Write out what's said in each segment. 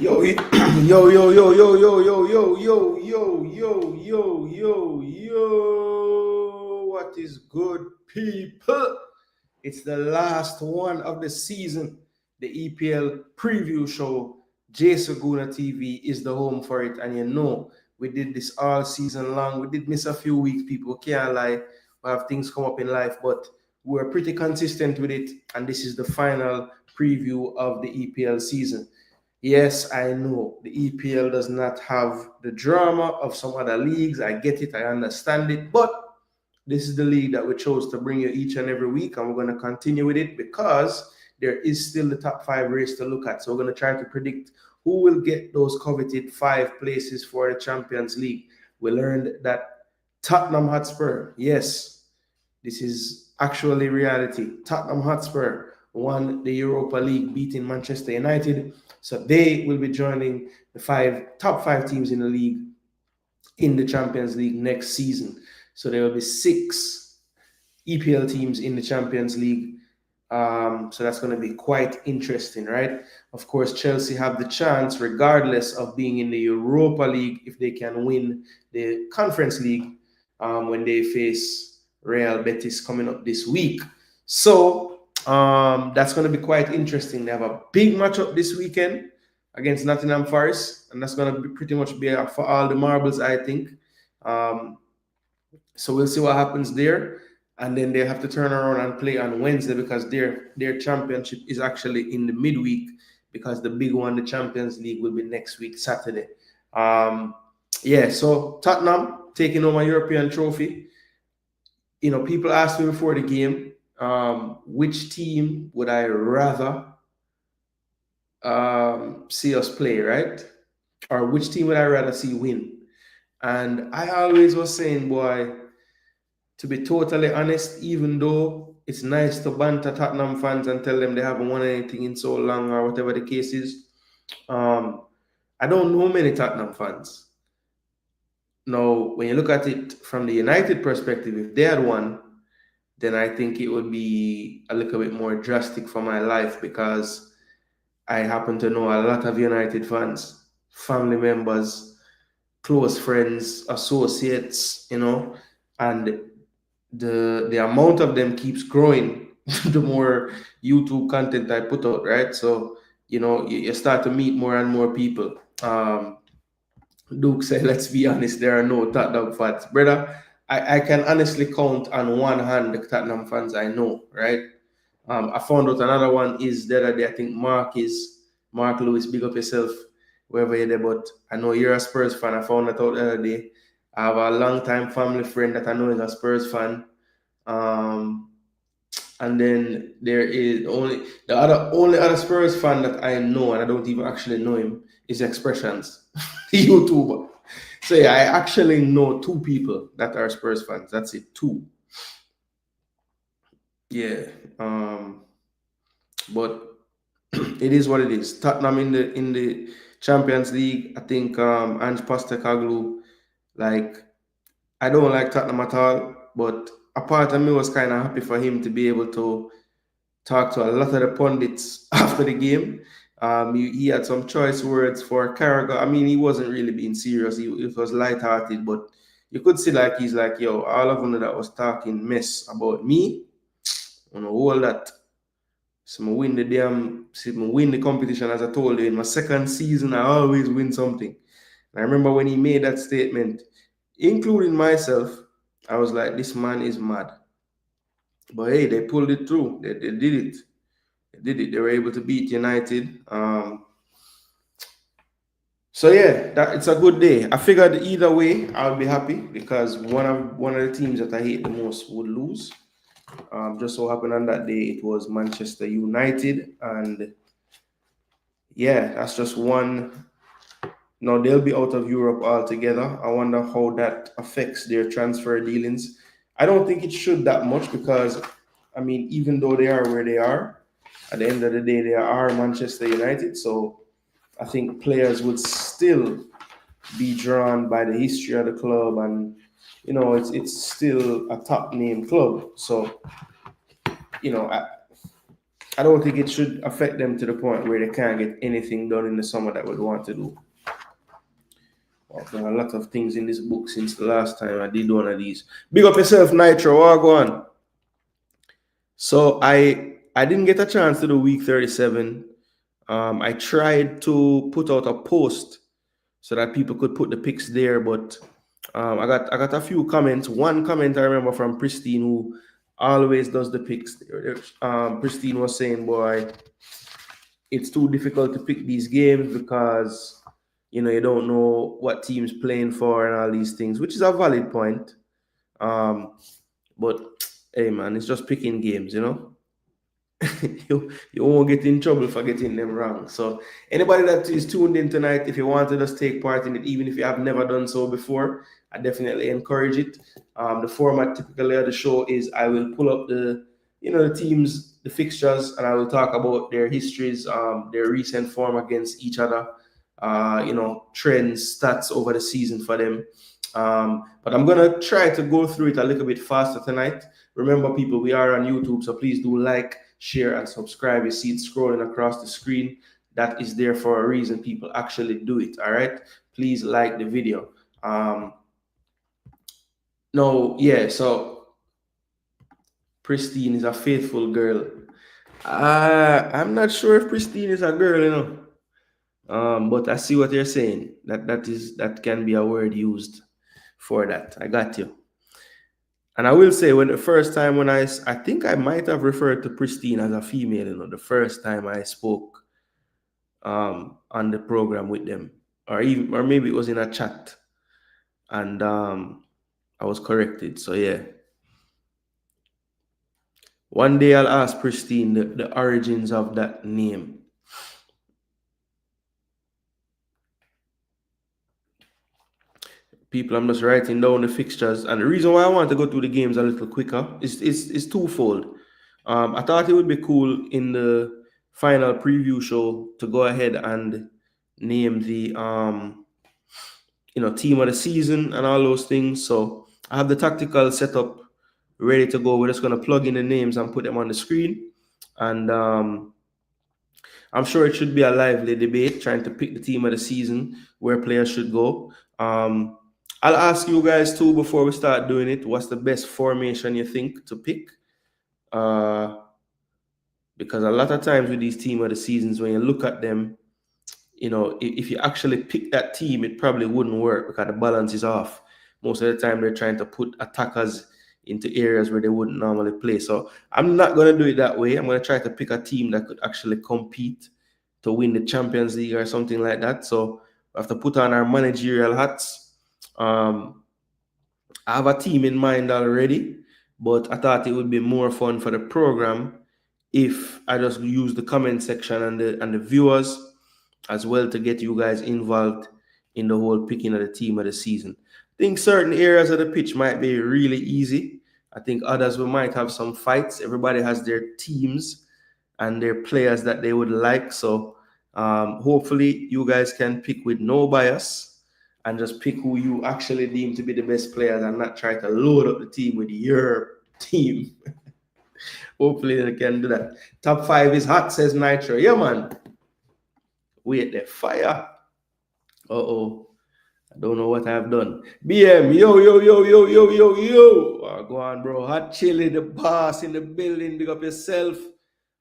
Yo, yo, yo, yo, yo, yo, yo, yo, yo, yo, yo, yo, yo, yo. What is good, people? It's the last one of the season. The EPL preview show. Gooner TV is the home for it. And you know, we did this all season long. We did miss a few weeks, people. Can't lie. We have things come up in life, but we're pretty consistent with it. And this is the final preview of the EPL season. Yes, I know the EPL does not have the drama of some other leagues. I get it, I understand it, but this is the league that we chose to bring you each and every week, and we're going to continue with it because there is still the top five race to look at. So we're going to try to predict who will get those coveted 5 places for the Champions League. We learned that Tottenham Hotspur, yes, this is actually reality. Tottenham Hotspur won the Europa League, beating Manchester United. So they will be joining the top five teams in the league in the Champions League next season. So there will be 6 EPL teams in the Champions League. So that's going to be quite interesting, right? Of course, Chelsea have the chance, regardless of being in the Europa League, if they can win the Conference League when they face Real Betis coming up this week. So that's going to be quite interesting. They have a big matchup this weekend against Nottingham Forest, and that's going to be pretty much be for all the marbles, I think. So we'll see what happens there. And then they have to turn around and play on Wednesday because their championship is actually in the midweek because the big one, the Champions League, will be next week, Saturday. Yeah, so Tottenham taking home a European trophy. You know, people asked me before the game, which team would I rather see us play, right? Or which team would I rather see win? And I always was saying, boy, to be totally honest, even though it's nice to banter Tottenham fans and tell them they haven't won anything in so long or whatever the case is, I don't know many Tottenham fans. Now, when you look at it from the United perspective, if they had won, then I think it would be a little bit more drastic for my life because I happen to know a lot of United fans, family members, close friends, associates, you know, and the amount of them keeps growing the more YouTube content I put out, right? So, you know, you start to meet more and more people. Duke said, let's be honest, there are no Tottenham fans. Brother, I can honestly count on one hand the Tottenham fans I know, right? I found out another one is the other day, I think Mark Lewis, big up yourself, wherever you're there, but I know you're a Spurs fan. I found that out the other day. I have a long-time family friend that I know is a Spurs fan. And then there is only other Spurs fan that I know, and I don't even actually know him, is Expressions, the YouTuber. So yeah, I actually know 2 people that are Spurs fans. That's it, 2. Yeah. But it is what it is. Tottenham in the Champions League. I think Ange Postecoglou, like, I don't like Tottenham at all, but a part of me was kind of happy for him to be able to talk to a lot of the pundits after the game. He had some choice words for Carragher. I mean, he wasn't really being serious. It was lighthearted, but you could see like he's like, yo, all of them that was talking mess about me, you know, all that. So I win the competition, as I told you. In my second season, I always win something. And I remember when he made that statement, including myself, I was like, this man is mad. But hey, they pulled it through. They did it. They did it. They were able to beat United. So yeah, it's a good day. I figured either way, I'll be happy because one of the teams that I hate the most would lose. Just so happened on that day it was Manchester United, and yeah, that's just one. Now they'll be out of Europe altogether. I wonder how that affects their transfer dealings. I don't think it should that much because, I mean, even though they are where they are, at the end of the day, they are Manchester United. So I think players would still be drawn by the history of the club, and you know, it's still a top name club. So, you know, I don't think it should affect them to the point where they can't get anything done in the summer that would want to do. I've done a lot of things in this book since the last time I did one of these. Big up yourself, Nitro. What go on? So I didn't get a chance to do week 37. I tried to put out a post so that people could put the picks there, but I got a few comments. One comment I remember from Pristine, who always does the picks. Pristine was saying, boy, it's too difficult to pick these games because you don't know what team's playing for and all these things, which is a valid point. But hey man, it's just picking games, you won't get in trouble for getting them wrong. So anybody that is tuned in tonight, if you want to just take part in it, even if you have never done so before, I definitely encourage it. The format typically of the show is I will pull up the teams, the fixtures, and I will talk about their histories, their recent form against each other, trends, stats over the season for them. But I'm gonna try to go through it a little bit faster tonight. Remember, people, we are on YouTube, so please do like, share, and subscribe. You see it scrolling across the screen. That is there for a reason. People actually do it. All right. Please like the video. So Pristine is a faithful girl. I'm not sure if Pristine is a girl, but I see what you're saying. That can be a word used for that. I got you. And I will say, when the first time when I think I might have referred to Pristine as a female, the first time I spoke on the program with them, or maybe it was in a chat, and I was corrected. So yeah. One day I'll ask Pristine the origins of that name. People, I'm just writing down the fixtures, and the reason why I want to go through the games a little quicker is twofold. I thought it would be cool in the final preview show to go ahead and name the team of the season and all those things. So I have the tactical setup ready to go. We're just going to plug in the names and put them on the screen, and I'm sure it should be a lively debate trying to pick the team of the season, where players should go. I'll ask you guys too before we start doing it, what's the best formation you think to pick? Because a lot of times with these team of the seasons, when you look at them, if you actually pick that team, it probably wouldn't work because the balance is off. Most of the time, they're trying to put attackers into areas where they wouldn't normally play. So I'm not going to do it that way. I'm going to try to pick a team that could actually compete to win the Champions League or something like that. So we have to put on our managerial hats. I have a team in mind already, but I thought it would be more fun for the program if I just use the comment section and the viewers as well to get you guys involved in the whole picking of the team of the season. I think certain areas of the pitch might be really easy. I think others we might have some fights. Everybody has their teams and their players that they would like. So hopefully you guys can pick with no bias and just pick who you actually deem to be the best players and not try to load up the team with your team. Hopefully they can do that. Top 5 is hot, says Nitro. Yeah, man. Wait, the fire. Uh-oh. I don't know what I've done. BM, yo. Go on, bro. Hot chili, the boss in the building. Big up yourself.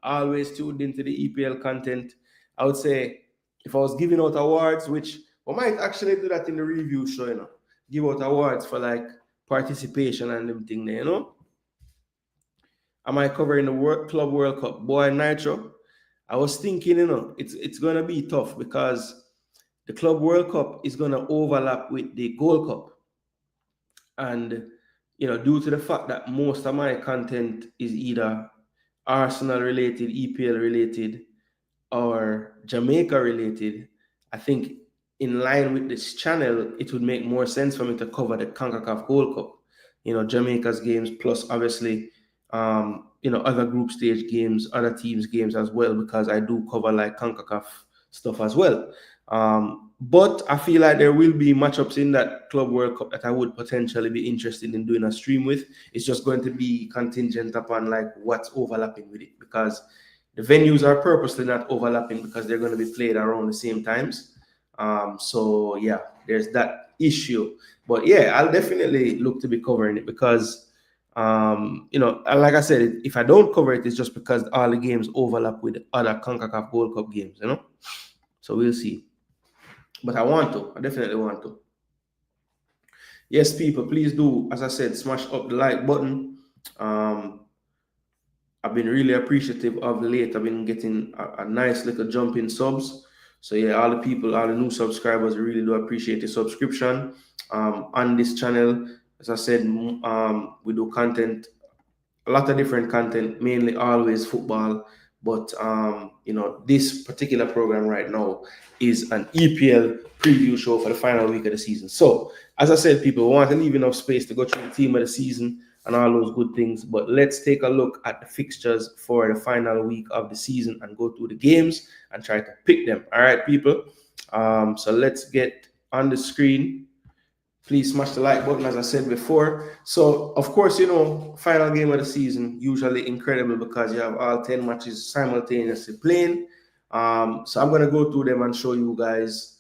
Always tuned into the EPL content. I would say if I was giving out awards, which we might actually do that in the review show, give out awards for like participation and everything there, Am I covering the Club World Cup? Boy, Nitro, I was thinking, it's going to be tough because the Club World Cup is going to overlap with the Gold Cup. And, due to the fact that most of my content is either Arsenal related, EPL related, or Jamaica related, I think in line with this channel, it would make more sense for me to cover the CONCACAF Gold Cup, Jamaica's games, plus obviously, other group stage games, other teams' games as well, because I do cover like CONCACAF stuff as well. But I feel like there will be matchups in that Club World Cup that I would potentially be interested in doing a stream with. It's just going to be contingent upon like what's overlapping with it, because The venues are purposely not overlapping because they're going to be played around the same times. So yeah, there's that issue. But yeah, I'll definitely look to be covering it because, like I said, if I don't cover it, it's just because all the games overlap with other CONCACAF Gold Cup games, So we'll see. But I want to. I definitely want to. Yes, people, please do, as I said, smash up the like button. I've been really appreciative of late. I've been getting a nice little jump in subs. So yeah, all the people, all the new subscribers, I really do appreciate the subscription on this channel. As I said, we do content, a lot of different content, mainly always football. But this particular program right now is an EPL preview show for the final week of the season. So as I said, people, we want to leave enough space to go through the team of the season and all those good things. But let's take a look at the fixtures for the final week of the season and go through the games and try to pick them. All right, people. So let's get on the screen. Please smash the like button, as I said before. So, of course, final game of the season, usually incredible because you have all 10 matches simultaneously playing. So I'm going to go through them and show you guys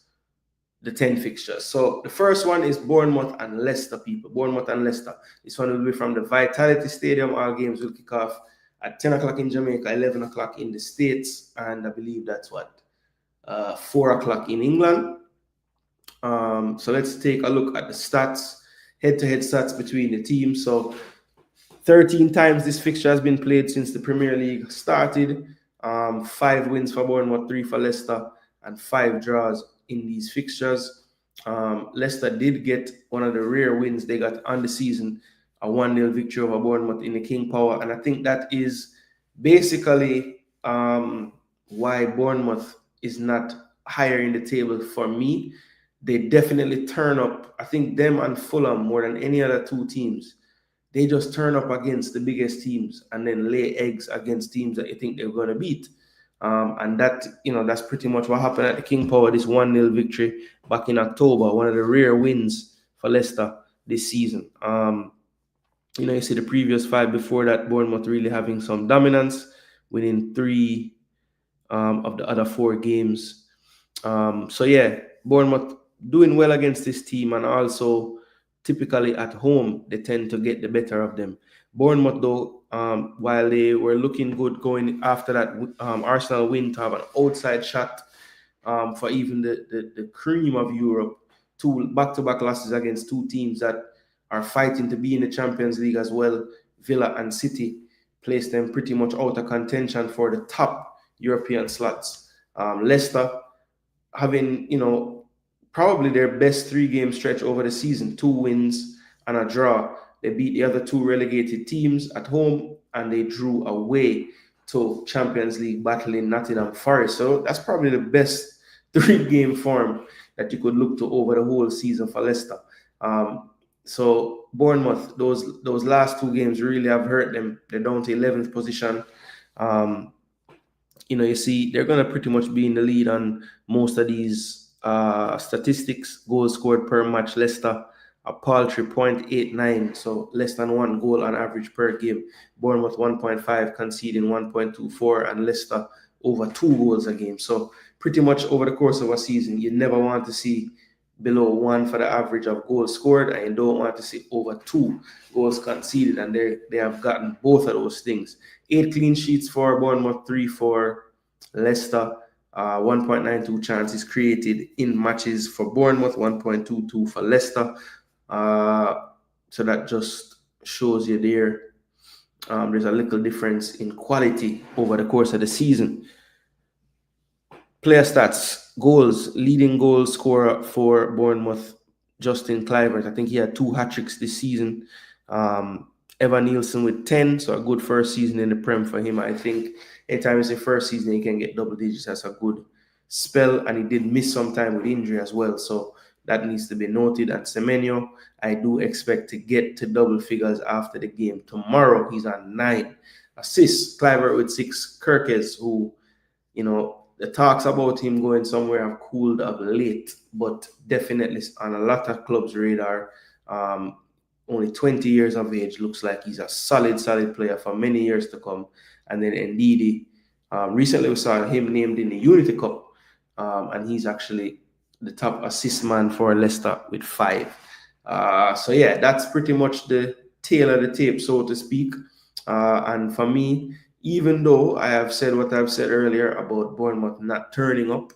the 10 fixtures. So the first one is Bournemouth and Leicester, people. Bournemouth and Leicester. This one will be from the Vitality Stadium. All games will kick off at 10 o'clock in Jamaica, 11 o'clock in the States, and I believe that's 4 o'clock in England. So let's take a look at the stats, head-to-head stats between the teams. So 13 times this fixture has been played since the Premier League started. 5 wins for Bournemouth, 3 for Leicester, and 5 draws in these fixtures. Leicester did get one of the rare wins they got on the season, a 1-0 victory over Bournemouth in the King Power. And I think that is basically why Bournemouth is not higher in the table for me. They definitely turn up. I think them and Fulham, more than any other two teams, they just turn up against the biggest teams and then lay eggs against teams that you think they're going to beat. And that's pretty much what happened at the King Power, this 1-0 victory back in October, one of the rare wins for Leicester this season. You see the previous 5 before that, Bournemouth really having some dominance, winning 3 of the other 4 games. So yeah, Bournemouth doing well against this team, and also typically at home they tend to get the better of them. Bournemouth, though, while they were looking good going after that Arsenal win to have an outside shot for even the cream of Europe, 2 back-to-back losses against 2 teams that are fighting to be in the Champions League as well, Villa and City, placed them pretty much out of contention for the top European slots. Leicester having, probably their best 3-game stretch over the season, 2 wins and a draw. They beat the other 2 relegated teams at home, and they drew away to Champions League battling Nottingham Forest. So that's probably the best 3-game form that you could look to over the whole season for Leicester. So Bournemouth, those last 2 games really have hurt them. They're down to 11th position. You see, they're going to pretty much be in the lead on most of these statistics. Goals scored per match, Leicester a paltry 0.89, so less than 1 goal on average per game. Bournemouth 1.5, conceding 1.24, and Leicester over 2 goals a game. So pretty much over the course of a season, you never want to see below 1 for the average of goals scored, and you don't want to see over 2 goals conceded, and they have gotten both of those things. 8 clean sheets for Bournemouth, 3 for Leicester. 1.92 chances created in matches for Bournemouth, 1.22 for Leicester. So that just shows you there's a little difference in quality over the course of the season. Player stats: goals, leading goal scorer for Bournemouth, Justin Kluivert. I think he had 2 hat-tricks this season. Evan Nielsen with 10, so a good first season in the Prem for him. I think anytime it's the first season, he can get double digits. That's a good spell, and he did miss some time with injury as well, so that needs to be noted. And Semenyo, I do expect to get to double figures after the game tomorrow. He's on 9 assists. Kluivert with 6. Kirkes, who, the talks about him going somewhere have cooled up late, but definitely on a lot of clubs' radar. Only 20 years of age, looks like he's a solid player for many years to come. And then Ndidi, Recently, we saw him named in the Unity Cup, and he's actually the top assist man for Leicester with 5. So yeah, that's pretty much the tail of the tape, so to speak. And for me, even though I have said what I've said earlier about Bournemouth not turning up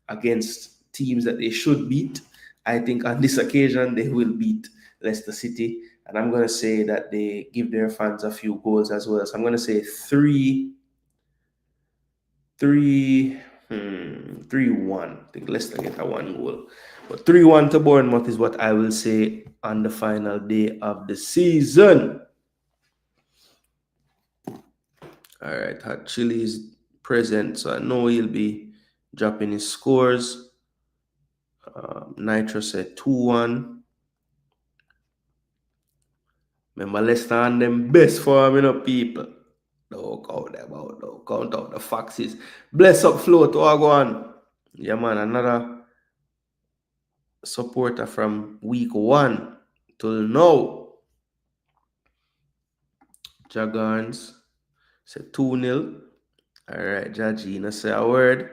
against teams that they should beat, I think on this occasion they will beat Leicester City. And I'm going to say that they give their fans a few goals as well. So I'm going to say 3-1. I think Leicester get a 1 goal. But 3-1 to Bournemouth is what I will say on the final day of the season. All right, Hot Chili is present, so I know he'll be dropping his scores. Nitro said 2-1. Remember, Leicester and them best form, people. Don't count them out, don't count out the foxes. Bless up, float, all go on. Yeah, man, another supporter from week 1 till now. Jagons said 2-0. All right, Jagina say a word.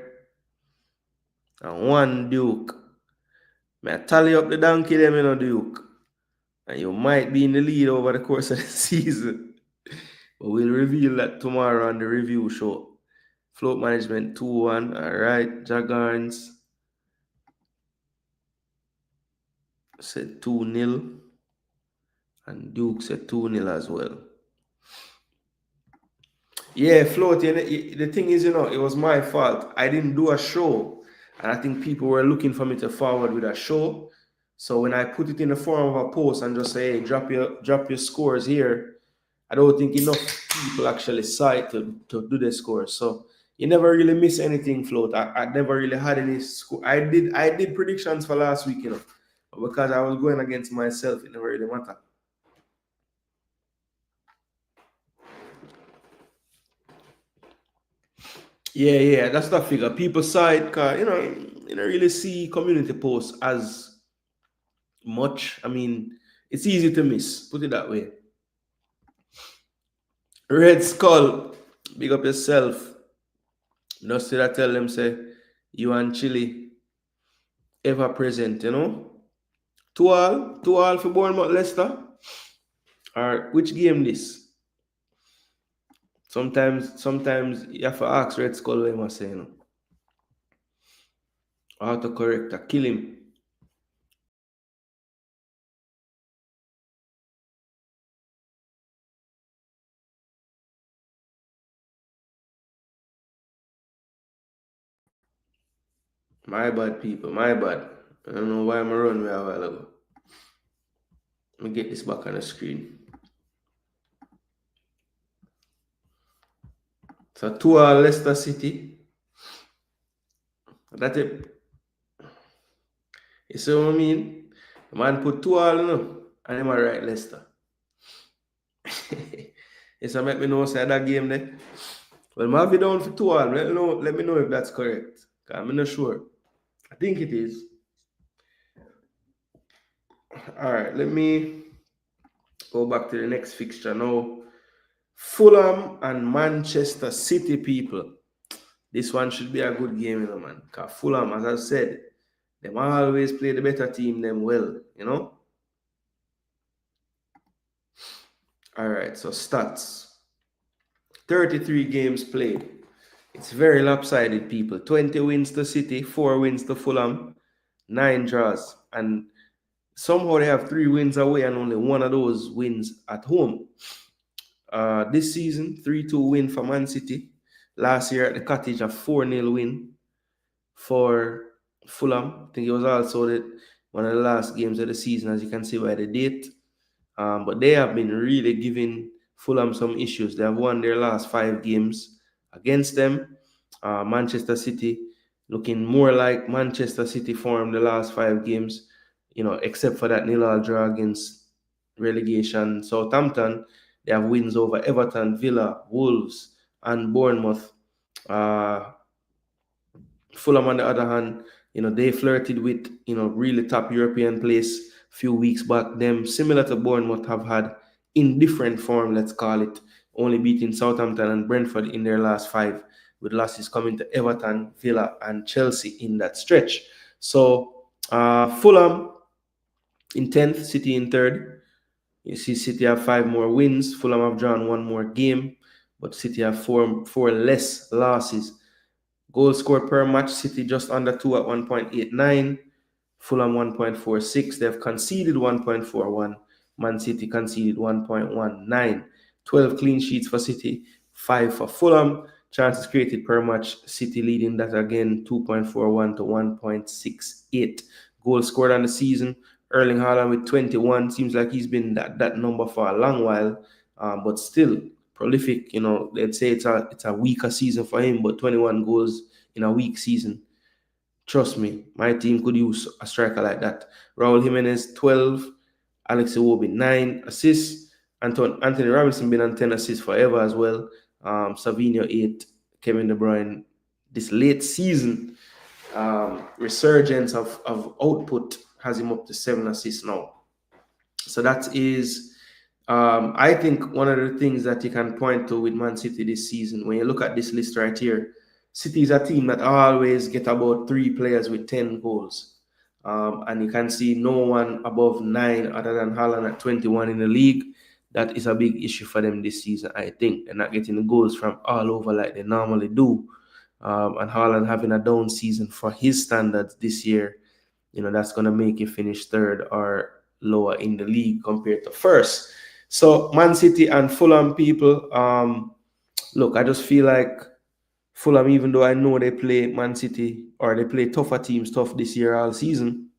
And 1 Duke. May I tally up the donkey them, Duke. And you might be in the lead over the course of the season. But we'll reveal that tomorrow on the review show. Float management 2-1. All right, Jagons said 2-0. And Duke said 2-0 as well. Yeah, Float, the thing is, it was my fault. I didn't do a show. And I think people were looking for me to forward with a show. So when I put it in the form of a post and just say, hey, drop your scores here, I don't think enough people actually saw it to do the scores. So you never really miss anything, Float. I never really had any score. I did predictions for last week, but because I was going against myself, it never really mattered. Yeah, that's the figure. People saw it because, you don't really see community posts as much. I mean, it's easy to miss, put it that way. Red Skull, big up yourself. Just did I tell them, say, you and Chili ever present, 2-2 for Bournemouth Leicester. Or which game this? Sometimes you have to ask Red Skull what he must say, Autocorrector, kill him. My bad, people, my bad. I don't know why I'm running a while ago. Let me get this back on the screen. So 2-2 Leicester City. That's it. You see what I mean? The man put 2-2, and him right Leicester. Yes, I make me know say that game there. Well, might be down for 2-2. Let me know if that's correct. I'm not sure. I think it is. All right, let me go back to the next fixture now. Fulham and Manchester City, people. This one should be a good game, man. Because Fulham, as I said, they always play the better team them well, All right, so stats. 33 games played. It's very lopsided, people. 20 wins to City, 4 wins to Fulham, 9 draws. And somehow they have 3 wins away and only 1 of those wins at home. This season, 3-2 win for Man City. Last year at the Cottage, a 4-0 win for Fulham. I think it was also one of the last games of the season, as you can see by the date. But they have been really giving Fulham some issues. They have won their last 5 games against them. Manchester City looking more like Manchester City form the last 5 games, except for that 0-0 draw against relegation Southampton. They have wins over Everton, Villa, Wolves, and Bournemouth. Fulham, on the other hand, they flirted with, really top European place a few weeks back. Them, similar to Bournemouth, have had indifferent form, let's call it, only beating Southampton and Brentford in their last 5, with losses coming to Everton, Villa, and Chelsea in that stretch. So Fulham in 10th, City in 3rd. You see City have 5 more wins. Fulham have drawn 1 more game, but City have four less losses. Goals scored per match, City just under 2 at 1.89. Fulham 1.46. They've conceded 1.41. Man City conceded 1.19. 12 clean sheets for City, 5 for Fulham. Chances created per match, City leading that again 2.41 to 1.68. Goals scored on the season, Erling Haaland with 21. Seems like he's been that number for a long while, but still prolific. You know, they'd say it's a weaker season for him, but 21 goals in a weak season. Trust me, my team could use a striker like that. Raul Jimenez, 12. Alex Iwobi, 9 assists. Anthony Robinson been on 10 assists forever as well. Savinho, 8. Kevin De Bruyne, this late season resurgence of output has him up to 7 assists now. So that is, I think, one of the things that you can point to with Man City this season. When you look at this list right here, City is a team that always get about 3 players with 10 goals. And you can see no one above 9 other than Haaland at 21 in the league. That is a big issue for them this season, I think. They're not getting the goals from all over like they normally do. And Haaland having a down season for his standards this year, you know, that's going to make you finish 3rd or lower in the league compared to 1st. So Man City and Fulham people, look, I just feel like Fulham, even though I know they play Man City or they play tougher teams tough this year all season,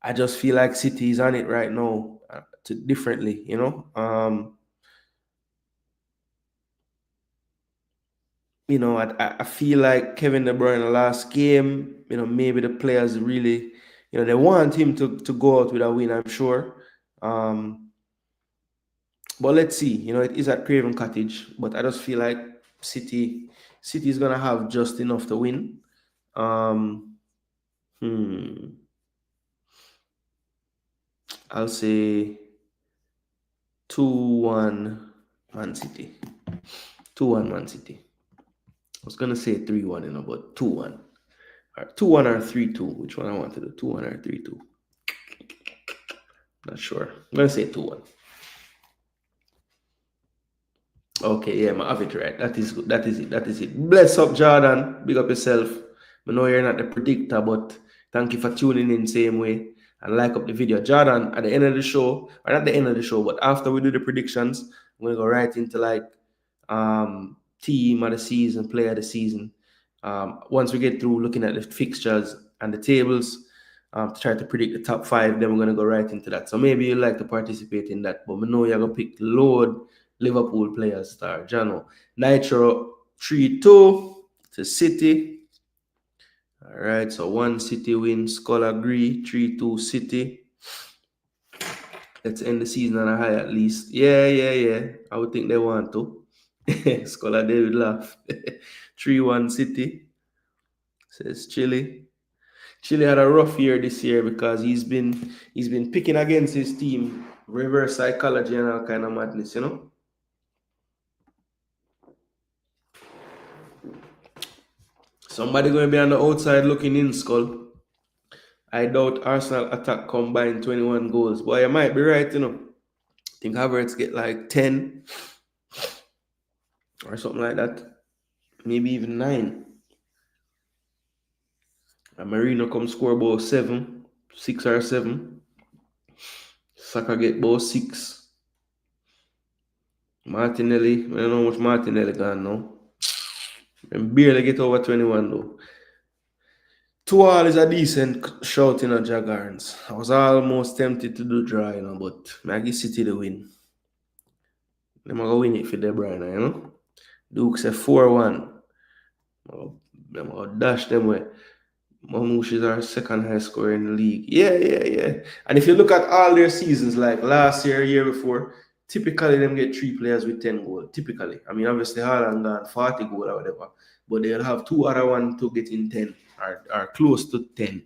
I just feel like City is on it right now differently, you know. You know, I feel like Kevin De Bruyne last game, you know, maybe the players really, you know, they want him to go out with a win, I'm sure. But let's see, you know, it is at Craven Cottage, but I just feel like City is gonna have just enough to win. I'll say 2-1 Man City. 2-1 Man City. I was gonna say 3-1, you know, but 2-1. Or 2-1 or 3-2. Which one I want to do? 2-1 or 3-2? Not sure. I'm gonna say 2-1. Okay, yeah, I have it right. That is good. That is it. That is it. Bless up, Jordan. Big up yourself. I know you're not the predictor, but thank you for tuning in same way. And like up the video. Jordan, at the end of the show, or not the end of the show, but after we do the predictions, I'm gonna go right into like team of the season, player of the season. Once we get through looking at the fixtures and the tables, to try to predict the top 5, then we're gonna go right into that. So maybe you'd like to participate in that, but we know you're gonna pick load Liverpool players star Jano. Nitro 3-2 to City. All right, so 1 City win. Skull agree. 3-2 City. Let's end the season on a high at least. Yeah. I would think they want to. Scholar David laugh. 3-1 City. Says Chile. Chile had a rough year this year because he's been picking against his team. Reverse psychology and all kind of madness, you know. Somebody going to be on the outside looking in, Skull. I doubt Arsenal attack combined 21 goals. Boy, you might be right, you know. I think Havertz get like 10 or something like that. Maybe even 9. And Marino come score about 7, 6 or 7. Saka get about 6. Martinelli, I don't know how much Martinelli gone now. And barely get over 21 though. 2-2 is a decent shout in a Jaguars. I was almost tempted to do draw, you know, but I give City the win. They're going to win it for De Bruyne, you know. Duke said 4-1. I'm going to dash them away. Mamouche is our second high scorer in the league. Yeah. And if you look at all their seasons, like last year, year before, typically them get 3 players with 10 goals. Typically. I mean, obviously Haaland got 40 goals or whatever. But they'll have 2 other ones to get in 10 or close to 10.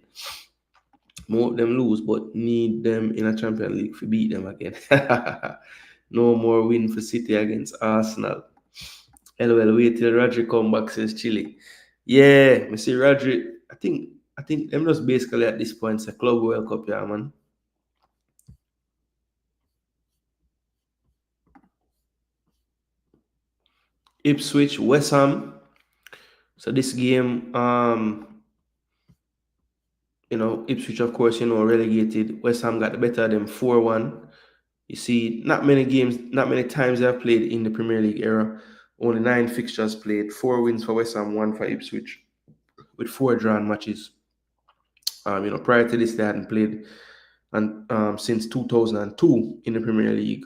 More of them lose, but need them in a Champions League to beat them again. No more win for City against Arsenal. LOL, wait till Rodri come back, says Chile. Yeah, me see Rodri. I think them just basically at this point it's a Club World Cup, yeah, man. Ipswich, West Ham. So this game, Ipswich, of course, relegated. West Ham got the better of them 4-1. You see, not many games, not many times they've played in the Premier League era. Only 9 fixtures played, 4 wins for West Ham, 1 for Ipswich, with 4 drawn matches. Prior to this, they hadn't played and since 2002 in the Premier League.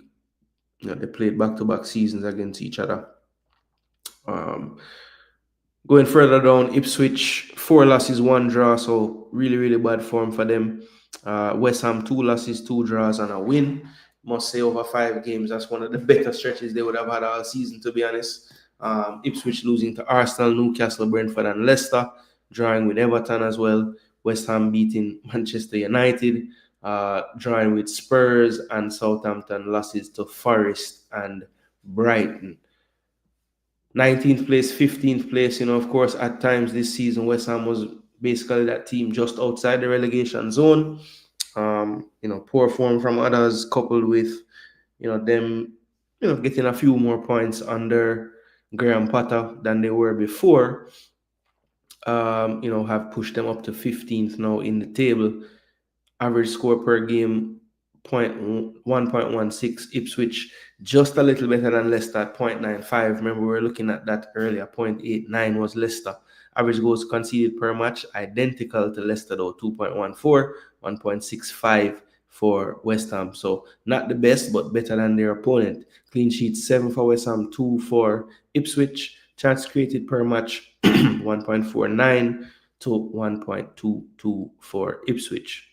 They played back-to-back seasons against each other. Um, Going further down, Ipswich, 4 losses, 1 draw, so really, really bad form for them. West Ham, 2 losses, 2 draws, and a win. Must say over 5 games, that's one of the better stretches they would have had all season, to be honest. Ipswich losing to Arsenal, Newcastle, Brentford, and Leicester, drawing with Everton as well. West Ham beating Manchester United, drawing with Spurs and Southampton, losses to Forest and Brighton. 19th place, 15th place. Of course, at times this season, West Ham was basically that team just outside the relegation zone. Poor form from others, coupled with, them, getting a few more points under Graham Potter than they were before. Have pushed them up to 15th now in the table. Average score per game, 1.16. Ipswich just a little better than Leicester at 0.95. Remember, we were looking at that earlier. 0.89 was Leicester. Average goals conceded per match, identical to Leicester though, 2.14, 1.65 for West Ham. So not the best, but better than their opponent. Clean sheets, 7 for West Ham, 2 for Ipswich. Chance created per match, 1.49 to 1.22 for Ipswich.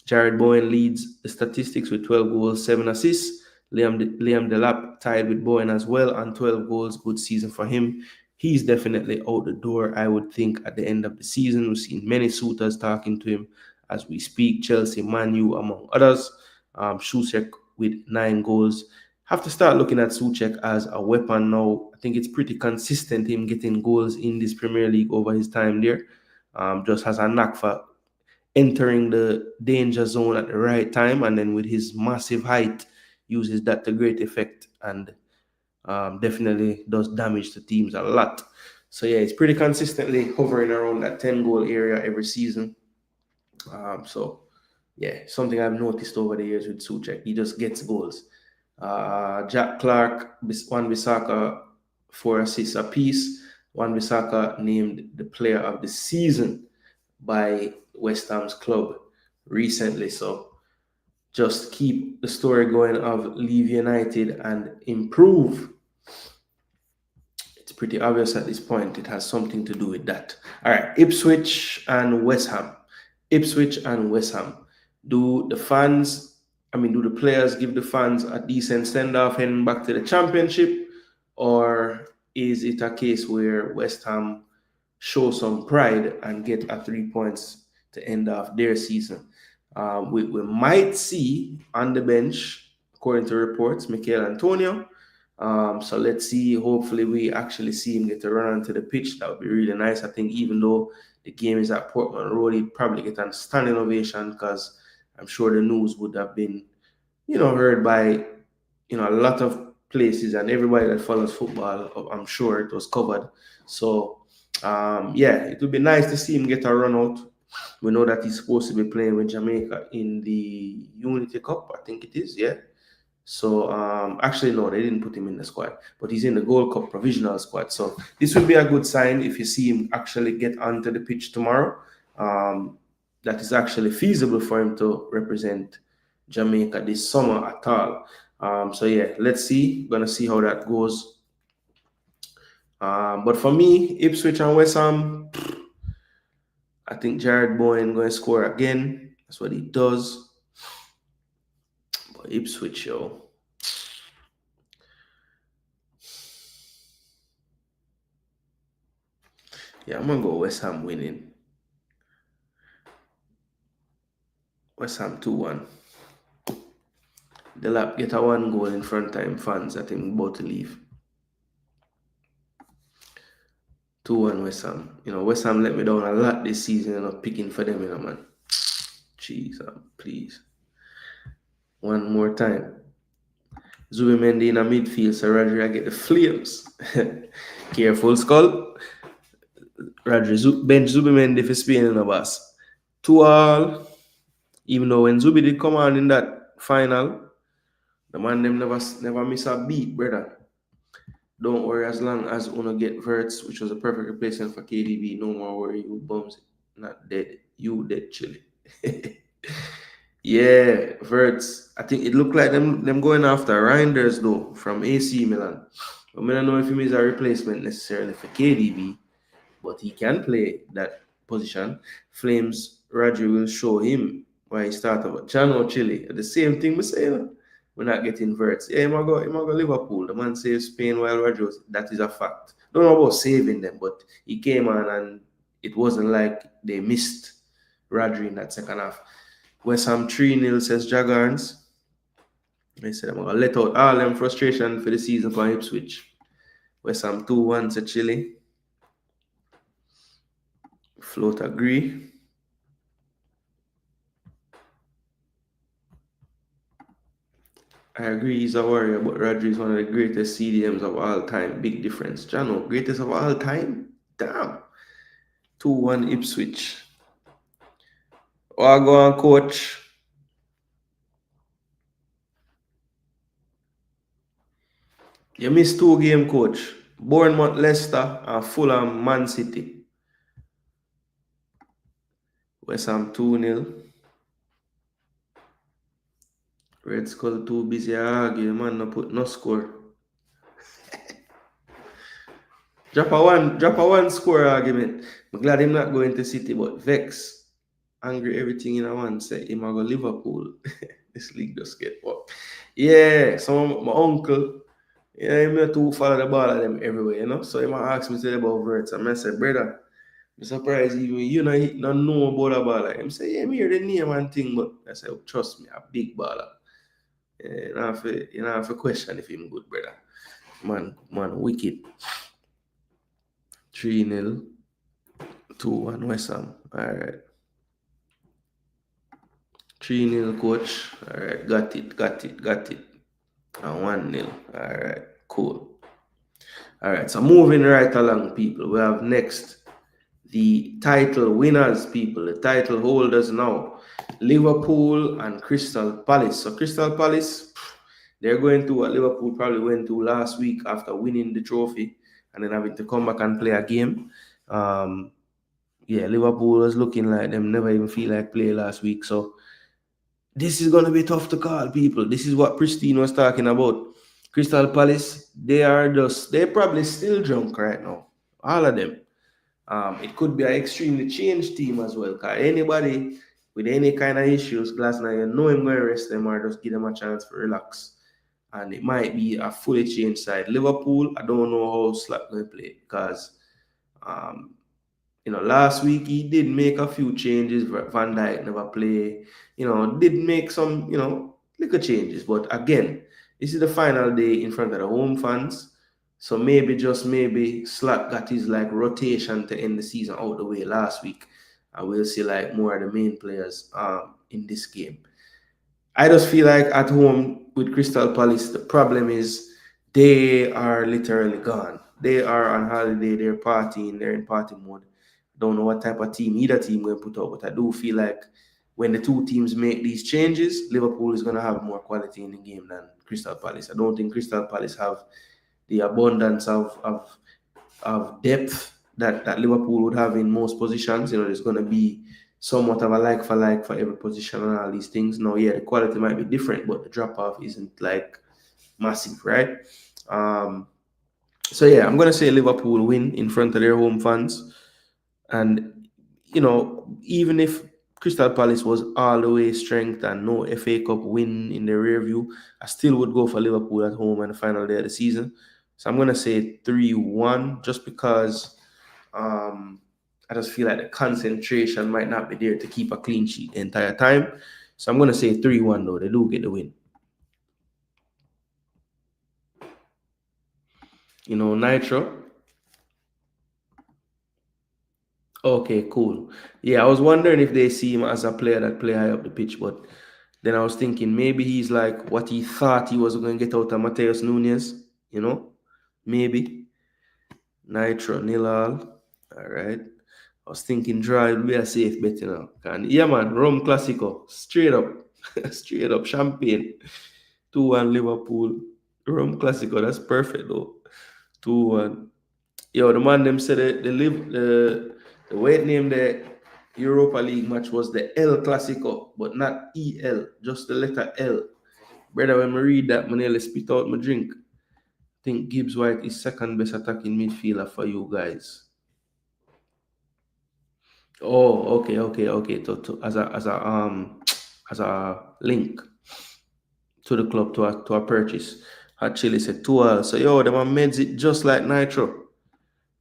Jared Bowen leads the statistics with 12 goals, 7 assists. Liam Delap tied with Bowen as well on 12 goals. Good season for him. He's definitely out the door, I would think, at the end of the season. We've seen many suitors talking to him as we speak. Chelsea, Man U, among others. Souček with 9 goals. Have to start looking at Souček as a weapon now. I think it's pretty consistent him getting goals in this Premier League over his time there. Just has a knack for entering the danger zone at the right time, and then with his massive height, uses that to great effect and definitely does damage to teams a lot. So yeah, it's pretty consistently hovering around that 10-goal area every season. So yeah, something I've noticed over the years with Souček, he just gets goals. Jack Clark, Wan-Bissaka, 4 assists apiece. Wan-Bissaka named the player of the season by West Ham's club recently. So just keep the story going of leave United and improve. It's pretty obvious at this point. It has something to do with that. All right, Ipswich and West Ham. Ipswich and West Ham. Do the players give the fans a decent send-off heading back to the championship? Or is it a case where West Ham show some pride and get a 3 points to end off their season? We might see on the bench, according to reports, Mikel Antonio. So let's see. Hopefully, we actually see him get a run onto the pitch. That would be really nice. I think even though the game is at Portman Road, he'd probably get a standing ovation because I'm sure the news would have been, heard by, a lot of places and everybody that follows football. I'm sure it was covered. So, it would be nice to see him get a run out. We know that he's supposed to be playing with Jamaica in the Unity Cup, I think it is, yeah. So, actually, no, they didn't put him in the squad, but he's in the Gold Cup provisional squad. So, this will be a good sign if you see him actually get onto the pitch tomorrow. That is actually feasible for him to represent Jamaica this summer at all. So, yeah, let's see. Gonna see how that goes. But for me, Ipswich and West Ham, I think Jared Bowen going to score again. That's what he does. But Ipswich, yo. Yeah, I'm going to go West Ham winning. West Ham 2-1. Delap get a 1 goal in front time fans. I think about to leave. 2-1 West Ham. West Ham let me down a lot this season and I'm picking for them, man. Jeez, please. One more time. Zubimendi in a midfield, so Rodri I get the flames. Careful, Skull. Rodri bench Zubimendi for Spain in the boss. 2-2. Even though when Zubi did come on in that final, the man them never miss a beat, brother. Don't worry, as long as Uno get Verts, which was a perfect replacement for KDB, no more worry, you bums. Not dead. You dead, chilly. Yeah, Verts. I think it looked like them going after Reinders though from AC Milan. I don't know if he is a replacement necessarily for KDB, but he can play that position. Flames Rodri will show him why he started. But Chano Chile, the same thing we say. We're not getting Verts. Yeah, he might go Liverpool. The man saves Spain while Rodri was, that is a fact. Don't know about saving them, but he came on and it wasn't like they missed Rodri in that second half. West Ham 3-0 says Jaguars. I said I'm gonna let out all them frustration for the season for Ipswich. West Ham 2-1 to Chile. Float agree. I agree he's a warrior, but Rodri is one of the greatest CDMs of all time. Big difference. Jano, greatest of all time? Damn. 2-1 Ipswich. Oh, go on, coach. You missed 2 games, coach. Bournemouth, Leicester, and Fulham, Man City. West Ham 2-0. Red Skull too busy arguing, man. No put no score. Drop a one score argument. I'm glad I'm not going to City, but Vex, angry everything in a one say him I go Liverpool. This league just get up. Yeah, some my uncle, yeah, him too follow the ball at them everywhere, So he might ask me to about Verts. And I said, brother, I'm surprised even you don't know about a baller. Him say, yeah, me hear the name and thing, but I said, trust me, a big baller. Yeah, you don't have to question if him good, brother. Man, wicked. 3-0, 2-1 West Ham. All right. 3-0, coach. All right, got it. And 1-0. All right, cool. All right, so moving right along, people. We have next the title winners, people. The title holders now. Liverpool and Crystal Palace. So Crystal Palace, they're going to what Liverpool probably went to last week after winning the trophy and then having to come back and play a game. Yeah, Liverpool was looking like them never even feel like play last week. So this is going to be tough to call, people. This is what Pristine was talking about. Crystal Palace, they're probably still drunk right now. All of them. It could be an extremely changed team as well. Because anybody with any kind of issues, Glasner, you know him going to rest them or just give them a chance to relax. And it might be a fully changed side. Liverpool, I don't know how Slack going to play because, last week he did make a few changes. Van Dijk never play. Did make some, little changes. But again, this is the final day in front of the home fans. So just maybe Slack got his rotation to end the season out the way last week. And we'll see more of the main players in this game. I just feel like at home with Crystal Palace, the problem is they are literally gone. They are on holiday, they're partying, they're in party mode. Don't know what type of team either team will put out, but I do feel like when the two teams make these changes, Liverpool is going to have more quality in the game than Crystal Palace. I don't think Crystal Palace have the abundance of depth that Liverpool would have in most positions. There's going to be somewhat of a like for every position and all these things. Now, yeah, the quality might be different, but the drop off isn't massive, right? So yeah, I'm gonna say Liverpool win in front of their home fans, and even if Crystal Palace was all the way strength and no FA Cup win in the rear view, I still would go for Liverpool at home on the final day of the season. So I'm gonna say 3-1, just because I just feel like the concentration might not be there to keep a clean sheet the entire time. So I'm going to say 3-1 though. They do get the win. Nitro. Okay, cool. Yeah, I was wondering if they see him as a player that play high up the pitch, but then I was thinking maybe he's like what he thought he was going to get out of Mateus Nunes, you know? Maybe. Nitro, nil all. All right. I was thinking draw would be a safe bet, you know. And yeah, man, Rome Classico, straight up, straight up champagne. 2-1 Liverpool. Rome Classico, that's perfect though. 2-1. Yo, the man them said the way it named the Europa League match was the El Clasico, but not EL, just the letter L. Brother, when I read that, I nearly spit out my drink. I think Gibbs White is second best attacking midfielder for you guys. Oh, okay. As a link to the club to a purchase. Actually said 2-2. So yo, them are made it just like Nitro.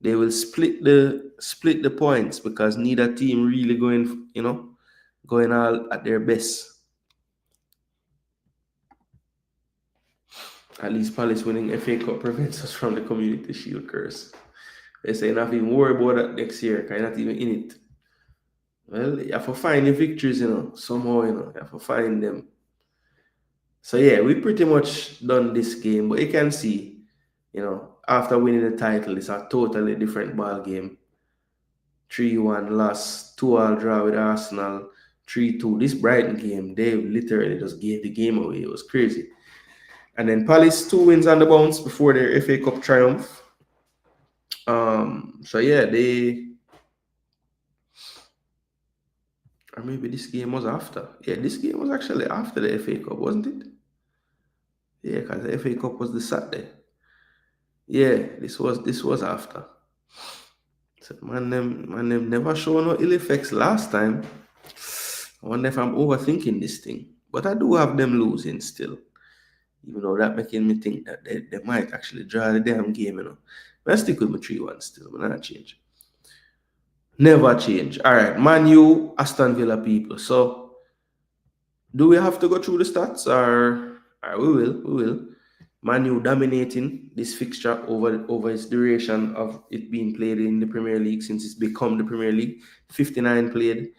They will split the points because neither team really going all at their best. At least Palace winning FA Cup prevents us from the Community Shield curse. They say not even worry about that next year, because you're not even in it. Well, you have to find the victories, somehow, you have to find them. So yeah, we pretty much done this game, but you can see, after winning the title, it's a totally different ball game. 3-1 loss, 2-all draw with Arsenal, 3-2. This Brighton game, they literally just gave the game away. It was crazy. And then Palace 2 wins on the bounce before their FA Cup triumph. So yeah, or maybe this game was after. Yeah, this game was actually after the FA Cup, wasn't it? Yeah, because the FA Cup was the Saturday. Yeah, this was after. So man them never show no ill effects last time. I wonder if I'm overthinking this thing. But I do have them losing still. Even though that making me think that they might actually draw the damn game. But I stick with my 3-1 still, but not change. Never change. All right, Man U, Aston Villa people. So do we have to go through the stats or we will? We will. Man U dominating this fixture over its duration of it being played in the Premier League since it's become the Premier League. 59 played,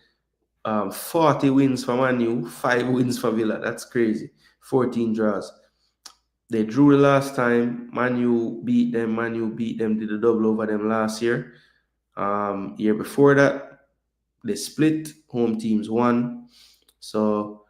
40 wins for Man U, 5 wins for Villa. That's crazy. 14 draws. They drew the last time. Man U beat them. Did a double over them last year. Year before that, they split. Home teams won. So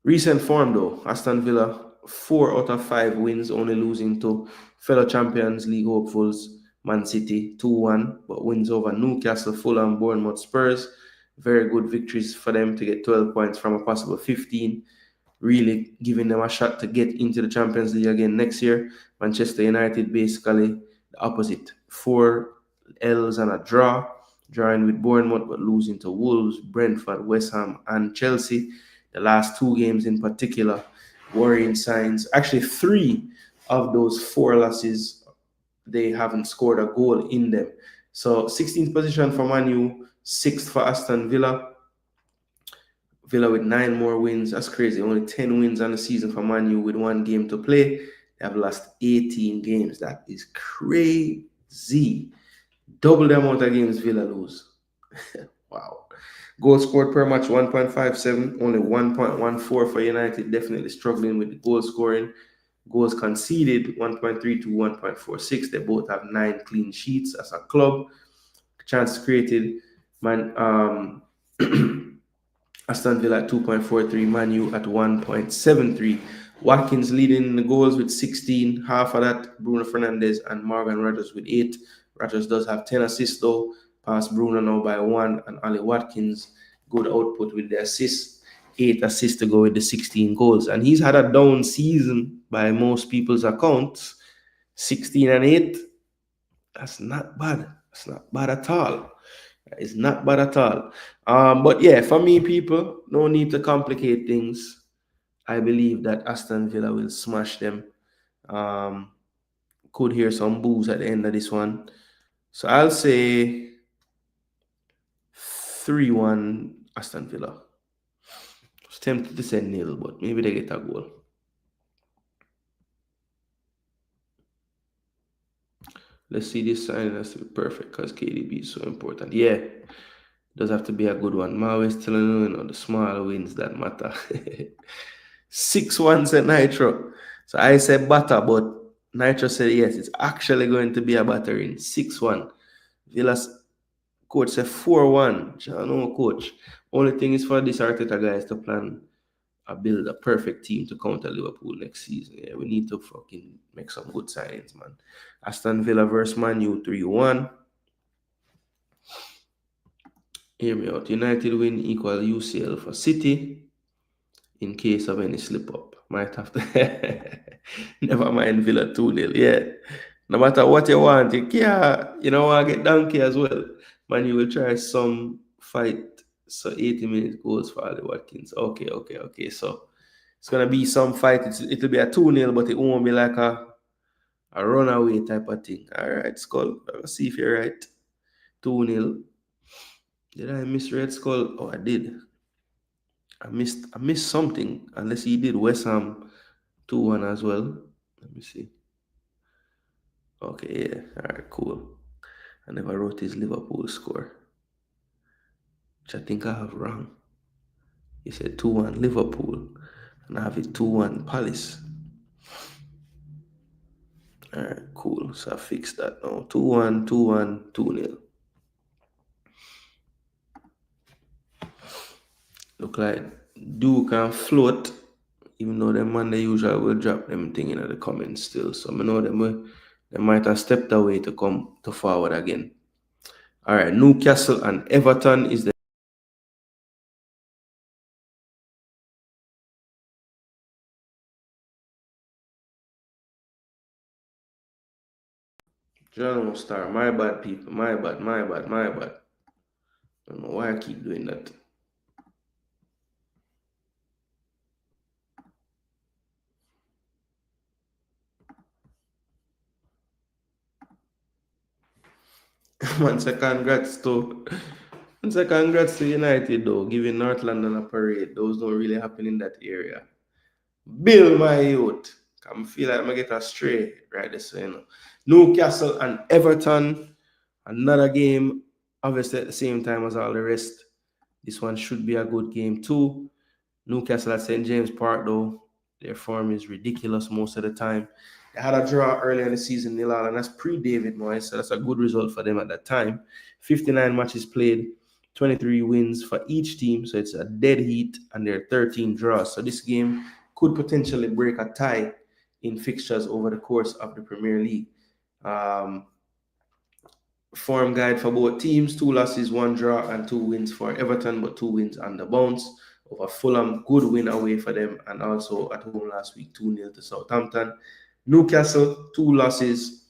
recent form though, Aston Villa 4 out of 5 wins, only losing to fellow champions, league hopefuls, Man City 2-1, but wins over Newcastle, Fulham, Bournemouth, Spurs. Very good victories for them to get 12 points from a possible 15, really giving them a shot to get into the Champions League again next year. Manchester United basically the opposite. 4 L's and a draw, drawing with Bournemouth but losing to Wolves, Brentford, West Ham, and Chelsea. The last 2 games in particular, worrying signs. Actually, 3 of those 4 losses, they haven't scored a goal in them. So 16th position for Man U, 6th for Aston Villa. Villa with 9 more wins. That's crazy. Only 10 wins on the season for Man U with 1 game to play. They have lost 18 games. That is crazy. Double the amount of games Villa lose. Wow. Goals scored per match 1.57, only 1.14 for United. Definitely struggling with the goal scoring. Goals conceded 1.32, 1.46. They both have 9 clean sheets as a club. Chance created, Aston Villa at 2.43, Man U at 1.73. Watkins leading the goals with 16. Half of that, Bruno Fernandes and Morgan Rogers with 8. Rogers does have 10 assists though. Past Bruno now by 1. And Ali Watkins, good output with the assists. 8 assists to go with the 16 goals. And he's had a down season by most people's accounts. 16 and 8. That's not bad. That's not bad at all. It's not bad at all. But yeah, for me, people, no need to complicate things. I believe that Aston Villa will smash them. Could hear some boos at the end of this one. So I'll say 3-1 Aston Villa. I was tempted to say nil, but maybe they get a goal. Let's see this signing has to be perfect because KDB is so important. Yeah, does have to be a good one. Ma always telling you, the small wins that matter. 6-1 said Nitro. So I said butter, but Nitro said yes, it's actually going to be a battering. 6-1. Villa's coach said 4-1. No, coach. Only thing is for this Arteta guys to plan build a perfect team to counter Liverpool next season. Yeah, we need to fucking make some good signings, man. Aston Villa versus Man U 3-1. Hear me out. United win equal UCL for City in case of any slip up. Might have to. Never mind Villa 2-0. Yeah. No matter what you want, you can't. You know, want to get donkey as well. Man, you will try some fight. So 80 minutes goals for Ali Watkins. Okay. So it's gonna be some fight. It'll be a 2-0, but it won't be like a runaway type of thing. All right, Skull. Let's see if you're right. 2-0. Did I misread Skull? Oh, I did. I missed something. Unless he did West Ham 2-1 as well. Let me see. Okay, yeah. All right, cool. I never wrote his Liverpool score, which I think I have wrong. He said 2-1 Liverpool, and I have it 2-1 Palace. All right, cool. So I fixed that now. 2-1, 2-1, 2-0. Look like Duke can float, even though them man they usually will drop them thing in the comments still. So I know they might have stepped away to come to forward again. All right, Newcastle and Everton is the John Star. My bad, people. My bad. I don't know why I keep doing that. Man, say congrats to United though, giving North London a parade. Those don't really happen in that area. Bill, my youth. I feel like I'm gonna get astray right this way, Newcastle and Everton, another game, obviously at the same time as all the rest. This one should be a good game too. Newcastle at St. James Park, though, their form is ridiculous most of the time. They had a draw earlier in the season, nil all, and that's pre-David Moyes, so that's a good result for them at that time. 59 matches played, 23 wins for each team, so it's a dead heat, and there are 13 draws. So this game could potentially break a tie in fixtures over the course of the Premier League. Form guide for both teams: 2 losses, 1 draw, and 2 wins for Everton, but 2 wins on the bounce over Fulham. Good win away for them, and also at home last week, 2-0 to Southampton. Newcastle, 2 losses,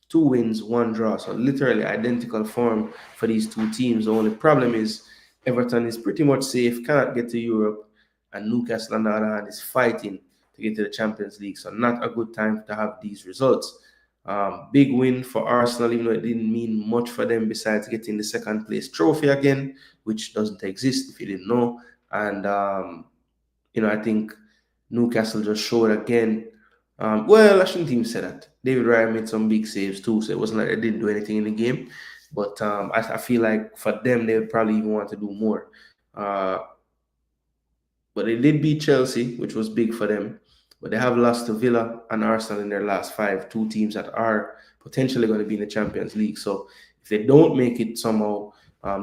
2 wins, 1 draw. So literally identical form for these two teams. The only problem is Everton is pretty much safe, cannot get to Europe, and Newcastle on the other hand is fighting to get to the Champions League. So not a good time to have these results. Big win for Arsenal, even though it didn't mean much for them besides getting the second place trophy again, which doesn't exist if you didn't know. And I think Newcastle just showed again. Well, I shouldn't even say that. David Ryan made some big saves too, so it wasn't like they didn't do anything in the game. But I feel like for them, they would probably even want to do more. But they did beat Chelsea, which was big for them. But they have lost to Villa and Arsenal in their last 5, 2 teams that are potentially going to be in the Champions League. So if they don't make it somehow,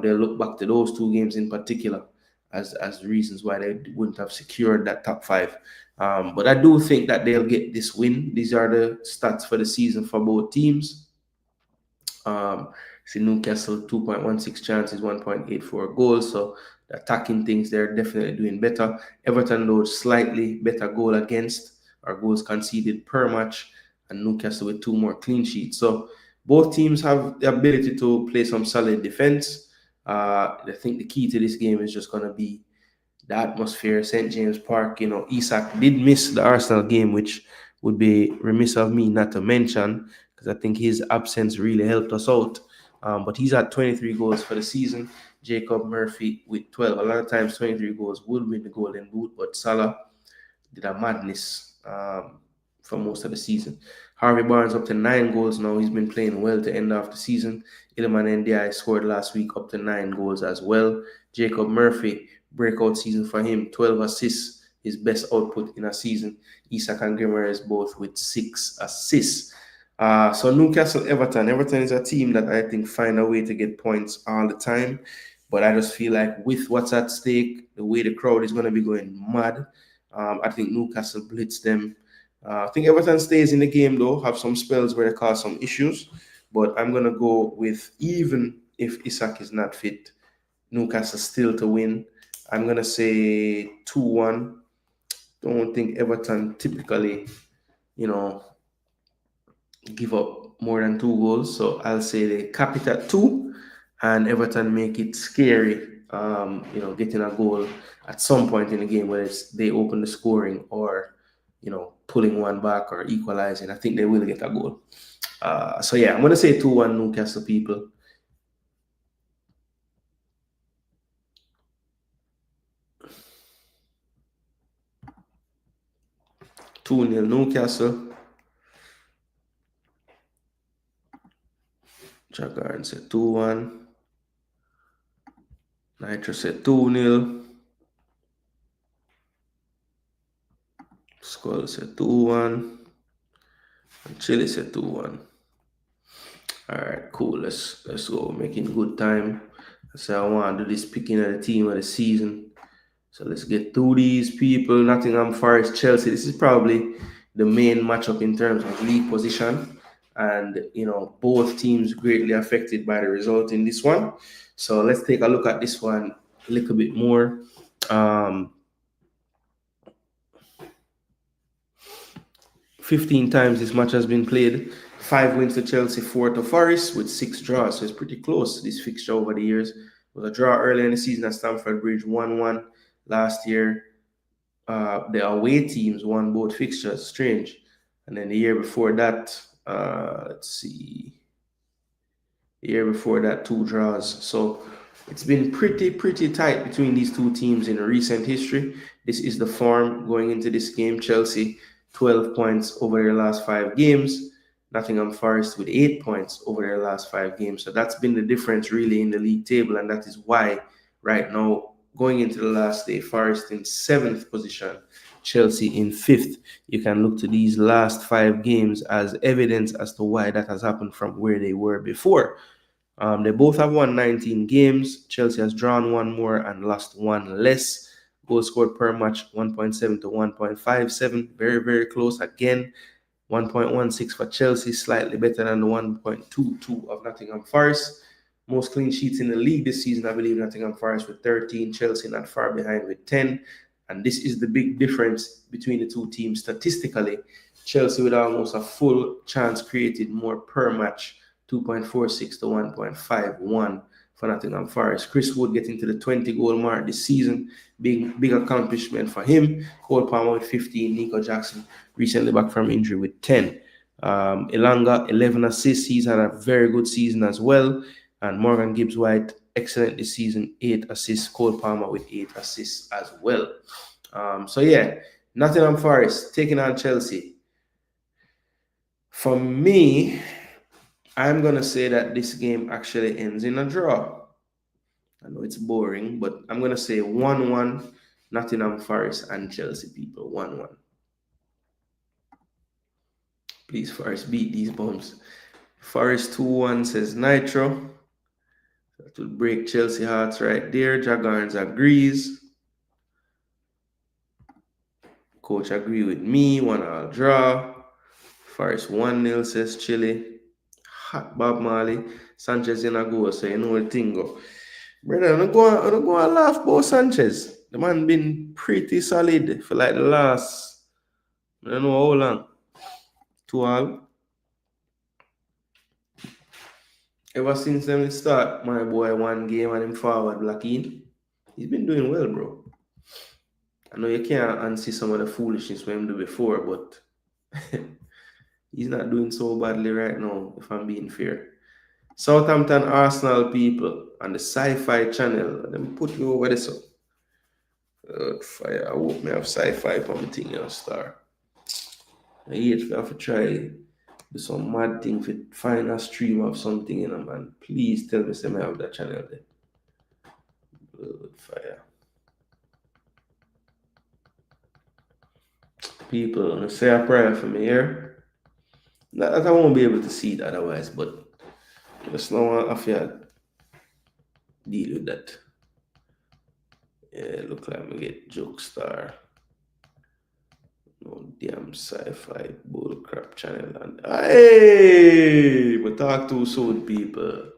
they'll look back to those 2 games in particular as reasons why they wouldn't have secured that top 5. But I do think that they'll get this win. These are the stats for the season for both teams. See Newcastle 2.16 chances, 1.84 goals. So the attacking things they're definitely doing better. Everton though slightly better goal against or goals conceded per match, and Newcastle with 2 more clean sheets. So both teams have the ability to play some solid defense. I think the key to this game is just going to be the atmosphere. St. James Park, Isak did miss the Arsenal game, which would be remiss of me not to mention, because I think his absence really helped us out. But he's at 23 goals for the season. Jacob Murphy with 12. A lot of times 23 goals would win the Golden Boot, but Salah did a madness for most of the season. Harvey Barnes up to 9 goals now. He's been playing well to end off the season. Iliman Ndiaye scored last week up to 9 goals as well. Jacob Murphy, breakout season for him, 12 assists, his best output in a season. Isak and Guimaraes both with 6 assists. So Newcastle, Everton. Everton is a team that I think find a way to get points all the time. But I just feel like with what's at stake, the way the crowd is going to be going mad, I think Newcastle blitz them. I think Everton stays in the game though, have some spells where they cause some issues. But I'm going to go with, even if Isak is not fit, Newcastle still to win. I'm going to say 2-1. Don't think Everton typically, give up more than 2 goals. So I'll say they cap it at 2 and Everton make it scary, getting a goal at some point in the game, whether it's they open the scoring or, pulling one back or equalizing. I think they will get a goal. So yeah, I'm going to say 2-1 Newcastle, people. Two 0 Newcastle. Jaguar said 2-1. Nitro said 2-0. Skull said 2-1. And Chile said 2-1. Alright, cool. Let's go. Making good time. So I want to do this picking of the team of the season. So let's get through these people. Nottingham Forest, Chelsea. This is probably the main matchup in terms of league position. And, both teams greatly affected by the result in this one. So let's take a look at this one a little bit more. 15 times this match has been played. 5 wins to Chelsea, 4 to Forest with 6 draws. So it's pretty close, this fixture over the years. It was a draw earlier in the season at Stamford Bridge, 1-1. Last year, the away teams won both fixtures. Strange. And then the year before that, let's see. The year before that, 2 draws. So it's been pretty tight between these two teams in recent history. This is the form going into this game. Chelsea, 12 points over their last 5 games. Nottingham Forest with 8 points over their last 5 games. So that's been the difference really in the league table. And that is why right now, going into the last day, Forest in 7th position, Chelsea in 5th. You can look to these last 5 games as evidence as to why that has happened from where they were before. They both have won 19 games. Chelsea has drawn 1 more and lost 1 less. Goals scored per match, 1.7 to 1.57. Very close again. 1.16 for Chelsea, slightly better than the 1.22 of Nottingham Forest. Most clean sheets in the league this season, I believe Nottingham Forest with 13, Chelsea not far behind with 10. And this is the big difference between the two teams statistically. Chelsea with almost a full chance created more per match, 2.46 to 1.51 for Nottingham Forest. Chris Wood getting to the 20-goal mark this season. Big accomplishment for him. Cole Palmer with 15. Nico Jackson recently back from injury with 10. Elanga, 11 assists. He's had a very good season as well. And Morgan Gibbs-White, excellent this season, 8 assists. Cole Palmer with 8 assists as well. So yeah, Nottingham Forest taking on Chelsea. For me, I'm going to say that this game actually ends in a draw. I know it's boring, but I'm going to say 1-1 Nottingham Forest and Chelsea, people. 1-1. Please, Forest, beat these bums. Forest 2-1 says Nitro. That will break Chelsea hearts right there. Jaguars agrees. Coach agree with me. 1-1 draw. Forest 1-0 says Chile. Hot Bob Marley. Sanchez in a goal, so you know the thing go. Brother, I'm not going to laugh about Sanchez. The man been pretty solid for like the last, I don't know how long. 2 Ever since them start, my boy, 1 game and him forward blocking. He's been doing well, bro. I know you can't unsee some of the foolishness we him do before, but he's not doing so badly right now, if I'm being fair. Southampton Arsenal, people on the Sci-Fi channel. Let me put you over this. Fire. I hope me have Sci-Fi for my thing, star. I hate to have to try do some mad thing for find a stream of something, man. Please tell me say I have that channel there. Blood fire. People say a prayer for me here. Not that I won't be able to see it otherwise, but just now I feel deal with that. Yeah, look like me get joke star. No damn sci-fi bullcrap channel and hey, but talk too soon, people.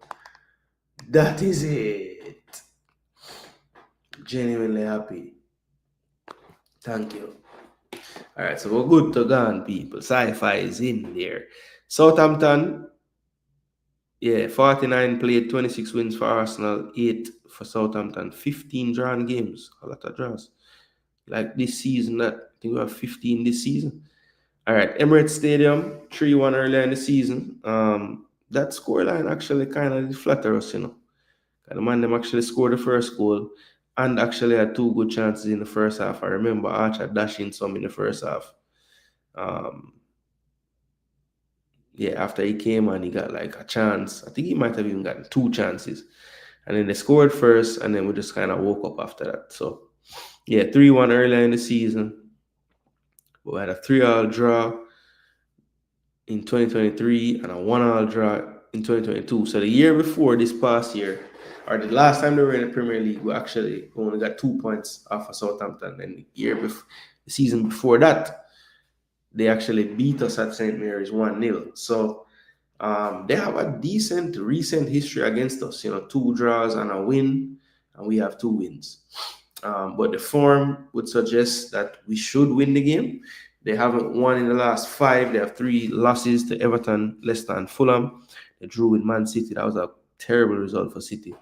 That is it. Genuinely happy. Thank you. All right, so we're good to go on, people. Sci-fi is in there. Southampton, yeah, 49 played, 26 wins for Arsenal, 8 for Southampton, 15 drawn games. A lot of draws. Like this season, that I think we have 15 this season. All right, Emirates Stadium, 3-1 earlier in the season. That scoreline actually kind of flatter us, you know. The man them actually scored the first goal and actually had two good chances in the first half. I remember Archer dashing some in the first half. Um, yeah, after he came on, he got like a chance. I think he might have even gotten two chances. And then they scored first, and then we just kind of woke up after that. So, yeah, 3-1 earlier in the season. We had a 3-all draw in 2023 and a 1-all draw in 2022. So the year before this past year, or the last time they were in the Premier League, we actually only got 2 points off of Southampton. And the season before that, they actually beat us at St. Mary's 1-0. So they have a decent recent history against us, you know, 2 draws and a win, and we have 2 wins. But the form would suggest that we should win the game. They haven't won in the last 5. They have 3 losses to Everton, Leicester, and Fulham. They drew with Man City. That was a terrible result for City.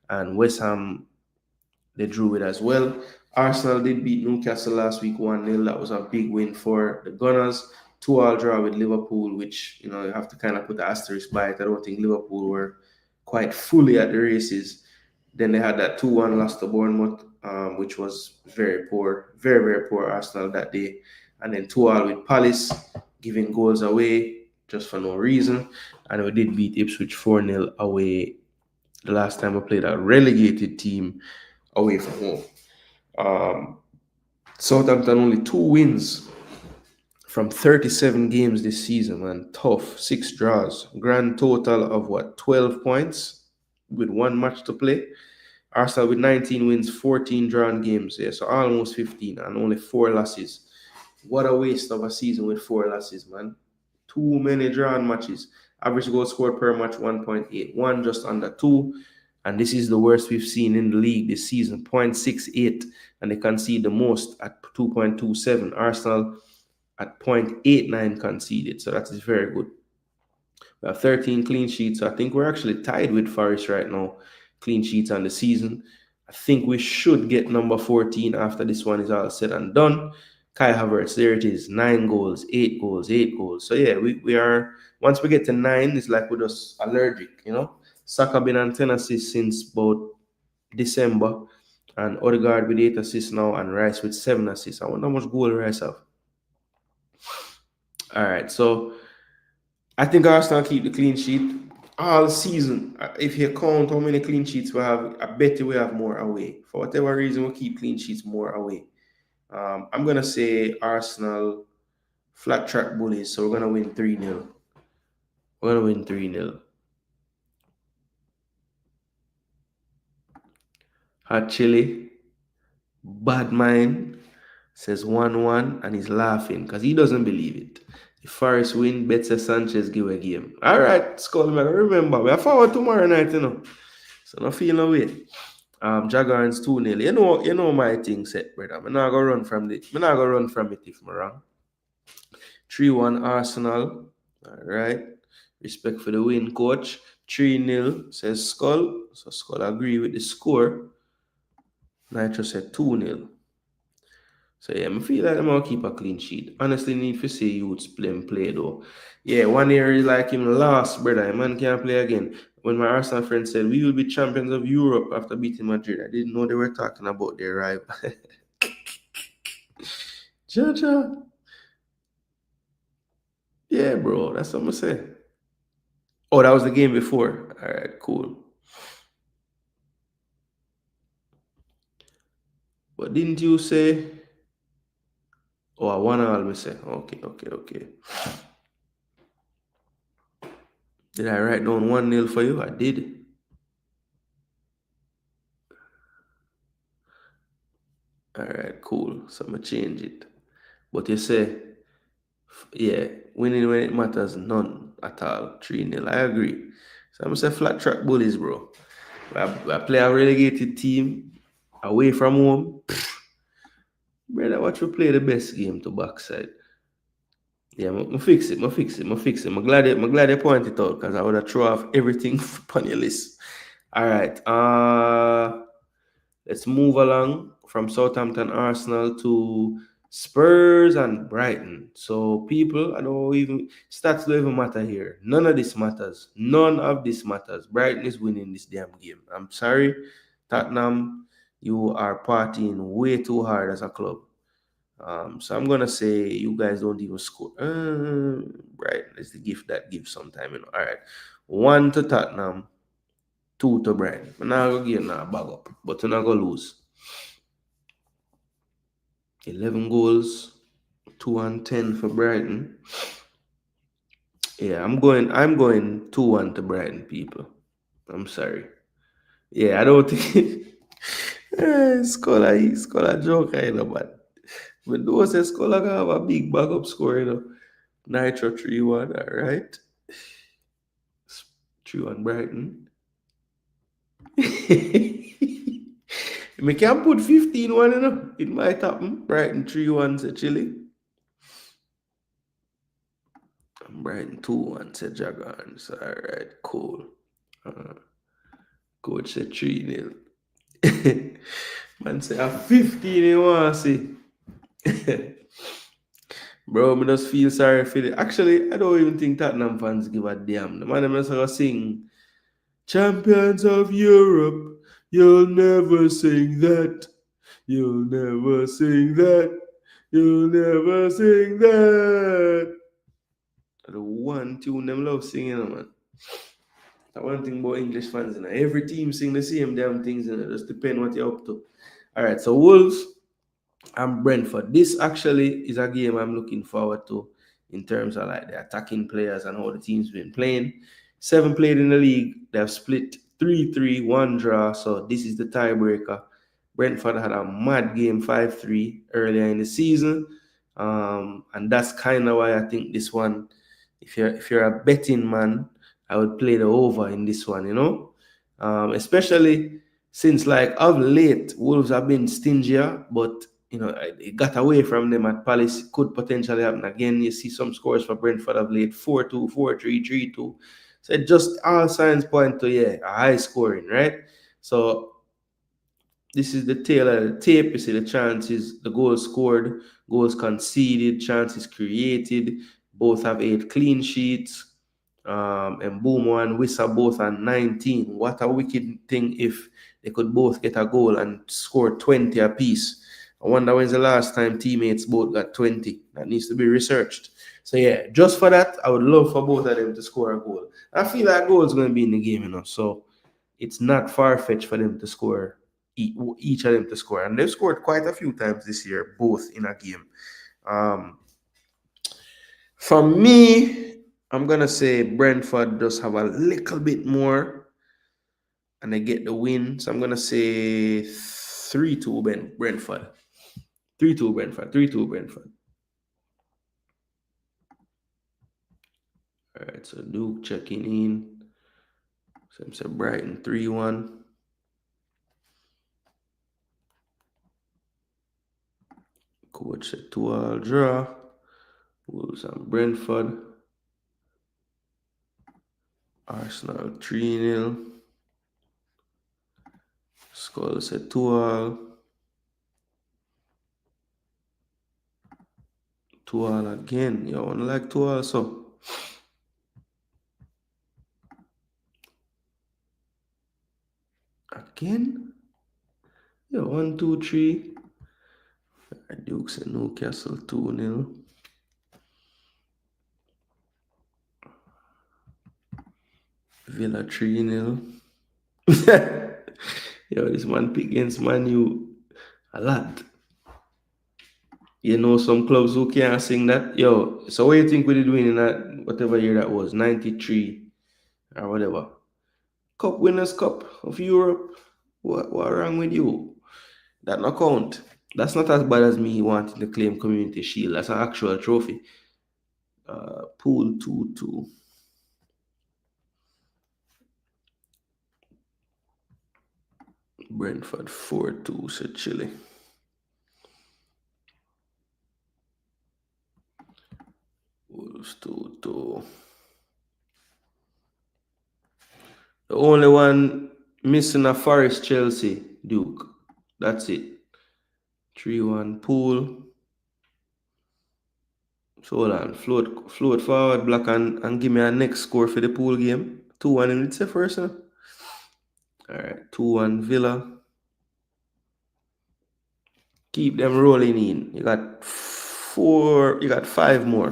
And West Ham, they drew with as well. Arsenal did beat Newcastle last week 1-0. That was a big win for the Gunners. 2-all draw with Liverpool, which, you know, you have to kind of put the asterisk by it. I don't think Liverpool were quite fully at the races. Then they had that 2-1 loss to Bournemouth, which was very poor, very, very poor Arsenal that day. And then 2-all with Palace, giving goals away just for no reason. And we did beat Ipswich 4-0 away the last time we played a relegated team away from home. Southampton only 2 wins from 37 games this season, man. Tough. 6 draws. Grand total of what? 12 points with 1 match to play. Arsenal with 19 wins, 14 drawn games. Yeah, so almost 15 and only 4 losses. What a waste of a season with 4 losses, man. Too many drawn matches. Average goal scored per match 1.81, just under 2. And this is the worst we've seen in the league this season, 0.68. And they concede the most at 2.27. Arsenal at 0.89 conceded. So that is very good. We have 13 clean sheets. So I think we're actually tied with Forest right now. Clean sheets on the season. I think we should get number 14 after this one is all said and done. Kai Havertz, there it is. 9 goals, 8 goals, 8 goals. So yeah, we are, once we get to 9, it's like we're just allergic, you know. Saka been on 10 assists since about December. And Odegaard with 8 assists now, and Rice with 7 assists. I wonder how much goal Rice have. All right, so I think Arsenal keep the clean sheet all season. If you count how many clean sheets we have, I bet you we have more away. For whatever reason, we keep clean sheets more away. I'm going to say Arsenal flat track bullies, so we're going to win 3-0. We're going to win 3-0. Hot Chili, Bad Mind says 1-1, and he's laughing because he doesn't believe it. If Forest win, Betsa Sanchez give a game. All right, Skullman, remember, we are forward tomorrow night, you know. So no feel no way. Jaguars 2-0. You know my thing set, brother. I'm not gonna run from it. I'm not gonna run from it if I'm wrong. 3-1 Arsenal. All right. Respect for the win, coach. 3-0 says Skull. So Skull agree with the score. Nitro said 2-0. So yeah, I feel like I'm gonna keep a clean sheet. Honestly, need to see youths play though. Yeah, 1 year is like him lost, brother. Man can't play again. When my Arsenal friend said we will be champions of Europe after beating Madrid, I didn't know they were talking about their rival. Jaja. Yeah, bro. That's what I'm gonna say. Oh, that was the game before. All right, cool. But didn't you say? Oh, I wanna always say. Okay, okay, okay. Did I write down 1-0 for you? I did. All right, cool. So I'm gonna change it. But you say, yeah, winning when it matters, none at all. 3-0. I agree. So I'm gonna say flat track bullies, bro. I play a relegated team away from home. Brother, watch we play the best game to backside. Yeah, I fix it, I fix it, I fix it. I'm glad you point it out because I would have throw off everything on your list. All right. Let's move along from Southampton Arsenal to Spurs and Brighton. So people, I don't even stats don't even matter here. None of this matters. None of this matters. Brighton is winning this damn game. I'm sorry, Tottenham, you are partying way too hard as a club. So I'm gonna say you guys don't even score. Right, it's the gift that gives sometime, you know. All right, 1 to Tottenham, 2 to Brighton. I'm not gonna give now bag up, but you're not gonna lose. 11 goals, 2-10 for Brighton. Yeah, I'm going 2-1 to Brighton, people. I'm sorry. Yeah, I don't think Scholar joke, you know, but those say Scholar gonna have a big backup score, you know. Nitro 3-1, all right. 3-1 Brighton. Me can put 15-1, you know. It might happen. Brighton 3-1 say Chile. And Brighton 2-1 say Dragons. All right, cool. Uh, Coach said 3-0. Man say a 15 you want to see. Bro, me just feel sorry for it. Actually, I don't even think Tottenham fans give a damn. The man them just gonna sing Champions of Europe. You'll never sing that. You'll never sing that. You'll never sing that. The one tune them love singing, man. That one thing about English fans, you know. Every team sing the same damn things, you know. Just depend what you're up to. All right, so Wolves and Brentford. This actually is a game I'm looking forward to in terms of like the attacking players and how the team's been playing. 7 played in the league. They've split 3-3, 1 draw. So this is the tiebreaker. Brentford had a mad game 5-3 earlier in the season. And that's kind of why I think this one, if you're a betting man, I would play the over in this one, you know? Especially since like of late, Wolves have been stingier, but you know, it got away from them at Palace. Could potentially happen again. You see some scores for Brentford of late 4-2, 4-3, 3-2. So it just all signs point to, yeah, a high scoring, right? So this is the tail of the tape. You see the chances, the goals scored, goals conceded, chances created. Both have 8 clean sheets. And Boomo and Wissa both on 19. What a wicked thing if they could both get a goal and score 20 apiece. I wonder when's the last time teammates both got 20. That needs to be researched. So yeah, just for that, I would love for both of them to score a goal. I feel like goal is going to be in the game, you know. So it's not far-fetched for them to score, each of them to score. And they've scored quite a few times this year, both in a game. Um, for me, I'm gonna say Brentford does have a little bit more, and they get the win. So I'm gonna say 3-2 Brentford. 3-2 Brentford. 3-2 Brentford. All right. So Duke checking in. So I'm saying Brighton 3-1. Coach said 2-all draw. Wolves and Brentford. Arsenal 3-0. Skull said 2-all. 2-all again. You want to like 2-all so? Again? Yeah, 1, 2, 3. Dukes and Newcastle 2-0. Villa 3-0. Yo, this man pick against Man U a lot. You know some clubs who can't sing that. Yo, so what do you think we did win in that whatever year that was, 93 or whatever? Cup Winners' Cup of Europe. What wrong with you? That no count. That's not as bad as me wanting to claim Community Shield. That's an actual trophy. Pool 2-2. Brentford 4-2, said Chile. Wolves 2-2. The only one missing a Forest Chelsea, Duke. That's it. 3-1 pool. So hold on. Float forward, Black, and give me a next score for the pool game. 2-1 in it's the first one. Alright, 2-1 Villa. Keep them rolling in. You got 5 more.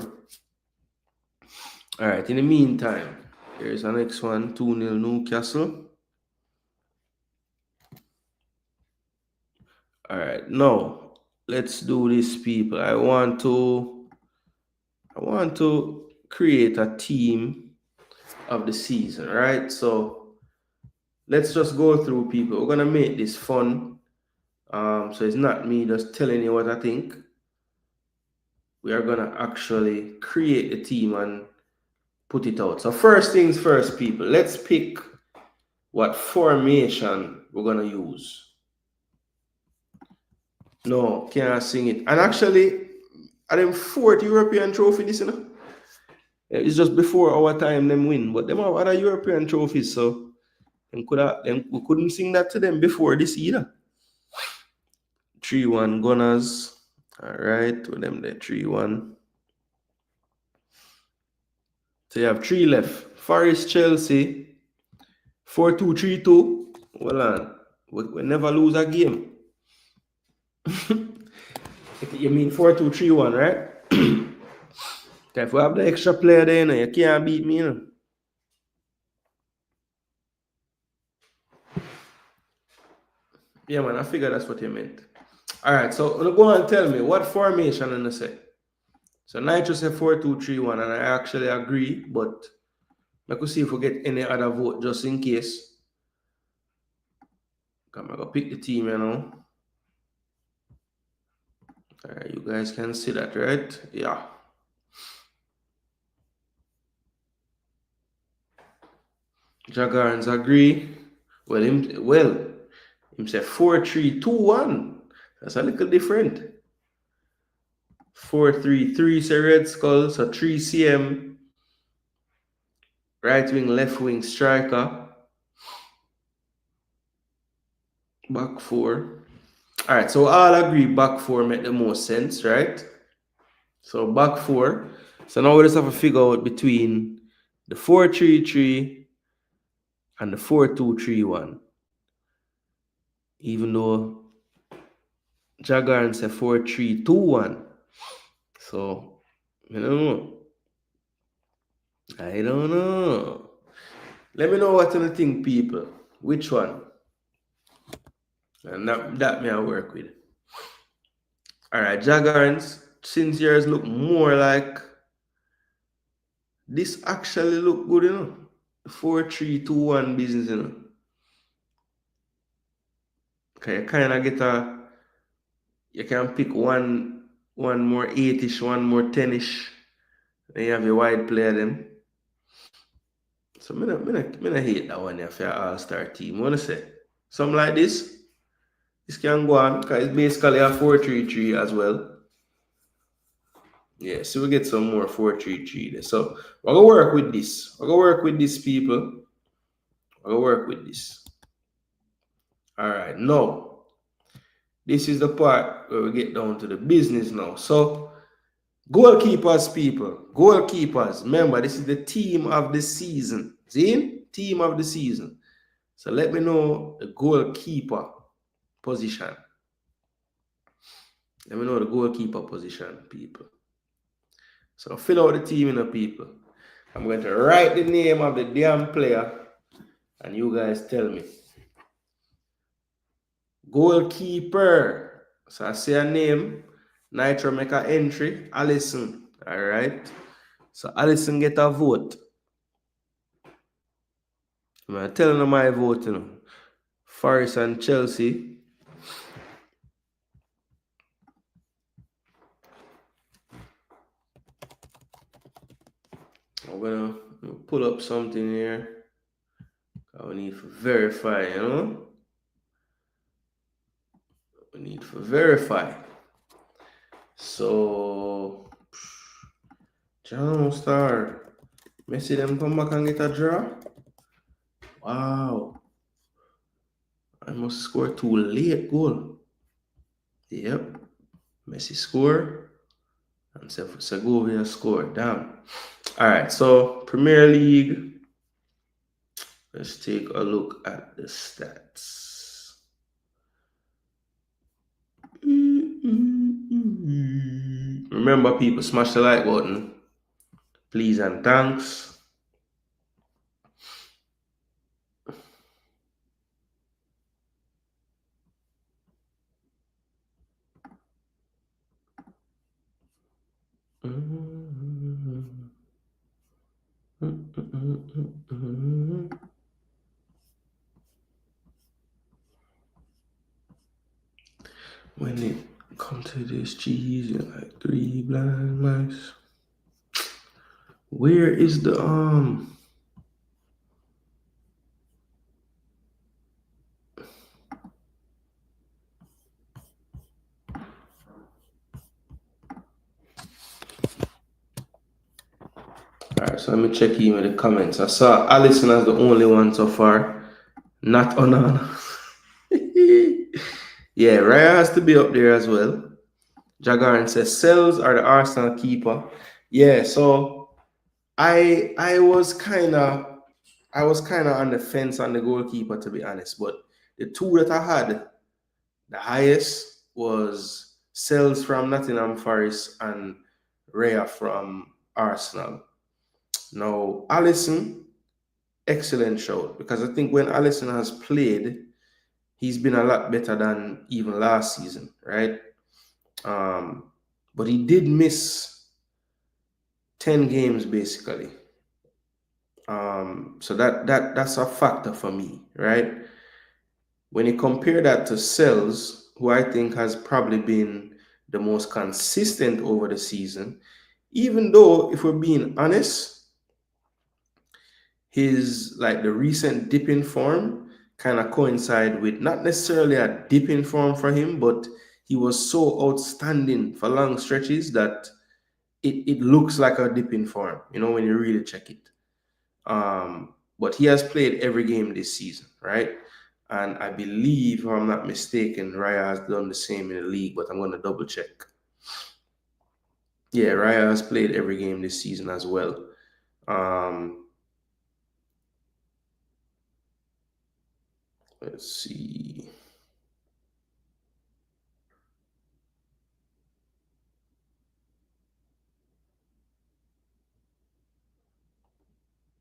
Alright, in the meantime, here's the next one. 2-0 Newcastle. Alright, now let's do this, people. I want to create a team of the season, right? So let's just go through, people. We're gonna make this fun. So it's not me just telling you what I think. We are gonna actually create a team and put it out. So first things first, people. Let's pick what formation we're gonna use. No, can't sing it. And actually, I them 4th European trophy this, you know. It's just before our time them win, but them have other European trophies, so we couldn't sing that to them before this either. 3-1 Gunners. Alright, with them there 3-1. So you have 3 left. Forest Chelsea. 4-2, 3-2. Well on. We never lose a game. You mean 4-2, 3-1, right? If we have the extra player there, you know, you can't beat me, you know. Yeah, man, I figured that's what you meant. Alright, so go and tell me what formation in the say. So Nitro said 4-2-3-1, and I actually agree, but I could see if we get any other vote just in case. I'm gonna pick the team, you know. Alright, you guys can see that, right? Yeah. Jaguars agree. Well, him said 4-3-2-1. That's a little different. 4-3-3 say Red Skull, so 3 CM, right wing, left wing striker, back 4. All right, so all agree back 4 make the most sense, right? So back 4. So now we just have to figure out between the 4-3-3 and the 4-2-3-1. Even though Jaguars say 4-3-2-1. So I don't know. Let me know what you think, people. Which one? And that may I work with. Alright, Jaguars, since yours look more like this actually look good, you know. 4-3-2-1 business, you know. Okay, you kinda get you can pick one more 8-ish, one more 10-ish. Then you have your wide player then. So I don't hate that one for your all-star team. What I say? Something like this. This can go on because it's basically a 4-3-3 as well. Yeah, so we get some more 4-3-3 there. So we're gonna work with this. We're gonna work with this, people. We're gonna work with this. Alright, now this is the part where we get down to the business now. So goalkeepers, people. Goalkeepers. Remember, this is the team of the season. See? Team of the season. So let me know the goalkeeper position. Let me know the goalkeeper position, people. So fill out the team in the people. I'm going to write the name of the damn player And you guys tell me. Goalkeeper. So I say a name. Nitro make an entry. Allison. All right. So Allison get a vote. I'm telling them my vote, you know. Forest and Chelsea. I'm gonna pull up something here. I need to verify, you know. We need to verify. So John Star. Messi them come back and get a draw. Wow. I must score too late goal. Yep. Messi score. And Segovia score. Damn. Alright, so Premier League. Let's take a look at the stats. Remember, people, smash the like button. Please and thanks. When it comes to this cheese, you're like 3 blind mice. Where is the Alright, so let me check in with the comments. I saw Allison as the only one so far. Not Onana. Yeah, Raya has to be up there as well. Jagaran says Sells are the Arsenal keeper. Yeah, so I was kinda on the fence on the goalkeeper, to be honest. But the two that I had the highest was Sells from Nottingham Forest and Raya from Arsenal. Now, Allison, excellent show, because I think when Allison has played, he's been a lot better than even last season, right? But he did miss 10 games basically. So that's a factor for me, right? When you compare that to Sells, who I think has probably been the most consistent over the season, even though, if we're being honest, his the recent dip in form kind of coincide with not necessarily a dip in form for him, but he was so outstanding for long stretches that it looks like a dip in form, you know, when you really check it. But he has played every game this season, right? And I believe, if I'm not mistaken, Raya has done the same in the league, but I'm going to double check. Yeah, Raya has played every game this season as well. Let's see.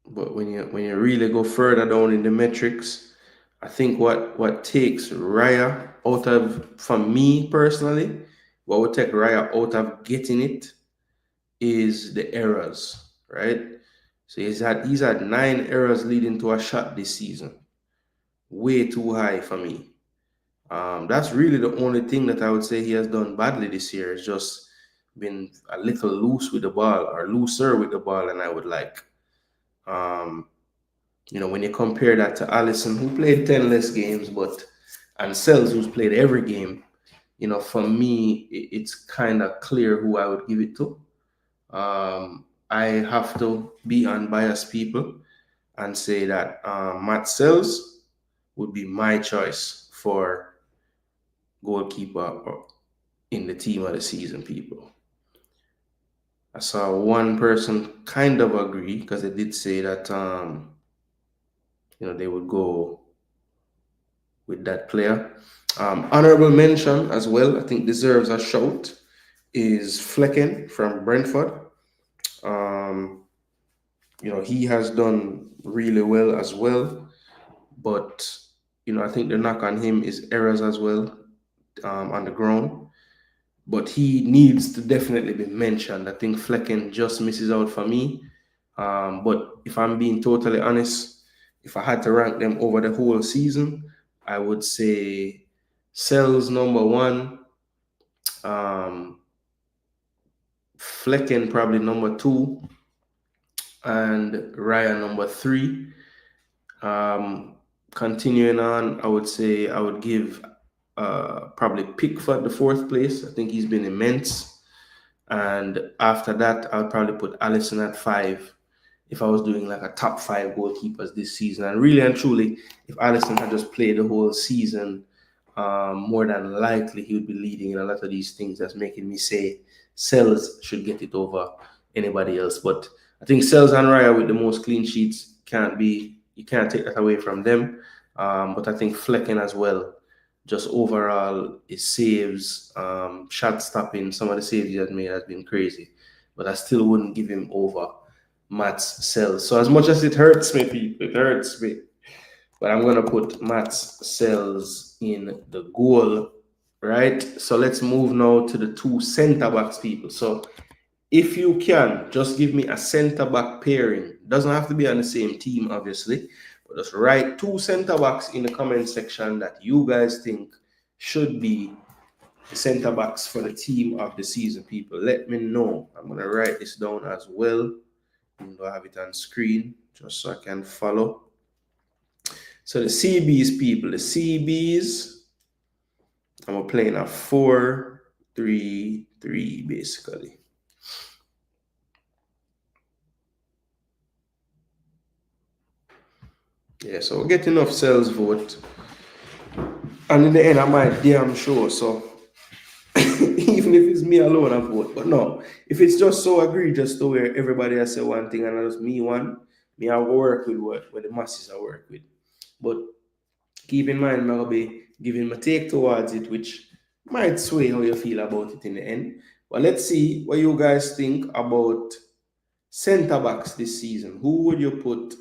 But when you really go further down in the metrics, I think what takes Raya out of, for me personally, what would take Raya out of getting it is the errors, right? So he's had 9 errors leading to a shot this season. Way too high for me. That's really the only thing that I would say he has done badly this year. Is just been a little loose with the ball, or looser with the ball than I would like. You know, when you compare that to Allison, who played 10 less games, and Sells, who's played every game, you know, for me, it's kind of clear who I would give it to. I have to be unbiased, people, and say that Matt Sells would be my choice for goalkeeper in the team of the season, people. I saw one person kind of agree, because they did say that you know, they would go with that player. Honorable mention as well, I think deserves a shout, is Flecken from Brentford. You know, he has done really well as well. but I think the knock on him is errors as well on the ground. But he needs to definitely be mentioned. I think Flecken just misses out for me. But if I'm being totally honest, if I had to rank them over the whole season, I would say Sells number one, um, Flecken probably number two, and Ryan number three. Continuing on, I would say I would give probably Pickford the fourth place. I think he's been immense. And after that, I would probably put Allison at five if I was doing like a top five goalkeepers this season. And really and truly, if Allison had just played the whole season, more than likely he would be leading in a lot of these things. That's making me say Sells should get it over anybody else. But I think Sells and Raya with the most clean sheets you can't take that away from them. But I think Flecken as well, just overall, his saves, shot stopping, some of the saves he has made has been crazy. But I still wouldn't give him over Matt's Sells. So as much as it hurts me, people, it hurts me. But I'm going to put Matt's Sells in the goal, right? So let's move now to the two centre backs, people. So if you can, just give me a centre back pairing. Doesn't have to be on the same team, obviously. But just write two centre backs in the comment section that you guys think should be the centre backs for the team of the season, people. Let me know. I'm going to write this down as well. I'm going to have it on screen just so I can follow. So the CBs, people, the CBs, I'm playing a 4-3-3 basically. Yeah, so we'll get enough Sells vote. And in the end, I might damn sure. So even if it's me alone, I vote. But no, if it's just so egregious to where everybody has say one thing and just me one, me I work with what the masses I work with. But keep in mind, I'm going to be giving my take towards it, which might sway how you feel about it in the end. But let's see what you guys think about centre backs this season. Who would you put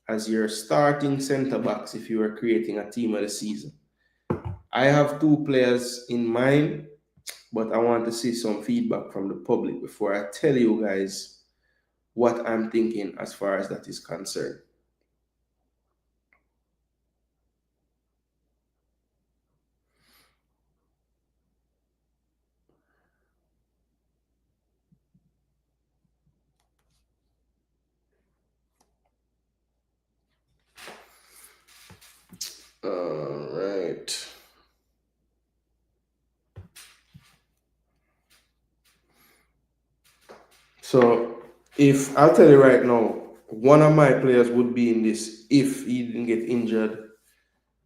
as your starting centre backs if you were creating a team of the season? I have two players in mind, but I want to see some feedback from the public before I tell you guys what I'm thinking as far as that is concerned. All right. So if I'll tell you right now, one of my players would be in this if he didn't get injured.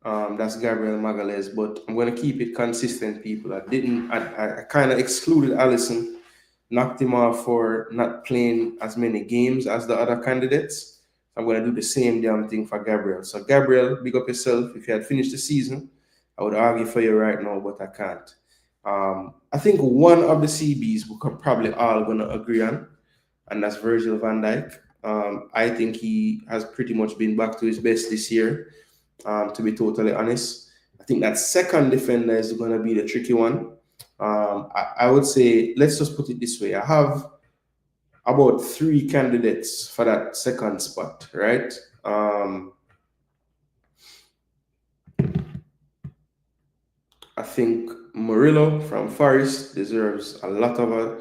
That's Gabriel Magalhaes, but I'm going to keep it consistent, people. I kind of excluded Allison, knocked him off for not playing as many games as the other candidates. I'm going to do the same damn thing for Gabriel. So, Gabriel, big up yourself. If you had finished the season, I would argue for you right now, but I can't. I think one of the CBs we could probably all going to agree on, and that's Virgil van Dijk. I think he has pretty much been back to his best this year. To be totally honest, I think that second defender is going to be the tricky one. I would say, let's just put it this way. I have about three candidates for that second spot, right? I think Murillo from Forest deserves a lot of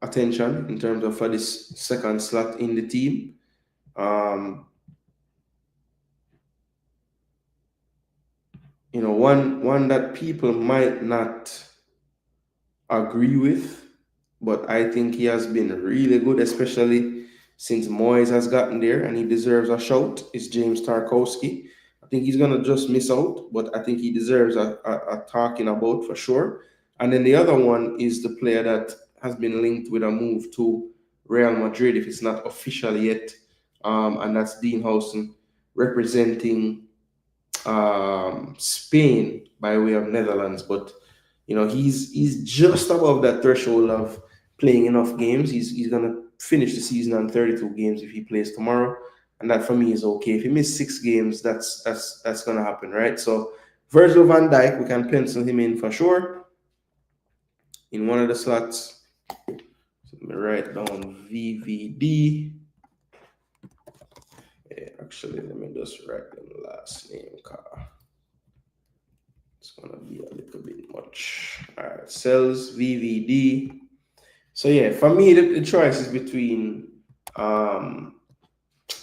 attention in terms of for this second slot in the team. One that people might not agree with, but I think he has been really good, especially since Moyes has gotten there, and he deserves a shout, is James Tarkowski. I think he's going to just miss out, but I think he deserves a talking about for sure. And then the other one is the player that has been linked with a move to Real Madrid, if it's not official yet, and that's Dean Housen, representing Spain by way of Netherlands. But he's just above that threshold of playing enough games. He's gonna finish the season on 32 games if he plays tomorrow. and that for me is okay. If he missed 6 games, that's gonna happen, right? So Virgil van Dijk, we can pencil him in for sure in one of the slots. So let me write down VVD. Yeah, actually, let me just write the last name, car. It's gonna be a little bit much. All right, cells VVD. So yeah, for me, the choice is between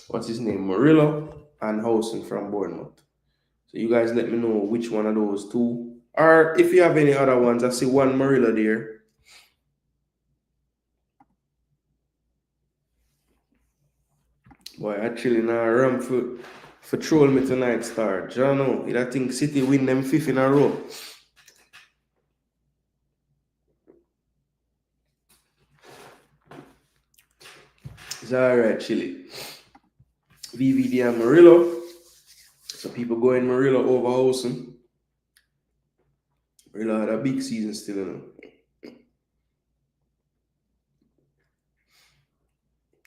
what's his name, Murillo and Housen from Bournemouth. So you guys let me know which one of those two, or if you have any other ones. I see one Murillo there. Boy, actually now ram for troll me tonight, star. Jano, I think City win them 5th in a row. It's alright, Chile. VVD and Murillo. So people going Murillo over Housen. Murillo had a big season still, you know.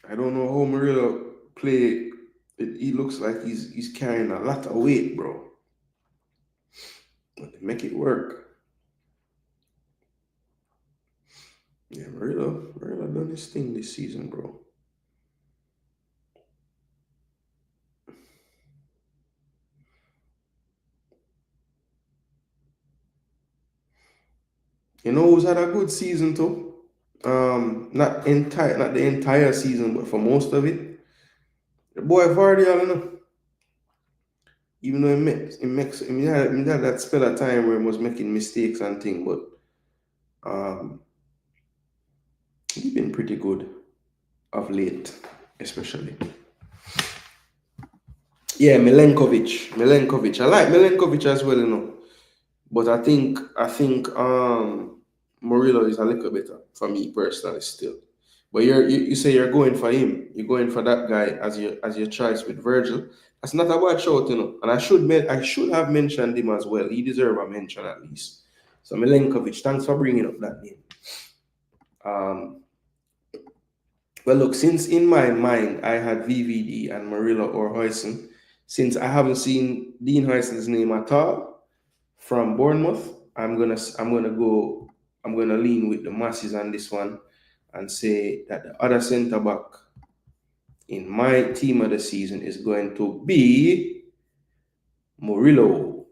I don't know how Murillo play. He looks like he's carrying a lot of weight, bro. But they make it work. Yeah, Murillo done his thing this season, bro. You know who's had a good season too? Not the entire season, but for most of it. The boy Vardy, you know. Even though he had that spell of time where he was making mistakes and things, but he's been pretty good of late, especially. Yeah, Milenkovic. I like Milenkovic as well, you know. But I think Murillo is a little better for me personally still. But you say you're going for him. You're going for that guy as your choice with Virgil. That's not a bad shout, you know. And I should have mentioned him as well. He deserves a mention at least. So Milenkovic, thanks for bringing up that name. Well, look, since in my mind I had VVD and Murillo or Huijsen, since I haven't seen Dean Huijsen's name at all from Bournemouth, I'm gonna lean with the masses on this one and say that the other centre back in my team of the season is going to be Murillo.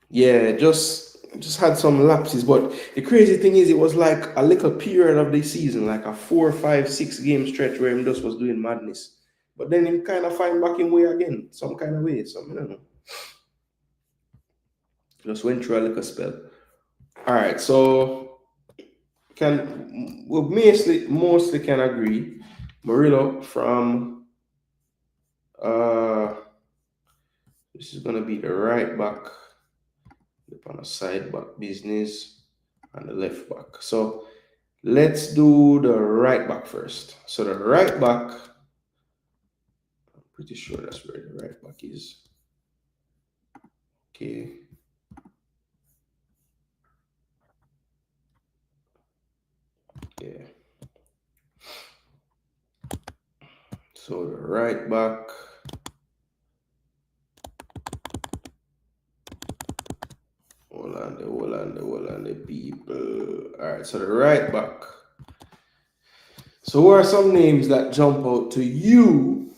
Yeah, just had some lapses, but the crazy thing is, it was like a little period of the season, like a 4, 5, 6 game stretch where him just was doing madness. But then him kind of find back in way again, some kind of way. So I don't know. Just went through a little spell. All right, so we mostly can agree. Murillo from this is gonna be the right back, on the side back business, and the left back. So let's do the right back first. So the right back, I'm pretty sure that's where the right back is. Okay. Yeah. So the right back. Hold on the people. All right, so the right back. So who are some names that jump out to you?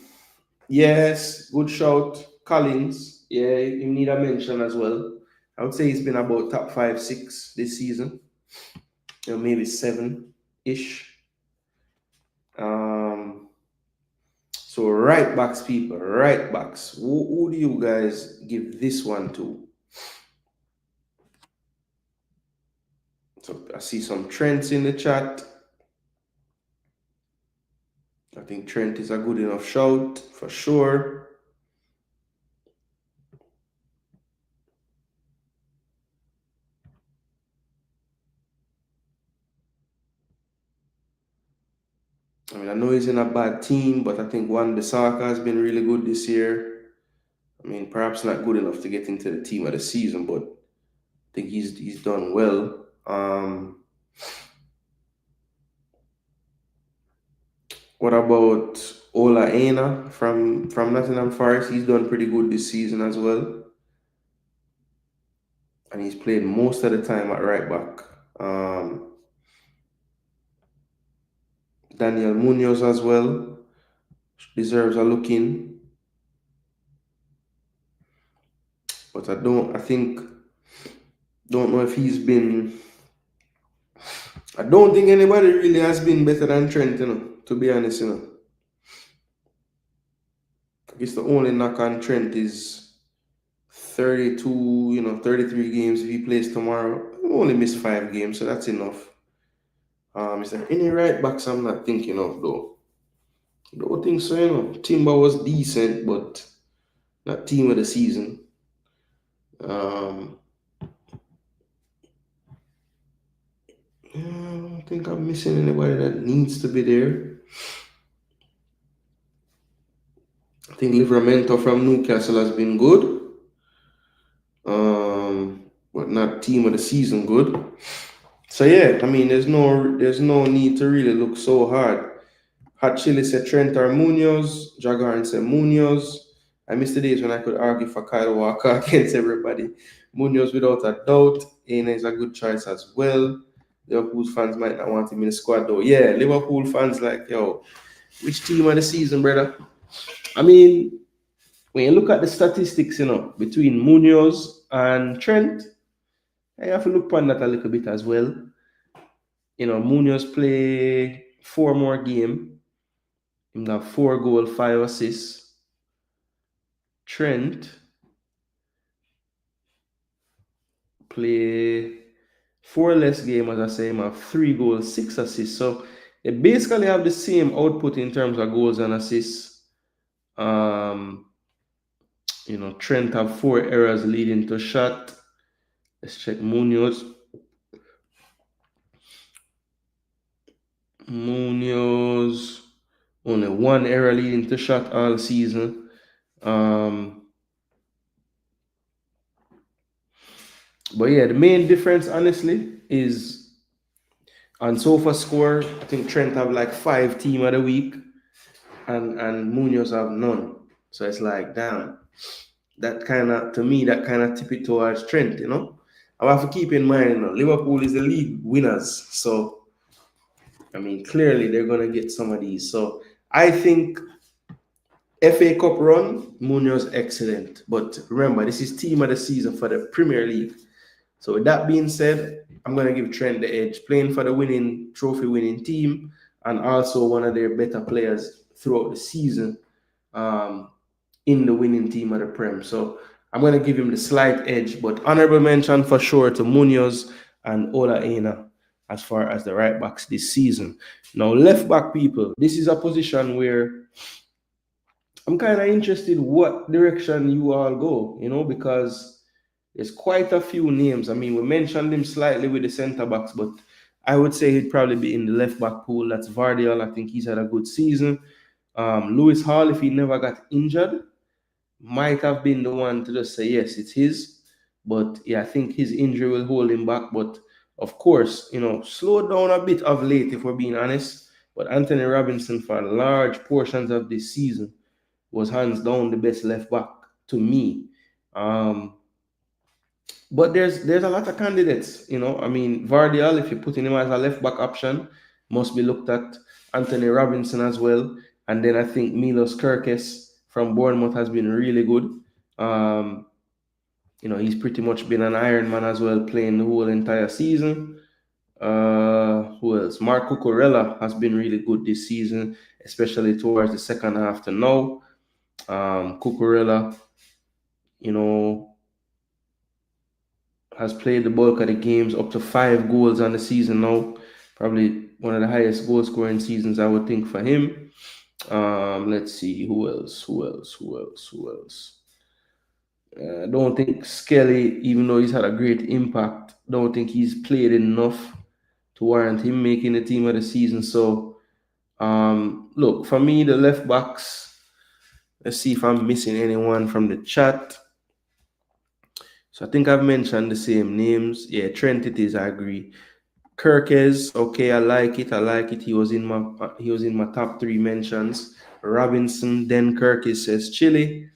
Yes, good shout. Collins. Yeah, you need a mention as well. I would say he's been about top 5, 6 this season. Maybe 7-ish. So right backs, people, right backs. Who do you guys give this one to? So I see some Trents in the chat. I think Trent is a good enough shout for sure. I mean, I know he's in a bad team, but I think Wan-Bissaka has been really good this year. I mean, perhaps not good enough to get into the team of the season, but I think he's done well. What about Ola Aina from Nottingham Forest? He's done pretty good this season as well. And he's played most of the time at right back. Daniel Munoz as well deserves a look in. But I don't know if he's been. I don't think anybody really has been better than Trent, to be honest, I guess the only knock on Trent is 32, 33 games. If he plays tomorrow, he only missed 5 games, so that's enough. Is there any right backs I'm not thinking of though? I don't think so, Timber was decent, but not team of the season. I don't think I'm missing anybody that needs to be there. I think Livramento from Newcastle has been good. But not team of the season good. So yeah, I mean there's no need to really look so hard. Hot Chili said Trent or Munoz, Jagaran said Munoz. I miss the days when I could argue for Kyle Walker against everybody. Munoz without a doubt. Aina is a good choice as well. Liverpool fans might not want him in the squad though. Yeah, Liverpool fans like, yo, which team of the season, brother? I mean, when you look at the statistics, between Munoz and Trent, I have to look on that a little bit as well. Munoz play 4 more games. He got 4 goals, 5 assists. Trent play 4 less games, as I say, him have 3 goals, 6 assists. So they basically have the same output in terms of goals and assists. Trent have 4 errors leading to shot. Let's check Munoz. Munoz only 1 error leading to shot all season. But yeah, the main difference, honestly, is on SofaScore. I think Trent have like 5 team of the week, and Munoz have none. So it's like, damn, to me, that kind of tip it towards Trent. I have to keep in mind, Liverpool is the league winners, so I mean, clearly they're gonna get some of these. So I think FA Cup run, Munoz excellent. But remember, this is team of the season for the Premier League. So with that being said, I'm going to give Trent the edge, playing for the trophy-winning team, and also one of their better players throughout the season in the winning team of the Prem. So I'm going to give him the slight edge, but honorable mention for sure to Munoz and Ola Aina as far as the right backs this season. Now, left back people, this is a position where I'm kind of interested what direction you all go, because there's quite a few names. I mean, we mentioned him slightly with the centre backs, but I would say he'd probably be in the left back pool. That's Vardial. I think he's had a good season. Lewis Hall, if he never got injured, might have been the one to just say, yes, it's his. But yeah, I think his injury will hold him back. But of course, slowed down a bit of late, if we're being honest. But Anthony Robinson, for large portions of this season, was hands down the best left back to me. But there's a lot of candidates, I mean, Vardial, if you're putting him as a left back option, must be looked at. Anthony Robinson as well. And then I think Milos Kerkez from Bournemouth has been really good. He's pretty much been an Iron Man as well, playing the whole entire season. Who else? Marc Cucurella has been really good this season, especially towards the second half to now. Cucurella, has played the bulk of the games, up to 5 goals on the season now. Probably one of the highest goal scoring seasons, I would think, for him. Let's see, who else? I don't think Skelly, even though he's had a great impact, don't think he's played enough to warrant him making the team of the season. So, look, for me, the left backs, let's see if I'm missing anyone from the chat. So I think I've mentioned the same names. Yeah, Trent it is, I agree. Kirkes, okay, I like it. I like it. He was in my top three mentions. Robinson, then Kirkes says Chile,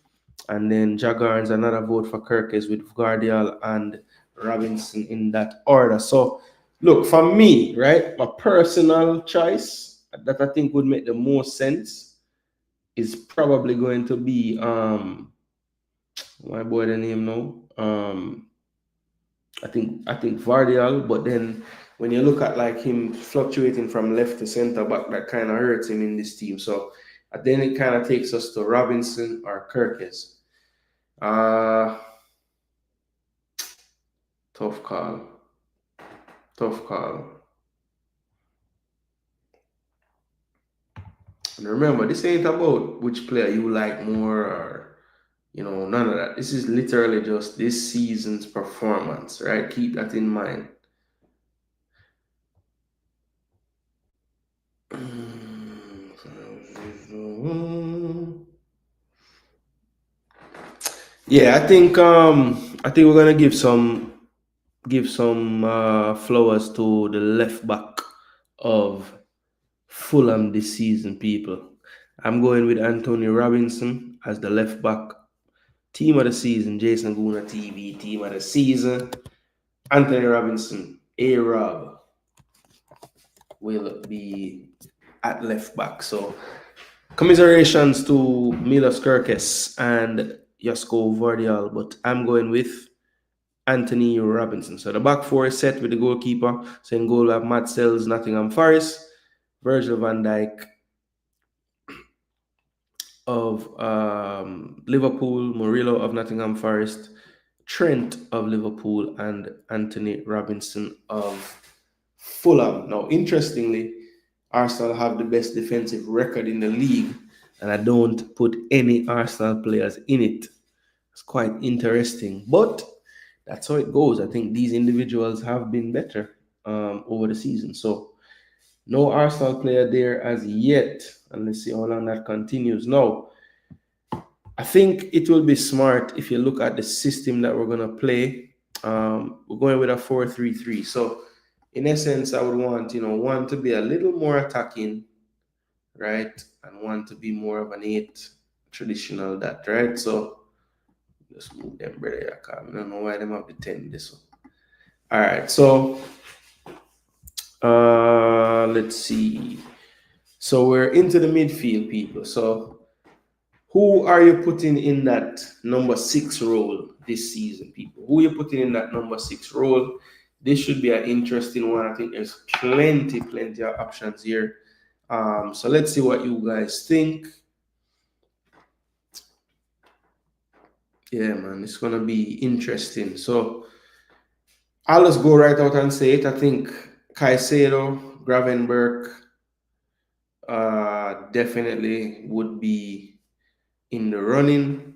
and then Jagarns another vote for Kirkes with Guardial and Robinson in that order. So look, for me, right, my personal choice that I think would make the most sense is probably going to be my boy the name now. I think Vardial, but then when you look at like him fluctuating from left to center back, that kind of hurts him in this team. So then it kind of takes us to Robinson or Kirkes. Uh tough call. Tough call. And remember, this ain't about which player you like more or none of that. This is literally just this season's performance, right? Keep that in mind. Yeah, I think we're gonna give some flowers to the left back of Fulham this season, people. I'm going with Anthony Robinson as the left back. Team of the season, Jason Gooner TV. Team of the season, Anthony Robinson. A-Rob will be at left back. So commiserations to Milos Kerkes and Josko Vardial, but I'm going with Anthony Robinson. So the back four is set with the goalkeeper. So in goal we have Matt Sells, Nottingham Forest, Virgil van Dijk of Liverpool, Murillo of Nottingham Forest, Trent of Liverpool, and Anthony Robinson of Fulham. Now, interestingly, Arsenal have the best defensive record in the league, and I don't put any Arsenal players in it. It's quite interesting, but that's how it goes. I think these individuals have been better over the season. So, no Arsenal player there as yet, and let's see how long that continues. Now, I think it will be smart if you look at the system that we're going to play. We're going with a 4-3-3. So, in essence, I would want, one to be a little more attacking, right? And one to be more of an 8 traditional that, right? So, just move them, brother. I don't know why them have the 10 this one. All right. So, let's see. So, we're into the midfield, people. So, who are you putting in that number 6 role this season, people? Who are you putting in that number 6 role? This should be an interesting one. I think there's plenty of options here. So let's see what you guys think. Yeah, man, it's gonna be interesting. So I'll just go right out and say it. I think Caicedo, Gravenberch, definitely would be in the running.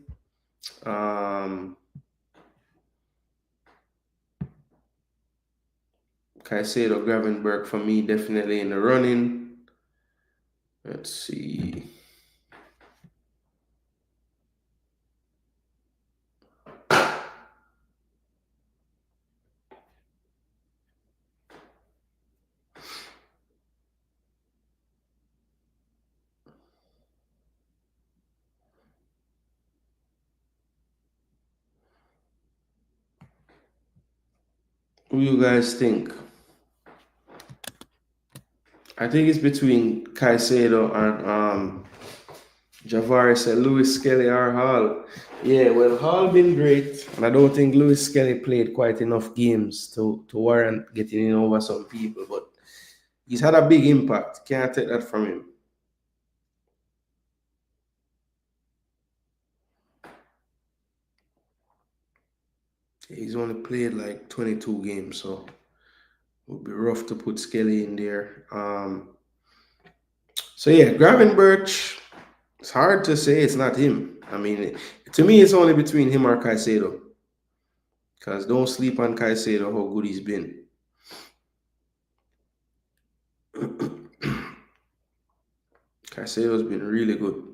Caicedo, Gravenberch for me, definitely in the running. Let's see. Who you guys think? I think it's between Caicedo and Javari said Lewis Skelly or Hall. Yeah, well, Hall been great, and I don't think Lewis Skelly played quite enough games to warrant getting in over some people, but he's had a big impact. Can't take that from him. He's only played like 22 games, so it would be rough to put Skelly in there. So yeah, Gravenberch, it's hard to say it's not him. I mean, to me, it's only between him or Caicedo. Because don't sleep on Caicedo, how good he's been. Caicedo's been really good.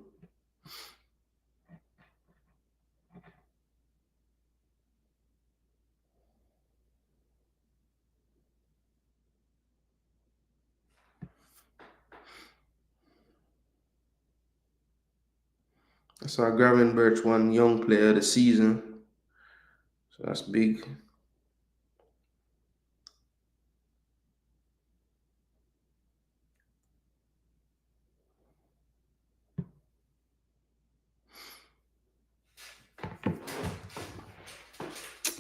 I saw Gravenberch won Young Player of the Season. So that's big.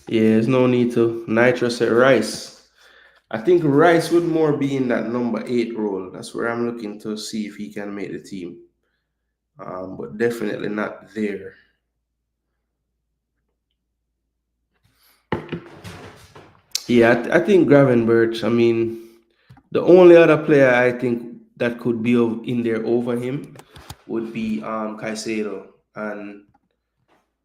Yeah, there's no need to. Nitro said Rice. I think Rice would more be in that number 8 role. That's where I'm looking to see if he can make the team. But definitely not there. Yeah, I think Gravenberch. I mean, the only other player I think that could be in there over him would be Caicedo. And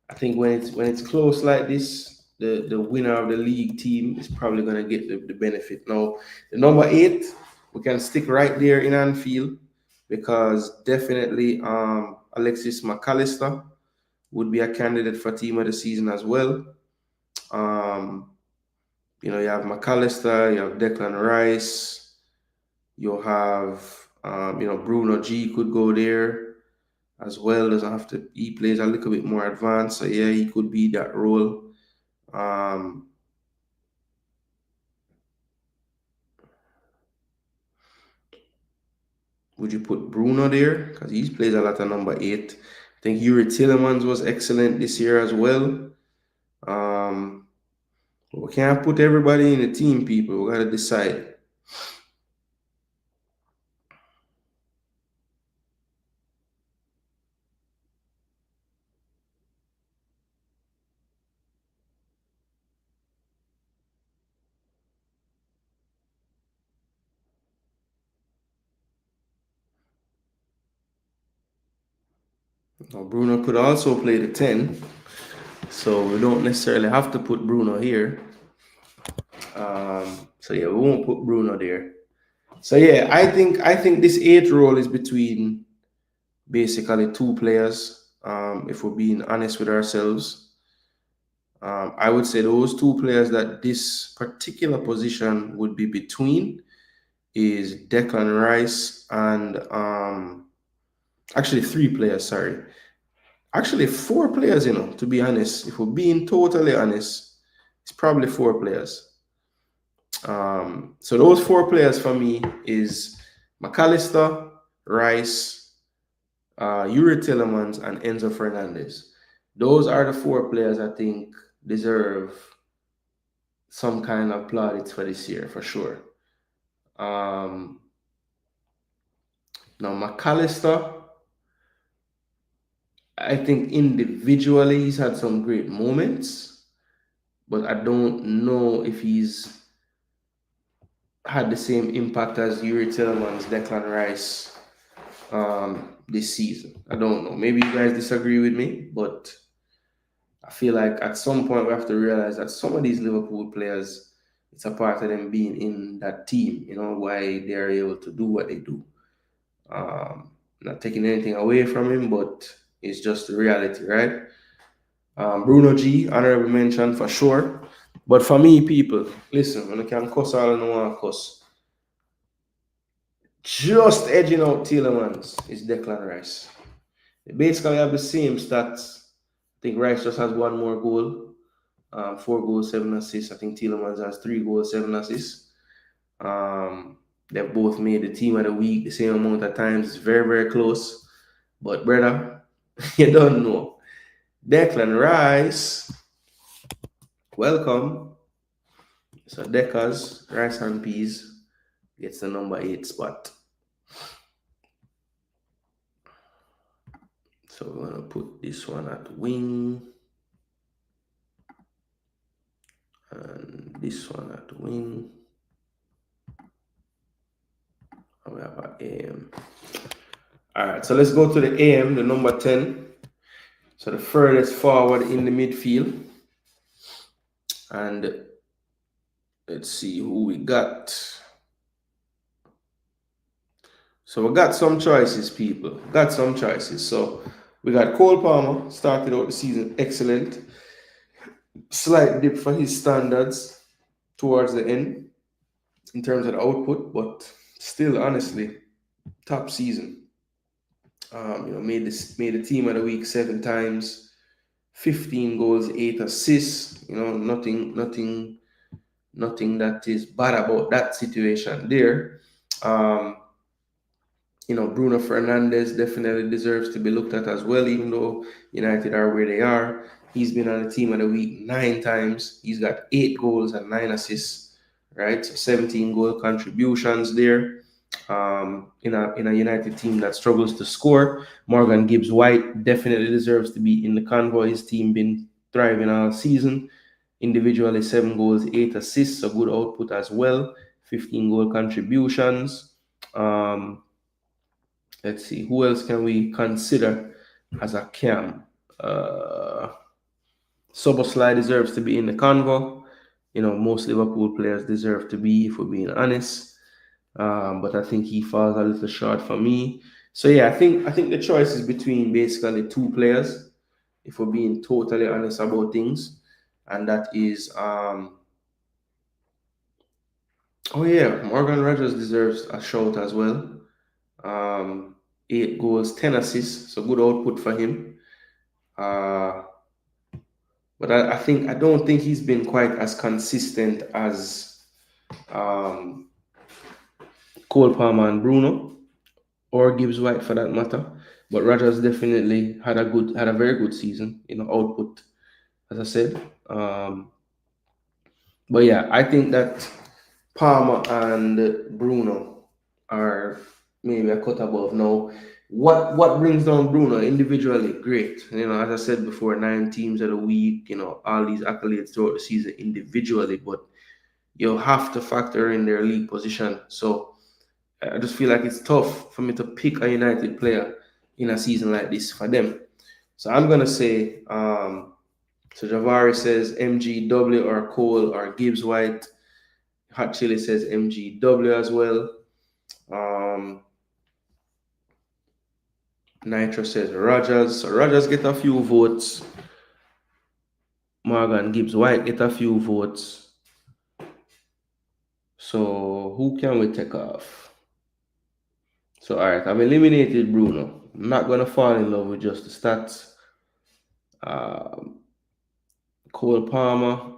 I think when it's close like this, the winner of the league team is probably gonna get the benefit. Now, the number 8, we can stick right there in Anfield because definitely Alexis McAllister would be a candidate for team of the season as well. Um, you have McAllister, you have Declan Rice, you have Bruno G could go there as well. Doesn't have to. He plays a little bit more advanced, so yeah, he could be that role. Would you put Bruno there? Because he plays a lot of number 8. I think Yuri Tillemans was excellent this year as well. We can't put everybody in the team, people. We got to decide. Now, Bruno could also play the 10, so we don't necessarily have to put Bruno here. So yeah, we won't put Bruno there. So yeah, I think this 8 role is between basically 2 players. If we're being honest with ourselves, I would say those 2 players that this particular position would be between is Declan Rice and actually 3 players. Sorry, actually 4 players. To be honest, if we're being totally honest, it's probably 4 players. So those 4 players for me is McAllister, Rice, Yuri Tillemans, and Enzo Fernandez. Those are the 4 players I think deserve some kind of plaudits for this year, for sure. Now, McAllister, I think individually he's had some great moments, but I don't know if he's had the same impact as Yuri Tillemans, Declan Rice this season. I don't know. Maybe you guys disagree with me, but I feel like at some point we have to realize that some of these Liverpool players, it's a part of them being in that team, why they're able to do what they do. Not taking anything away from him, but it's just the reality, right? Bruno G, honorable mention for sure. But for me, people, listen, when I can cuss all I know I cuss. Just edging out Tielemans is Declan Rice. They basically have the same stats. I think Rice just has 1 more goal. 4 goals, 7 assists. I think Tielemans has 3 goals, 7 assists. They've both made the team of the week the same amount of times. It's very, very close. But, brother, you don't know. Declan Rice, welcome. So, Decas, Rice and Peas gets the number 8 spot. So, we're going to put this one at wing. And this one at wing. And we have an AM. All right, so let's go to the AM, the number 10. So the furthest forward in the midfield. And let's see who we got. So we got some choices, people. Got some choices. So we got Cole Palmer, started out the season excellent. Slight dip for his standards towards the end in terms of the output, but still, honestly, top season. Made the team of the week 7 times, 15 goals, 8 assists. Nothing that is bad about that situation there. Um, Bruno Fernandes definitely deserves to be looked at as well, even though United are where they are. He's been on the team of the week 9 times. He's got 8 goals and 9 assists, right? So 17 goal contributions there. In a United team that struggles to score, Morgan Gibbs White definitely deserves to be in the convoy. His team been thriving all season. Individually, 7 goals, 8 assists, a good output as well. 15 goal contributions. Um, Let's see, who else can we consider as a cam? Uh, Soboslai deserves to be in the convo. Most Liverpool players deserve to be, if we're being honest. But I think he falls a little short for me. So yeah, I think the choice is between basically 2 players, if we're being totally honest about things, and that is oh yeah, Morgan Rogers deserves a shout as well. Um, 8 goals, 10 assists, so good output for him. Uh, but I don't think he's been quite as consistent as um, Cole Palmer and Bruno, or Gibbs White for that matter. But Rogers definitely had a very good season, output, as I said. But yeah, I think that Palmer and Bruno are maybe a cut above. Now, what brings down Bruno individually? Great. As I said before, 9 teams of the week, all these accolades throughout the season individually, but you have to factor in their league position. So I just feel like it's tough for me to pick a United player in a season like this for them. So I'm gonna say, so Javari says MGW or Cole or Gibbs White. Hot Chili says MGW as well. Nitro says Rogers. So Rogers get a few votes. Morgan Gibbs White get a few votes. So who can we take off? So all right, I've eliminated Bruno. I'm not gonna fall in love with just the stats. Cole Palmer.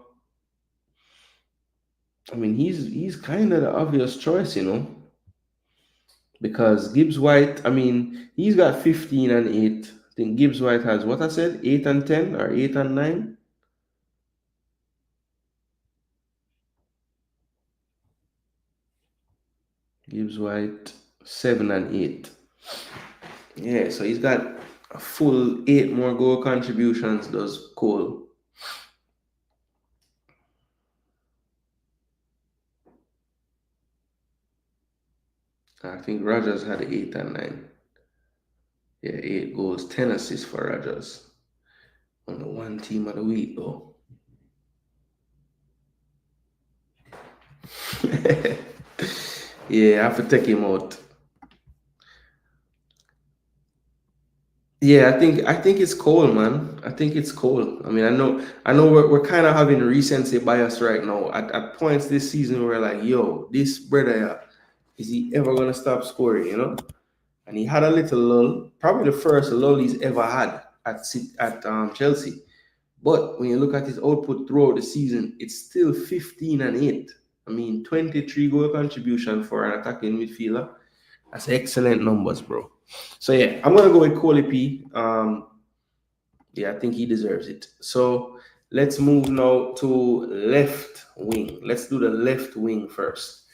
I mean, he's kind of the obvious choice, because Gibbs White. I mean, he's got 15 and 8. I think Gibbs White has what I said, 8 and 10 or 8 and 9. Gibbs White 7 and 8. Yeah, so he's got a full 8 more goal contributions, does Cole. I think Rogers had 8 and 9. Yeah, 8 goals, 10 assists for Rogers. On the one team of the week, though. Yeah, I have to take him out. Yeah, I think it's Cole, man. I think it's Cole. I mean, I know we're kind of having recency bias right now. At points this season, we're like, yo, this brother, is he ever gonna stop scoring? And he had a little lull, probably the first lull he's ever had at Chelsea. But when you look at his output throughout the season, it's still 15 and 8. I mean, 23 goal contribution for an attacking midfielder. That's excellent numbers, bro. So yeah, I'm gonna go with Cole P. Yeah, I think he deserves it. So let's move now to left wing. Let's do the left wing first.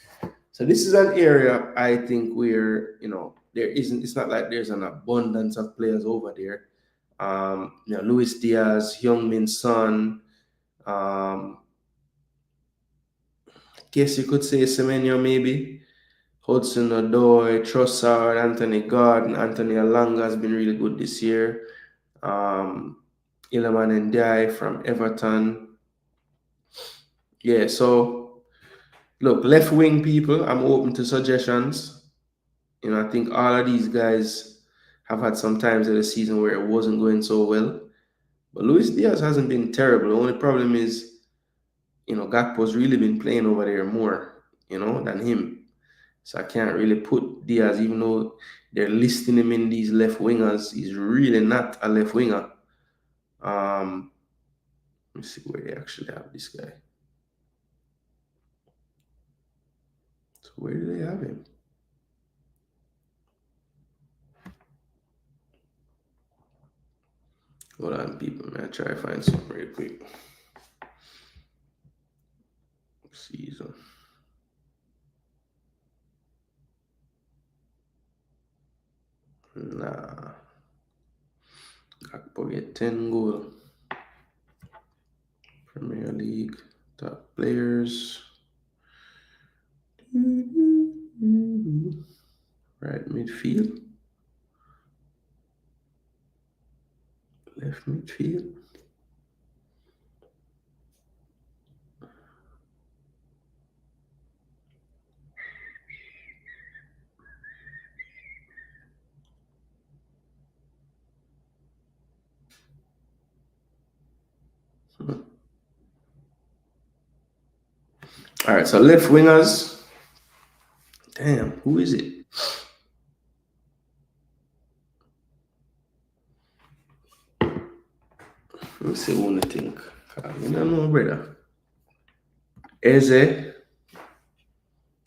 So this is an area I think where there isn't. It's not like there's an abundance of players over there. Luis Diaz, Heung-min Son. Guess you could say Semenyo maybe. Hudson Odoi, Trossard, Anthony Gordon, Anthony Alanga has been really good this year. Iliman Ndiaye from Everton. Yeah, so look, left wing people, I'm open to suggestions. I think all of these guys have had some times of the season where it wasn't going so well. But Luis Diaz hasn't been terrible. The only problem is, Gakpo's really been playing over there more, than him. So I can't really put Diaz, even though they're listing him in these left wingers. He's really not a left winger. Let me see where they actually have this guy. So where do they have him? Hold on, people. Man, try to find something real quick. Season. Nah. Gakpo get 10 goal. Premier League top players. Right midfield. Left midfield. All right, so left wingers. Damn, who is it? Let me see one think. I don't know, brother. Eze.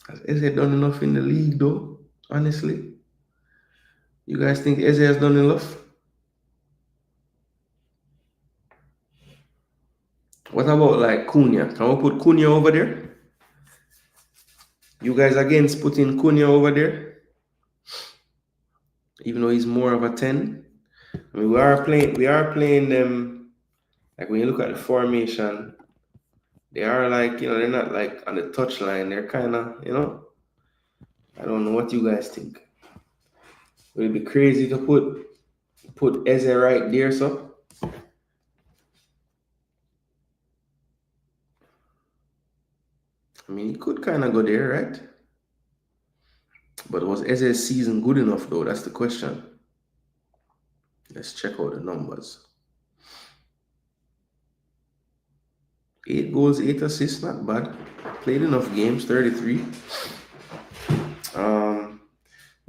Has Eze done enough in the league, though? Honestly, you guys think Eze has done enough? What about like Cunha? Can we put Cunha over there? You guys against putting Cunha over there? Even though he's more of a 10. I mean, we are playing them, like when you look at the formation, they are like, they're not like on the touchline. They're kind of, I don't know what you guys think. Would it be crazy to put Eze right there, so? I mean, he could kind of go there, right? But was Eze's season good enough, though? That's the question. Let's check out the numbers. 8 goals, 8 assists, not bad. Played enough games, 33.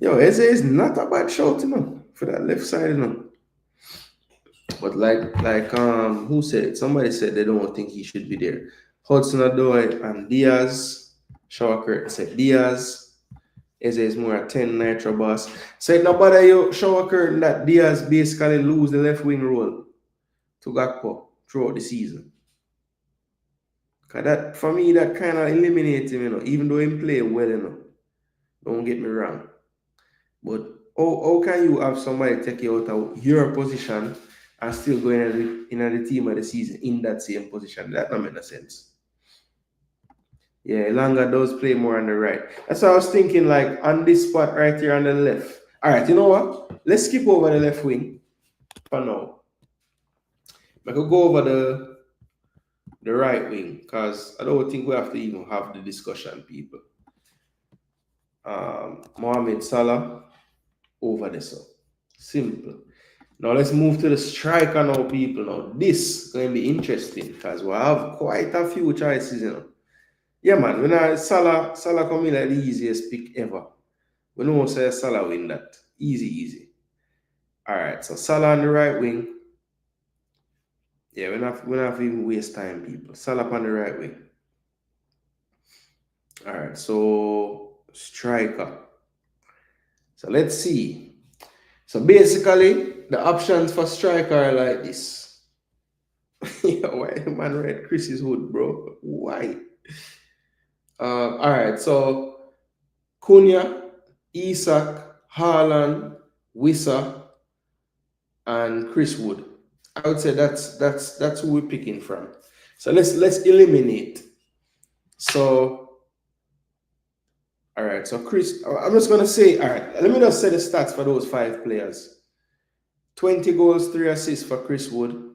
Eze is not a bad shout, for that left side, But like who said it? Somebody said they don't think he should be there. Hudson-Odoi and Diaz. Shower Curtain said Diaz. Eze is more a 10 Nitro boss. So it not bother you, Shower Curtain, that Diaz basically lose the left wing role to Gakpo throughout the season. Cause that, for me, that kind of eliminates him, even though he play well, Don't get me wrong. But how can you have somebody take you out of your position and still go in the team of the season in that same position? That don't make no sense. Yeah, Elanga does play more on the right. That's what I was thinking, like on this spot right here on the left. All right, you know what? Let's skip over the left wing for now. I could go over the right wing because I don't think we have to even have the discussion, people. Mohamed Salah over there, so simple. Now let's move to the striker now, people. Now this is going to be interesting because we have quite a few choices, Yeah, man. When Salah come in like the easiest pick ever. We know say Salah win that. Easy. All right, so Salah on the right wing. Yeah, we not even waste time, people. Salah on the right wing. All right, so striker. So let's see. So basically, the options for striker are like this. Why the man read Chris's hood, bro? Why? All right, so Cunha, Isak, Haaland, Wissa, and Chris Wood. I would say that's who we're picking from. So let's eliminate. So all right, so Chris, I'm just gonna say, all right, let me just say the stats for those 5 players. 20 goals, 3 assists for Chris Wood.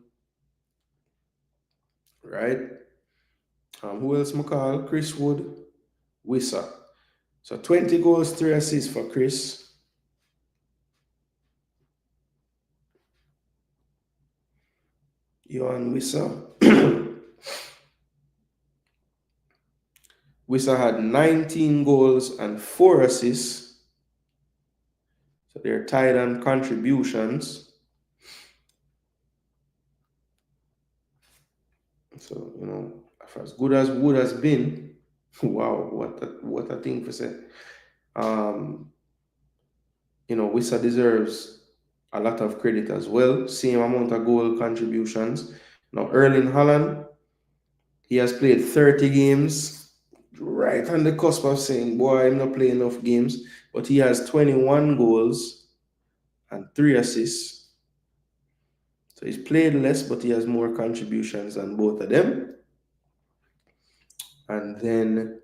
Right? Who else McCall? Chris Wood, Wissa. So 20 goals, 3 assists for Chris. Johan Wissa. Wissa had 19 goals and 4 assists. So they're tied on contributions. So, you know, as good as Wood has been, wow, what a thing to say. You know, Wissa deserves a lot of credit as well. Same amount of goal contributions. Now, Erling Haaland, he has played 30 games, right on the cusp of saying, boy, I'm not playing enough games. But he has 21 goals and 3 assists. So he's played less, but he has more contributions than both of them. And then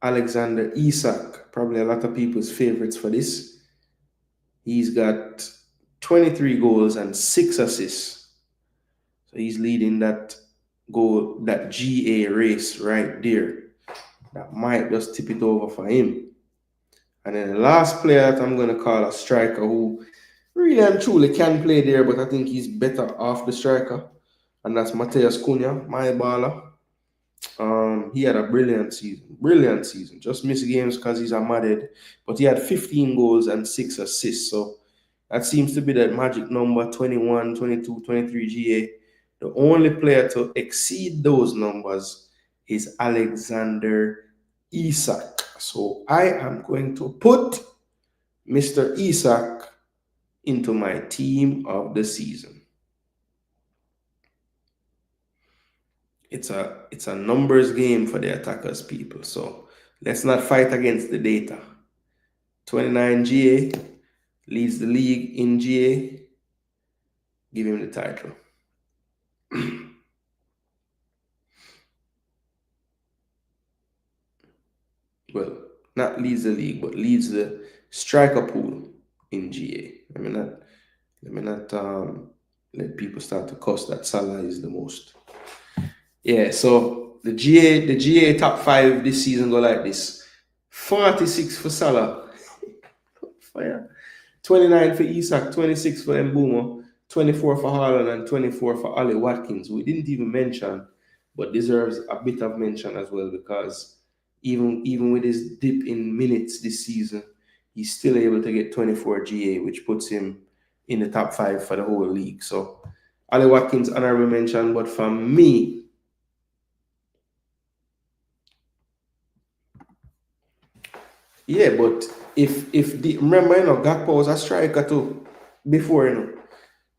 Alexander Isak, probably a lot of people's favorites for this. He's got 23 goals and 6 assists. So he's leading that GA race right there. That might just tip it over for him. And then the last player that I'm going to call a striker who really and truly can play there, but I think he's better off the striker. And that's Matheus Cunha, my baller. He had a brilliant season. Just missed games because he's a madhead. But he had 15 goals and 6 assists. So that seems to be that magic number, 21, 22, 23 GA. The only player to exceed those numbers is Alexander Isak. So I am going to put Mr. Isak into my team of the season. It's a numbers game for the attackers, people. So let's not fight against the data. 29 GA, leads the league in GA. Give him the title. Well, not leads the league, but leads the striker pool in GA. Let me not let people start to cuss that Salah is the most. Yeah, so the GA top 5 this season go like this: 46 for Salah, fire. 29 for Isak, 26 for Mbeumo, 24 for Haaland, and 24 for Ollie Watkins. We didn't even mention, but deserves a bit of mention as well, because even with his dip in minutes this season, he's still able to get 24 GA, which puts him in the top 5 for the whole league. So Ollie Watkins, honorable mention, but for me, yeah, but remember, Gakpo was a striker too before,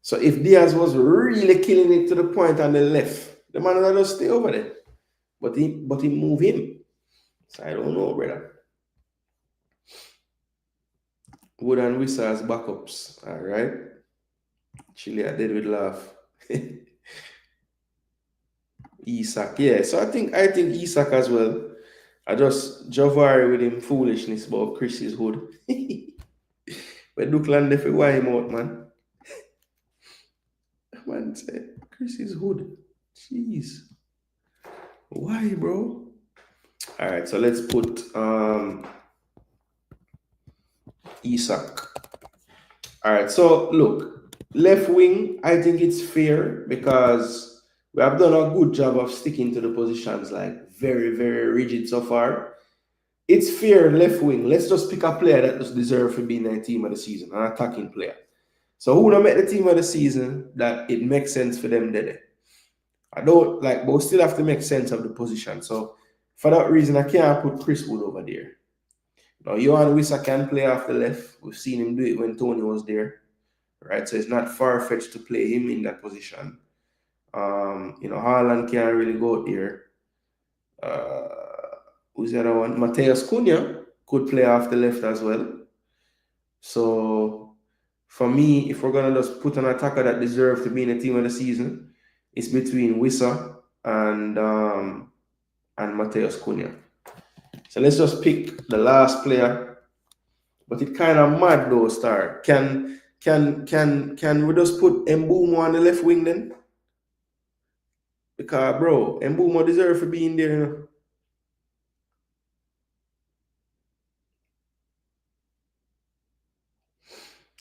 So if Diaz was really killing it to the point on the left, the man would just stay over there. But he move him. So I don't know, brother. Wood and Wissa as backups. All right. Chile, I did with laugh. Isak, yeah. So I think Isak as well. I just Javari with him foolishness about Chris's hood. But Duckland if why him out, man. Man said Chris's hood. Jeez. Why, bro? All right, so let's put Isak. All right, so look, left wing, I think it's fair because we have done a good job of sticking to the positions, like very, very rigid so far. It's fair left wing. Let's just pick a player that just deserves to be in the team of the season, an attacking player. So who don't make the team of the season that it makes sense for them there? I don't like, but we still have to make sense of the position. So for that reason, I can't put Chris Wood over there. Now, Johan Wissa can play off the left. We've seen him do it when Tony was there, right? So it's not far-fetched to play him in that position. Haaland can't really go there. Who's the other one? Matheus Cunha could play off the left as well. So for me, if we're gonna just put an attacker that deserves to be in the team of the season, it's between Wissa and Matheus Cunha. So let's just pick the last player. But it kind of mad though, Star. Can we just put Mbeumo on the left wing then? Because bro, Mbeumo deserves to be in there,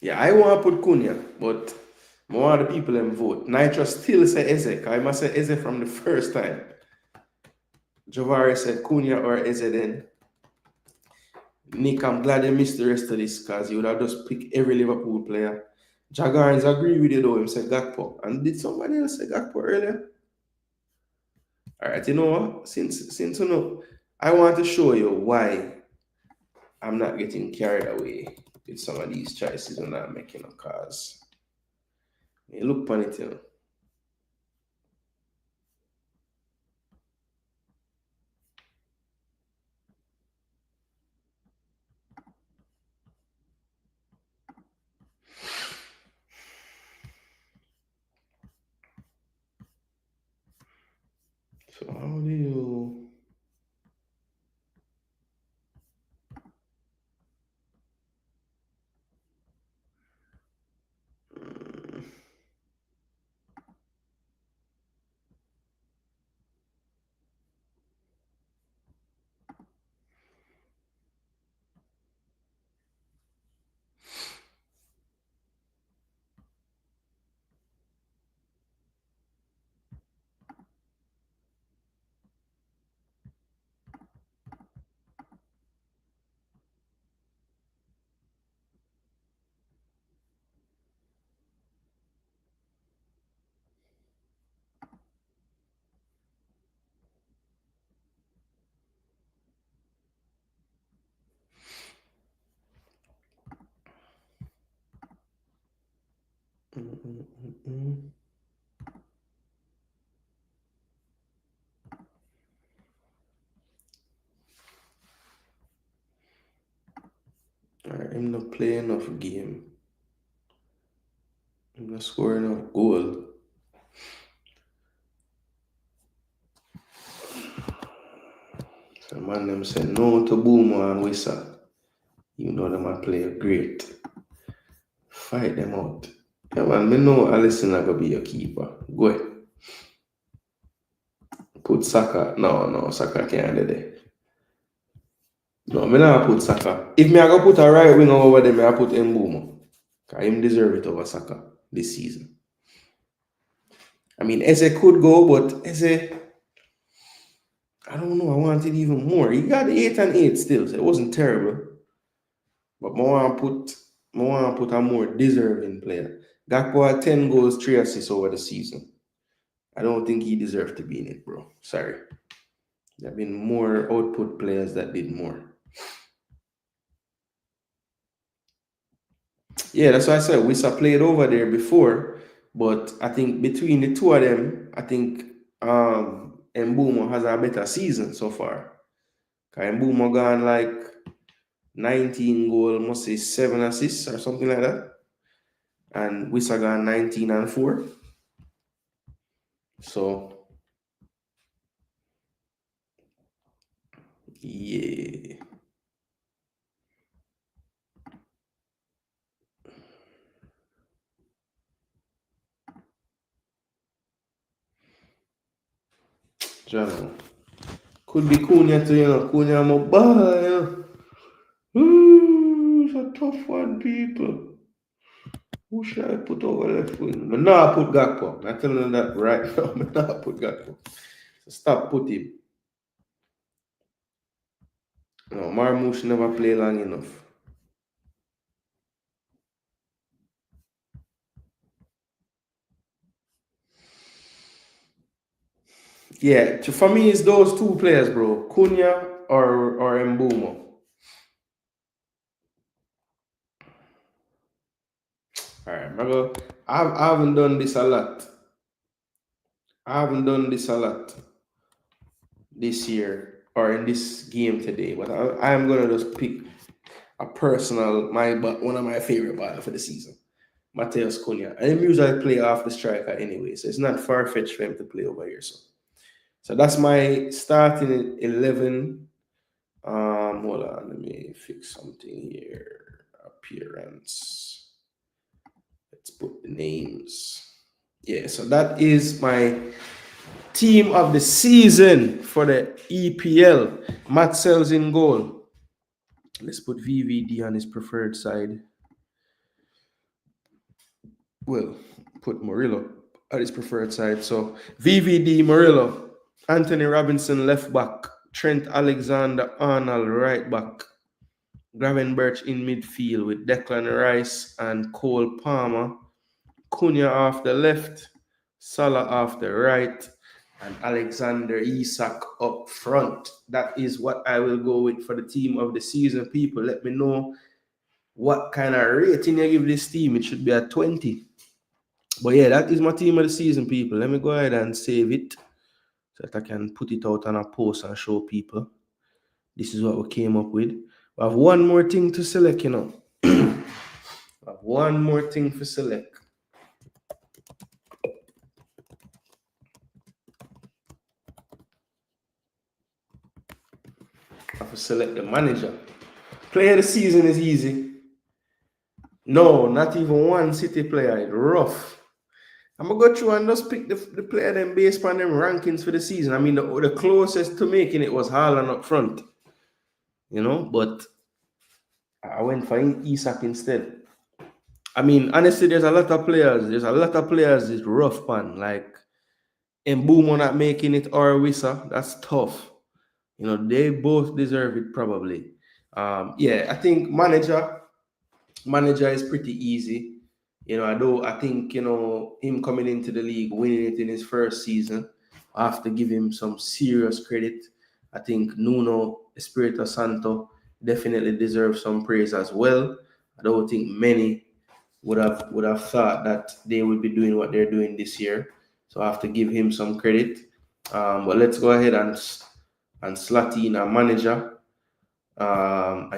Yeah, I want to put Cunha, but more of the people them vote. Nitro still say Eze. I must say Eze from the first time. Javari said Cunha or Eze then. Nick, I'm glad you missed the rest of this because you would have just picked every Liverpool player. Jagarns agree with you though. Him said Gakpo. And did somebody else say Gakpo earlier? Alright, you know what? Since you know, I want to show you why I'm not getting carried away with some of these choices when I'm making a cause. You look upon it, you know. So how do you I'm not playing enough game. I'm not scoring enough goal. So man them say no to Boomer and Wissa. You know them a play great. Fight them out. Yeah man, me know Alisson gonna be your keeper. Go ahead. Put Saka. No, Saka can't do that. No, me not put Saka. If me I go put a right winger over there, me I put Mbeumo. Cause him deserve it over Saka this season. I mean, Eze could go, but Eze, I don't know. I wanted even more. He got 8 and 8 still, so it wasn't terrible. But I want to put a more deserving player. Gakpo had 10 goals, 3 assists over the season. I don't think he deserved to be in it, bro. Sorry. There have been more output players that did more. Yeah, that's why I said Wissa played over there before, but I think between the two of them, I think Mbeumo has a better season so far. Because Mbeumo gone like 19 goal, must say 7 assists or something like that. And Wissa gone 19 and 4. So yeah. Jano. Could be Cunha too, you know. Cunha mobile, you know. Ooh, it's a tough one, people. Who should I put over left wing? But now I put Gakpo. I'm telling you that right now. But now I put Gakpo. So stop putting. No, Marmoush never play long enough. Yeah, for me, it's those two players, bro. Cunha or Mbeumo. All right, I haven't done this a lot. I haven't done this a lot this year or in this game today, but I am gonna just pick a personal one of my favorite battles for the season, Mateus Cunha. I usually play off the striker anyway, so it's not far fetched for him to play over here. So that's my starting 11. Hold on, let me fix something here. Appearance. Let's put the names. Yeah, so that is my team of the season for the EPL. Matt Sells in goal. Let's put VVD on his preferred side. Well, put Murillo at his preferred side. So VVD, Murillo, Anthony Robinson left back, Trent Alexander-Arnold right back, Gravenberch in midfield with Declan Rice and Cole Palmer. Cunha off the left, Salah off the right, and Alexander Isak up front. That is what I will go with for the team of the season. People, let me know what kind of rating you give this team. It should be at 20. But yeah, that is my team of the season, people. Let me go ahead and save it so that I can put it out on a post and show people. This is what we came up with. We have one more thing to select, we have one more thing to select. I have to select the manager. Player of the season is easy. No, not even one City player. It's rough. I'm going to go through and just pick the player them based on them rankings for the season. I mean, the closest to making it was Haaland up front. But I went for Isak instead. I mean, honestly, there's a lot of players. It's rough, man. Like, Mbumo not making it or Wissa. That's tough. They both deserve it probably. Yeah, I think manager is pretty easy. I think him coming into the league, winning it in his first season, I have to give him some serious credit. I think Nuno Espirito Santo definitely deserves some praise as well. I don't think many would have thought that they would be doing what they're doing this year. So I have to give him some credit. But let's go ahead and slot in a manager. And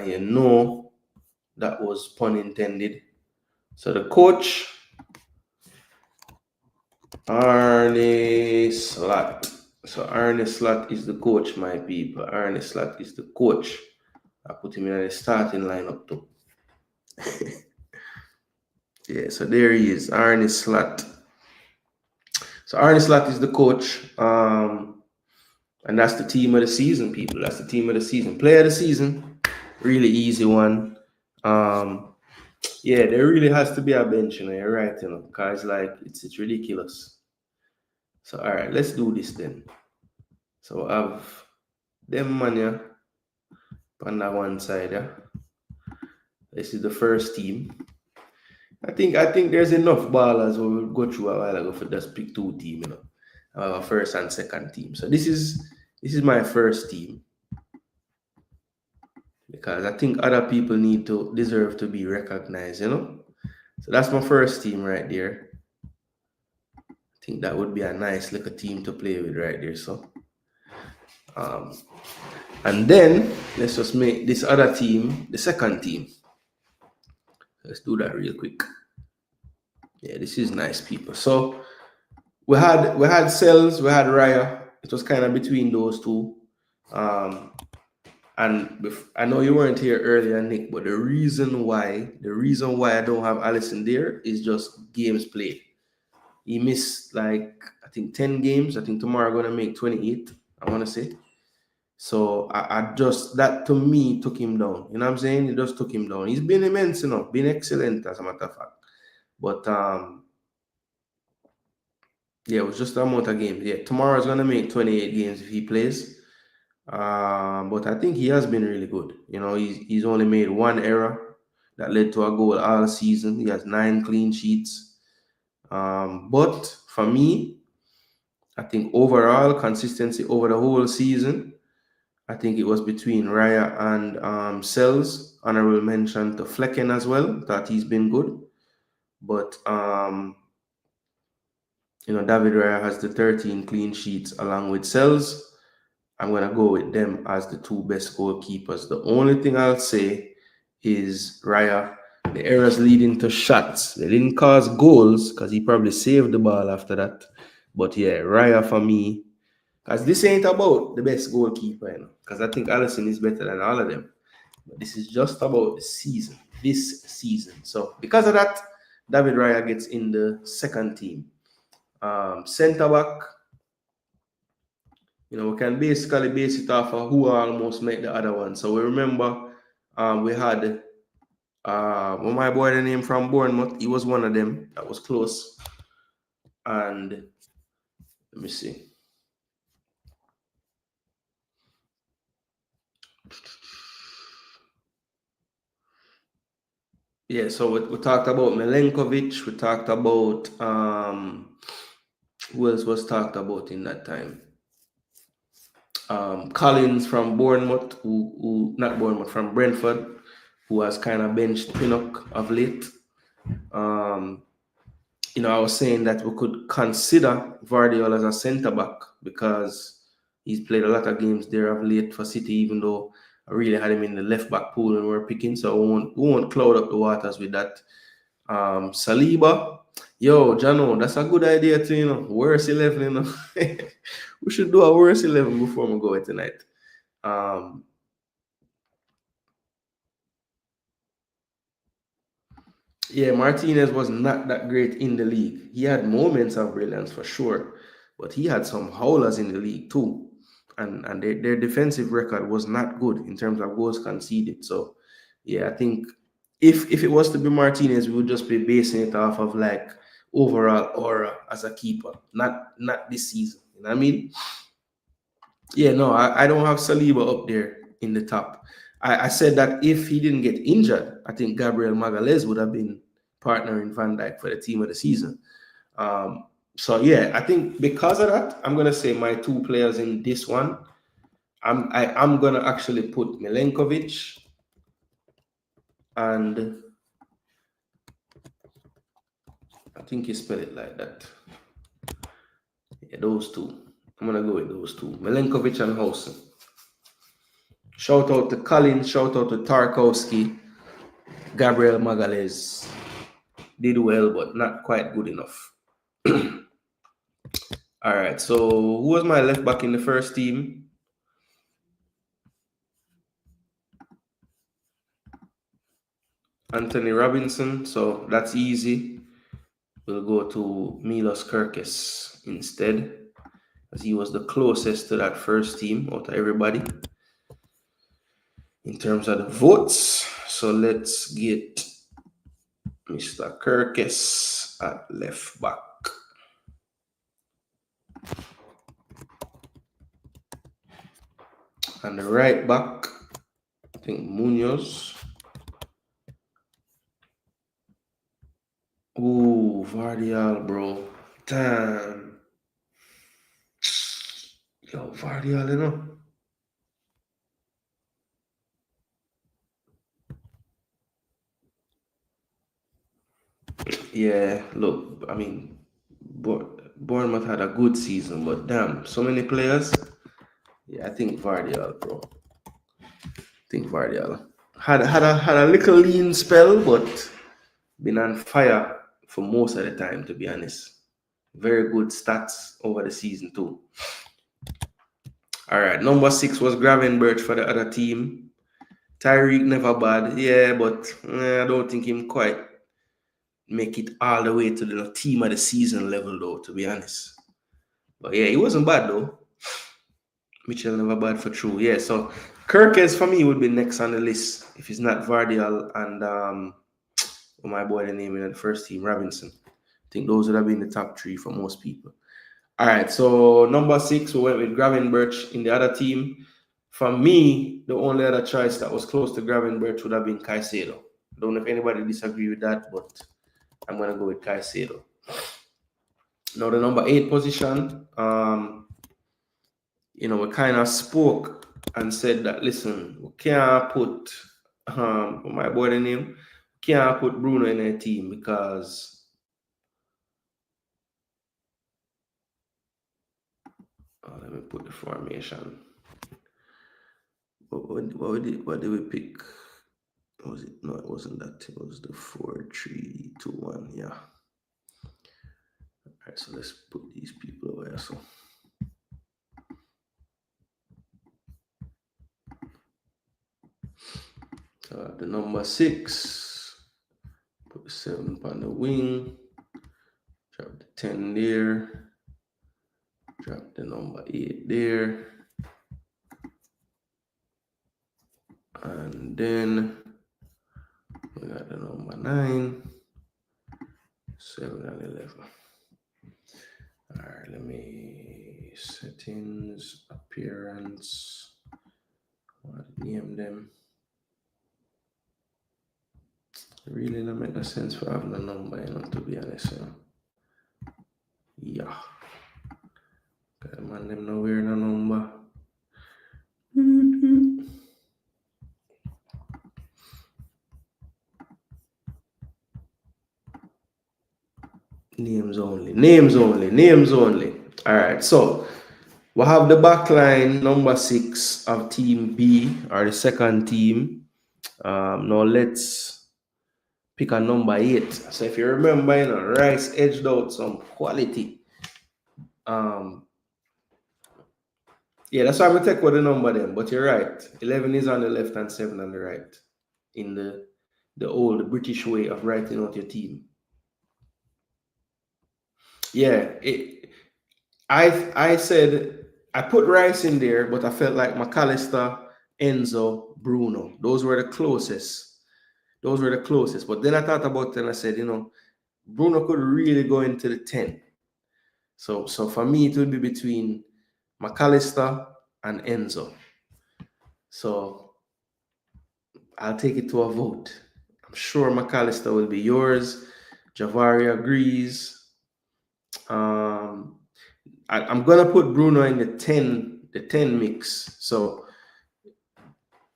that was pun intended. So the coach, Arne Slot. So Arne Slot is the coach, my people. Arne Slot is the coach. I put him in the starting lineup too. Yeah, so there he is, Arne Slot. So Arne Slot is the coach. And that's the team of the season, people. That's the team of the season. Player of the season, really easy one. Yeah, there really has to be a bench, you're right, because it's ridiculous. So all right, let's do this then. So I have them mania on that one side, yeah. This is the first team. I think there's enough ballers we will go through a while ago for just pick two teams, our first and second team. So this is my first team. Because I think other people deserve to be recognized, So that's my first team right there. I think that would be a nice little team to play with right there. So and then let's just make this other team the second team. Let's do that real quick. Yeah, this is nice, people. So we had Cells, we had Raya. It was kind of between those two. And I know you weren't here earlier, Nick, but the reason why I don't have Allison there is just games played. He missed I think 10 games. I think tomorrow I'm gonna make 28. I want to say. So I just that to me took him down. You know what I'm saying? It just took him down. He's been immense, been excellent as a matter of fact. But yeah, it was just the amount of games. Yeah, tomorrow is gonna make 28 games if he plays. But I think he has been really good. He's only made one error that led to a goal all season. He has 9 clean sheets. But for me, I think overall consistency over the whole season, I think it was between Raya and Sells. Honorable mention to Flecken as well, that he's been good. But David Raya has the 13 clean sheets along with Sells. I'm going to go with them as the two best goalkeepers. The only thing I'll say is Raya, the errors leading to shots. They didn't cause goals because he probably saved the ball after that. But yeah, Raya for me, because this ain't about the best goalkeeper, because I think Alisson is better than all of them. But this is just about this season. So because of that, David Raya gets in the second team. Centre back, we can basically base it off of who almost made the other one. So we remember we had my boy, the name from Bournemouth, he was one of them that was close. And let me see. Yeah, so we talked about Milenkovic, we talked about who else was talked about in that time? Collins from Bournemouth, who not Bournemouth, from Brentford, who has kind of benched Pinnock of late. Um, I was saying that we could consider Vardiol as a centre back because he's played a lot of games there of late for City, even though I really had him in the left back pool and we're picking, so we won't cloud up the waters with that. Saliba, yo, Jano, that's a good idea too, Worst 11, we should do a worst 11 before we go tonight. Um, Yeah, Martinez was not that great in the league. He had moments of brilliance for sure, but he had some howlers in the league too. And their defensive record was not good in terms of goals conceded. So, yeah, I think if it was to be Martinez, we would just be basing it off of like overall aura as a keeper, not this season. You know what I mean? Yeah, no, I don't have Saliba up there in the top. I said that if he didn't get injured, I think Gabriel Magalhaes would have been partnering Van Dijk for the team of the season. So yeah, I think because of that, I'm gonna say my two players in this one. I'm gonna actually put Milenkovic and I think you spell it like that. Yeah, those two. I'm gonna go with those two, Milenkovic and Housen. Shout out to Colin, shout out to Tarkowski. Gabriel Magalhaes did well, but not quite good enough. All right, so who was my left back in the first team? Anthony Robinson, so that's easy. We'll go to Milos Kerkez instead, as he was the closest to that first team out of everybody in terms of the votes. So let's get Mr. Kerkez at left back. And the right back, I think Munoz. Ooh, Vardial, bro. Damn. Yo, Vardial, Yeah, look, I mean, Bournemouth had a good season, but damn, so many players. Yeah, I think Vardial, bro. I think Vardial had a little lean spell, but been on fire for most of the time, to be honest. Very good stats over the season too. All right, number 6 was Gravenberch for the other team. Tyreek never bad, yeah, but I don't think him quite make it all the way to the team of the season level though, to be honest. But yeah, he wasn't bad though. Mitchell never bad for true. Yeah, so Kirkes for me would be next on the list if it's not Vardial and my boy the name in the first team, Robinson. I think those would have been the top 3 for most people. All right, so number 6, we went with Gravenberch in the other team. For me, the only other choice that was close to Gravenberch would have been Caicedo. I don't know if anybody disagree with that, but I'm gonna go with Caicedo. Now the number 8 position, we kind of spoke and said that listen, we can't put my boy the name, can't put Bruno in a team because let me put the formation. What did we pick? Was it? No, it wasn't that. It was the 4-3-2-1. Yeah. All right, so let's put these people away. So the number 6, put the 7 on the wing, drop the 10 there, drop the number 8 there, and then we got the number 9, 7, and 11. All right, let me settings, appearance, name them. Really don't make no sense for having a number, to be honest. Yeah. Man, them no wearing a number. Names only. Names only. Names only. All right. So we have the back line, number 6 of Team B, or the second team. Now let's pick a number 8. So if you remember, Rice edged out some quality. Yeah, that's why I'm gonna take with the number then. But you're right. 11 is on the left and 7 on the right. In the old British way of writing out your team. Yeah, I said I put Rice in there, but I felt like McAllister, Enzo, Bruno. Those were the closest. But then I thought about it and I said, Bruno could really go into the 10. So for me, it would be between McAllister and Enzo. So I'll take it to a vote. I'm sure McAllister will be yours. Javari agrees. I'm gonna put Bruno in the 10 mix. So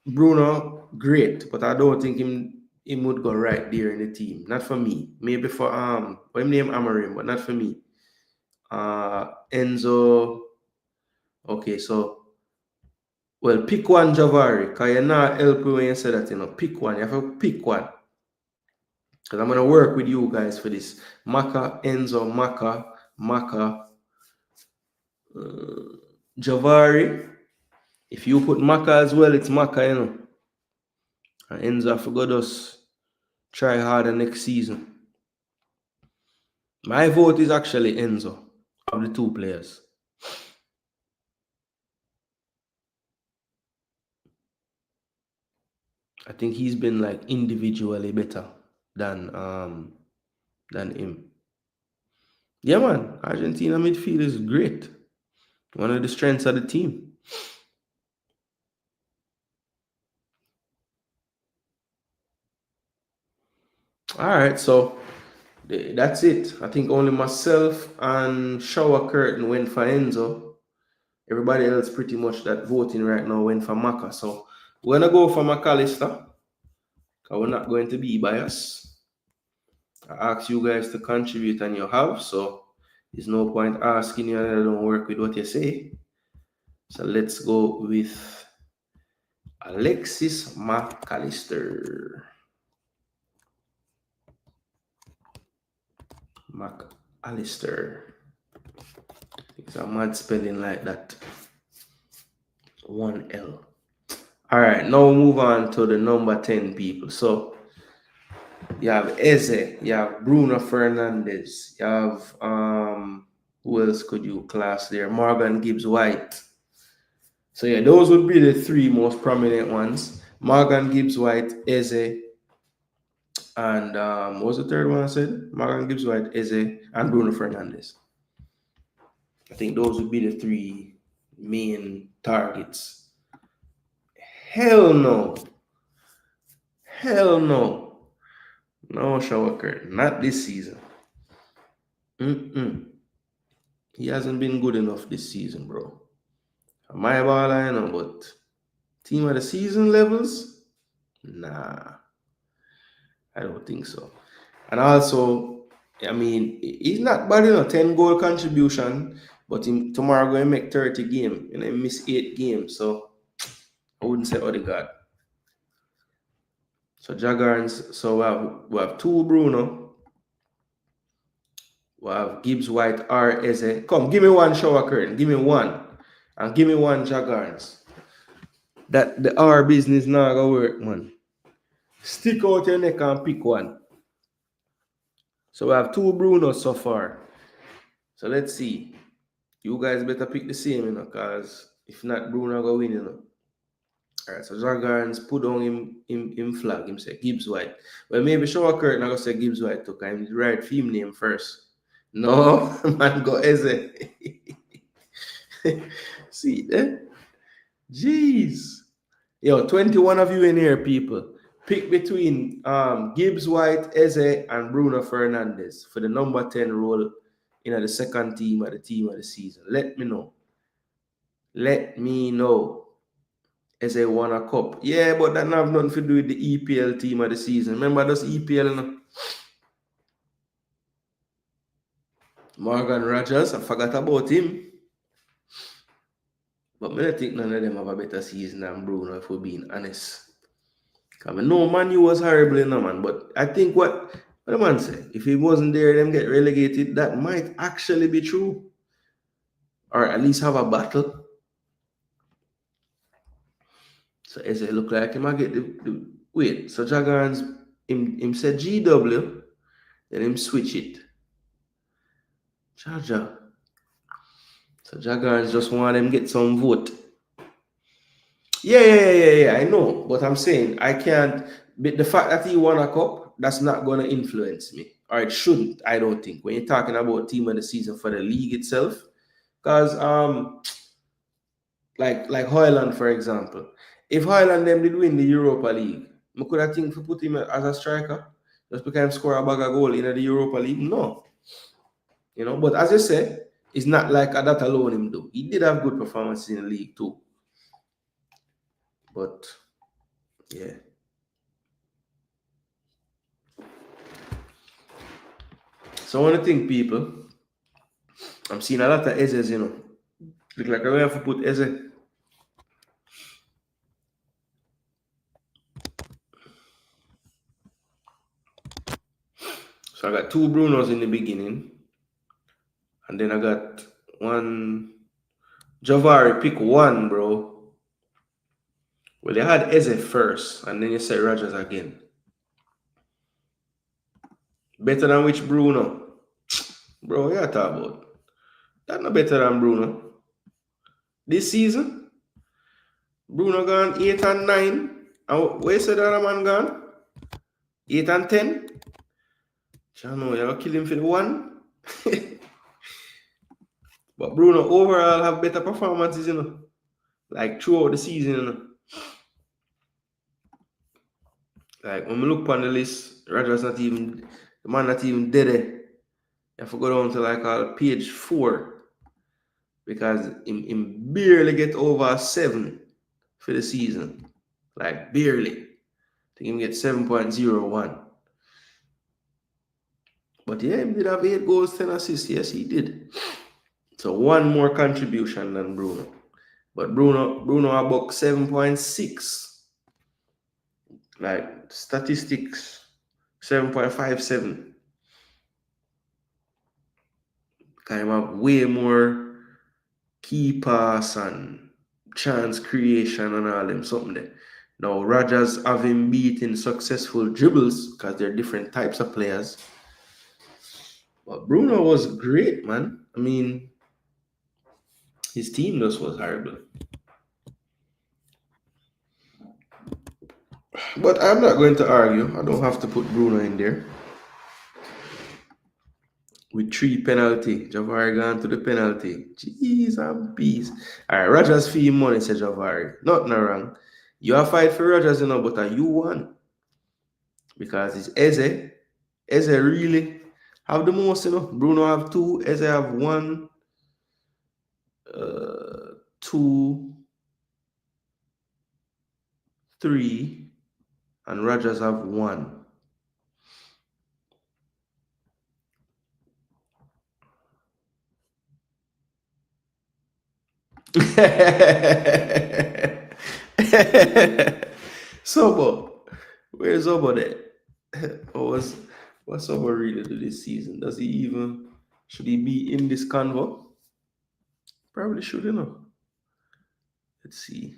Bruno, great, but I don't think him would go right there in the team. Not for me. Maybe for what him name Amarim, but not for me. Enzo. Okay, so well, pick one, Javari, because you're not helping when you say that, pick one. You have to pick one. Because I'm going to work with you guys for this. Maka, Enzo, Maka, Javari. If you put Maka as well, it's Maka, And Enzo, I forgot us. Try harder next season. My vote is actually Enzo of the two players. I think he's been like individually better than him. Yeah, man. Argentina midfield is great. One of the strengths of the team. All right, so that's it. I think only myself and Shower Curtain went for Enzo. Everybody else pretty much that voting right now went for Maka. So we're going to go for McAllister because we're not going to be biased. I ask you guys to contribute on your house, so there's no point asking you and I don't work with what you say. So let's go with Alexis McAllister. McAllister. It's a mad spelling like that. 1L. All right, now we'll move on to the number 10 people. So you have Eze, you have Bruno Fernandes, you have who else could you class there? Morgan Gibbs White. So yeah, those would be the 3 most prominent ones. Morgan Gibbs White, Eze, and what was the third one I said? Morgan Gibbs White, Eze, and Bruno Fernandes. I think those would be the 3 main targets. Hell no. Hell no. No, Shower Curtain. Not this season. He hasn't been good enough this season, bro. My ball, I know, but team of the season levels? Nah. I don't think so. And also, I mean, he's not bad, 10-goal contribution, but tomorrow going to make 30 games, and he miss 8 games, so I wouldn't say Odegaard. So Jagarns, so we have 2 Bruno. We have Gibbs White or Eze. Come, give me one Shower Curtain. Give me one. And give me one Jagarns. That the R business now gonna work, man. Stick out your neck and pick one. So we have 2 Brunos so far. So let's see. You guys better pick the same, because if not, Bruno go win, All right, so Jagarns put on him flag. Him say Gibbs White. Well, maybe Shower Curtain I go say Gibbs White too, because him right theme name first. No, man, go Eze. See, Jeez. Yo, 21 of you in here, people. Pick between Gibbs White, Eze, and Bruno Fernandes for the number 10 role in the second team of the season. Let me know. Let me know. Eze won a cup. Yeah, but that have nothing to do with the EPL team of the season. Remember those EPL now? Morgan Rogers, I forgot about him. But I don't think none of them have a better season than Bruno, if we're being honest. I mean, no, Man U was horrible in the man, but I think what the man said, if he wasn't there, them get relegated, that might actually be true. Or at least have a battle. So as it look like him, I get the wait. So Jagans him said GW, then him switch it. Jaja. So Jagans just want them get some vote. Yeah. I know, but I'm saying I can't. But the fact that he won a cup, that's not gonna influence me, or it shouldn't. I don't think when you're talking about team of the season for the league itself, because like Hoyland for example, if Hoyland them did win the Europa League, I could have think to put him as a striker just because he score a bag of goal in the Europa League. No, But as I said, it's not like that alone him do. He did have good performances in the league too, but yeah. So I want to think, people. I'm seeing a lot of Ezes, Look like I have to put Eze. So I got 2 Brunos in the beginning. And then I got 1 Javari. Pick 1, bro. Well, they had Eze first, and then you say Rogers again. Better than which Bruno? Bro, yeah, talk about. That's not better than Bruno. This season, Bruno gone 8 and 9. And where said the other man gone? 8 and 10? Chano, you're gonna kill him for the 1? But Bruno overall have better performances, like throughout the season, Like when we look on the list, Rogers the man not even dead. You have to go down to like page 4 because him barely get over 7 for the season. Like barely. I think him get 7.01. But yeah, he did have 8 goals, 10 assists. Yes, he did. So 1 more contribution than Bruno. But Bruno about 7.6. Like statistics, 7.57. Kind of have way more key pass and chance creation and all them something there. Now Rogers having beaten successful dribbles because they're different types of players. But Bruno was great, man. I mean, his team just was horrible. But I'm not going to argue. I don't have to put Bruno in there. With 3 penalty. Javari gone to the penalty. Jeez and peace. Alright, Rogers fee money, said Javari. Nothing wrong. You have fight for Rogers, but you won. Because it's Eze. Eze really have the most, Bruno have 2, Eze have 1, 2, 3, and Rogers have 1. Sobo, where's Sobo there? What's Sobo really do this season? Should he be in this convo? Probably should, Let's see.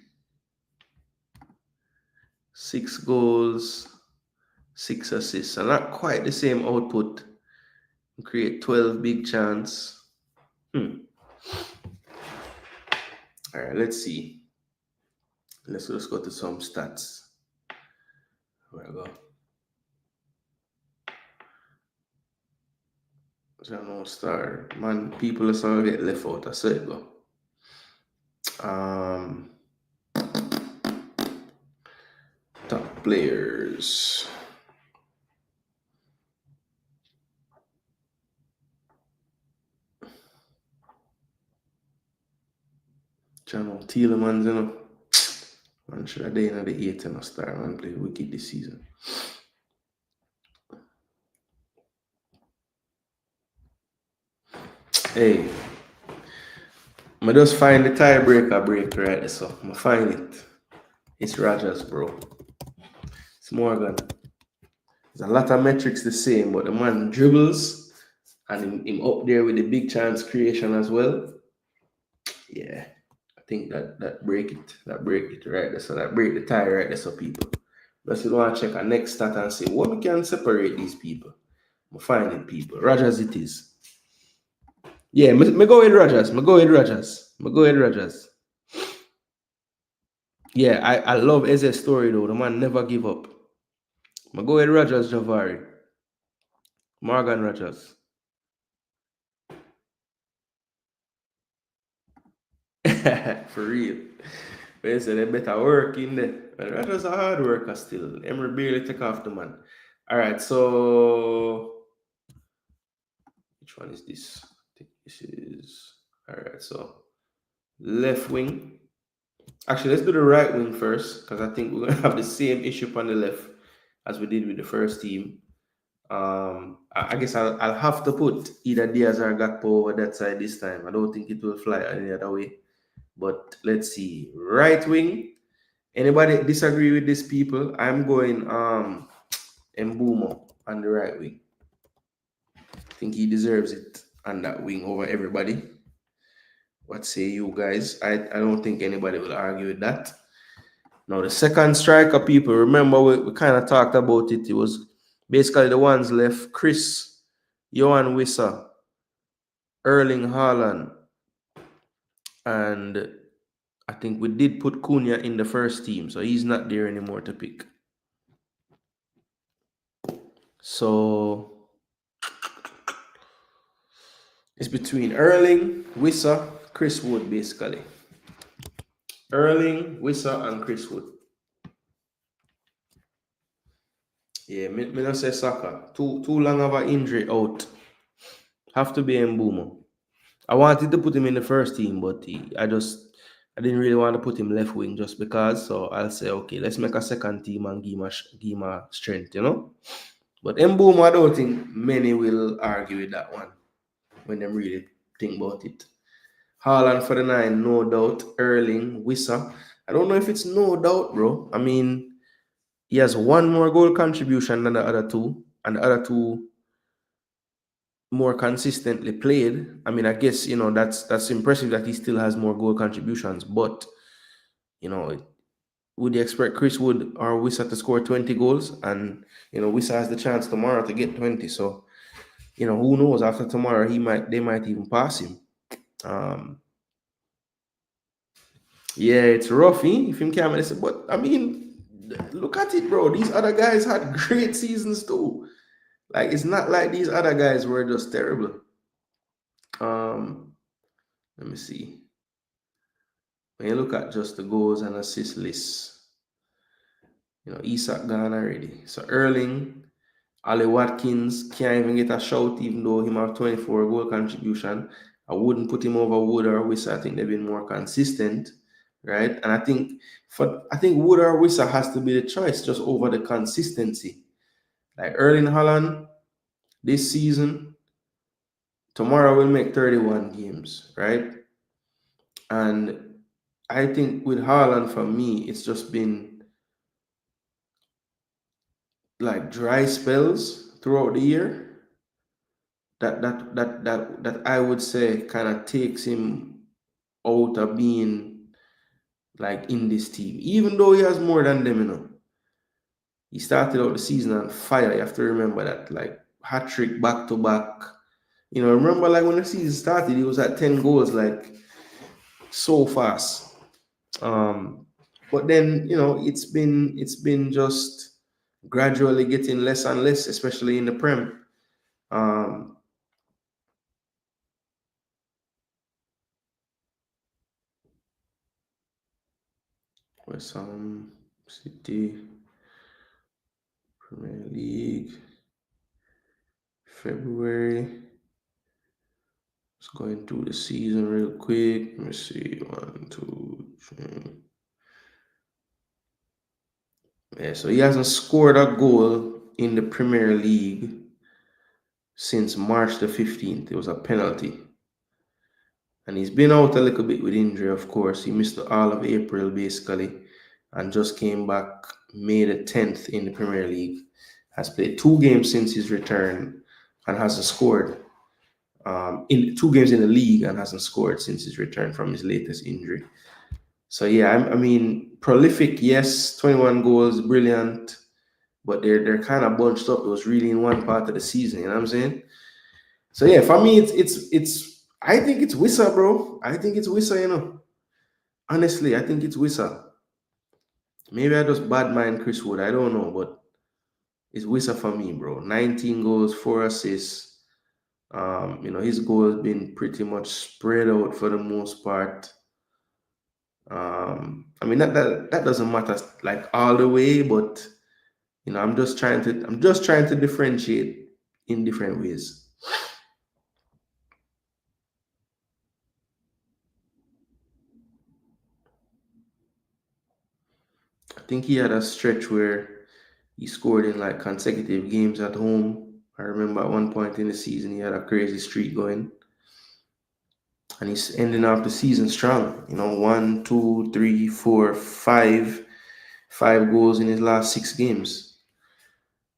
6 goals, 6 assists, and not quite the same output. Create 12 big chance. All right, let's see. Let's just go to some stats. Where I go? General star. Man, people are starting to get left out. I said go. Top players. Rogers. Channel Tielemans, you know. Man, should have been in the 8th and a star, man, play wicked this season. Hey, I just find the tiebreaker break right, so I find it. It's Rogers, bro. It's Morgan. There's a lot of metrics the same, but the man dribbles and him up there with the big chance creation as well. Yeah, I think that break it right there. So that break the tie right there, so people. But you want to check a next stat and say what we can separate these people. I'm finding people. Rogers it is. Yeah, me go with Rogers. Me go with Rogers. Yeah, I love Eze's story though. The man never give up. Me go with Rogers Javari. Morgan Rogers. For real. But they say they better work in there. But Rogers a hard worker still. Emery barely take off the man. Alright, so which one is this? I think this is alright, so left wing. Actually, let's do the right wing first, because I think we're gonna have the same issue on the left as we did with the first team. I guess I'll have to put either Diaz or Gakpo over that side this time. I don't think it will fly any other way. But let's see. Right wing. Anybody disagree with these people? I'm going Mbumo on the right wing. I think he deserves it on that wing over everybody. What say you guys? I don't think anybody will argue with that. Now, the second striker, people, remember we kind of talked about it. It was basically the ones left: Chris, Johan Wissa, Erling Haaland, and I think we did put Cunha in the first team, so he's not there anymore to pick. So it's between Erling, Wissa, Chris Wood, basically. Erling, Wissa, and Chris Wood. Yeah, me not say Saka. Too long of an injury out. Have to be Mbumo. I wanted to put him in the first team, but I didn't really want to put him left wing just because. So I'll say, okay, let's make a second team and give him a strength, you know. But Mbumo, I don't think many will argue with that one when they really think about it. Haaland for the 9, no doubt. Erling, Wissa. I don't know if it's no doubt, bro. I mean, he has one more goal contribution than the other two, and the other two more consistently played. I mean, I guess, you know, that's impressive that he still has more goal contributions, but you know, would you expect Chris Wood or Wissa to score 20 goals? And you know, Wissa has the chance tomorrow to get 20. So, you know, who knows, after tomorrow they might even pass him. Yeah, it's rough, if him can't miss it. But I mean, look at it, bro. These other guys had great seasons too. Like, it's not like these other guys were just terrible. Let me see. When you look at just the goals and assist list, you know, Isak gone already. So Erling, Ali Watkins can't even get a shout, even though he have 24 goal contribution. I wouldn't put him over Wood or Wissa. I think they've been more consistent, right? And I think Wood or Wissa has to be the choice just over the consistency. Like Erling Haaland this season, tomorrow will make 31 games, right? And I think with Haaland, for me, it's just been like dry spells throughout the year that I would say kind of takes him out of being like in this team, even though he has more than them, you know. He started out the season on fire. You have to remember that, like hat trick back to back. You know, remember like when the season started, he was at 10 goals, like so fast. But then, you know, it's been just gradually getting less and less, especially in the Prem. West Ham City. Premier League. February. Let's go into the season real quick. Let me see. 1, 2, 3. Yeah, so he hasn't scored a goal in the Premier League since March the 15th. It was a penalty. And he's been out a little bit with injury, of course. He missed all of April, basically, and just came back May the 10th in the Premier League. Has played 2 games since his return and hasn't scored. In 2 games in the league and hasn't scored since his return from his latest injury. So yeah, I mean, prolific, yes, 21 goals, brilliant, but they're kind of bunched up. It was really in one part of the season, you know what I'm saying? So yeah, for me, it's I think it's Wissa, bro. I think it's Wissa, you know. Honestly, I think it's Wissa. Maybe I just bad mind Chris Wood. I don't know, but it's Wissa for me, bro. 19 goals, 4 assists. His goal has been pretty much spread out for the most part. I mean that doesn't matter like all the way, but I'm just trying to differentiate in different ways. I think he had a stretch where he scored in like consecutive games at home. I remember at one point in the season he had a crazy streak going. And he's ending off the season strong. 1, 2, 3, 4, 5 goals in his last 6 games.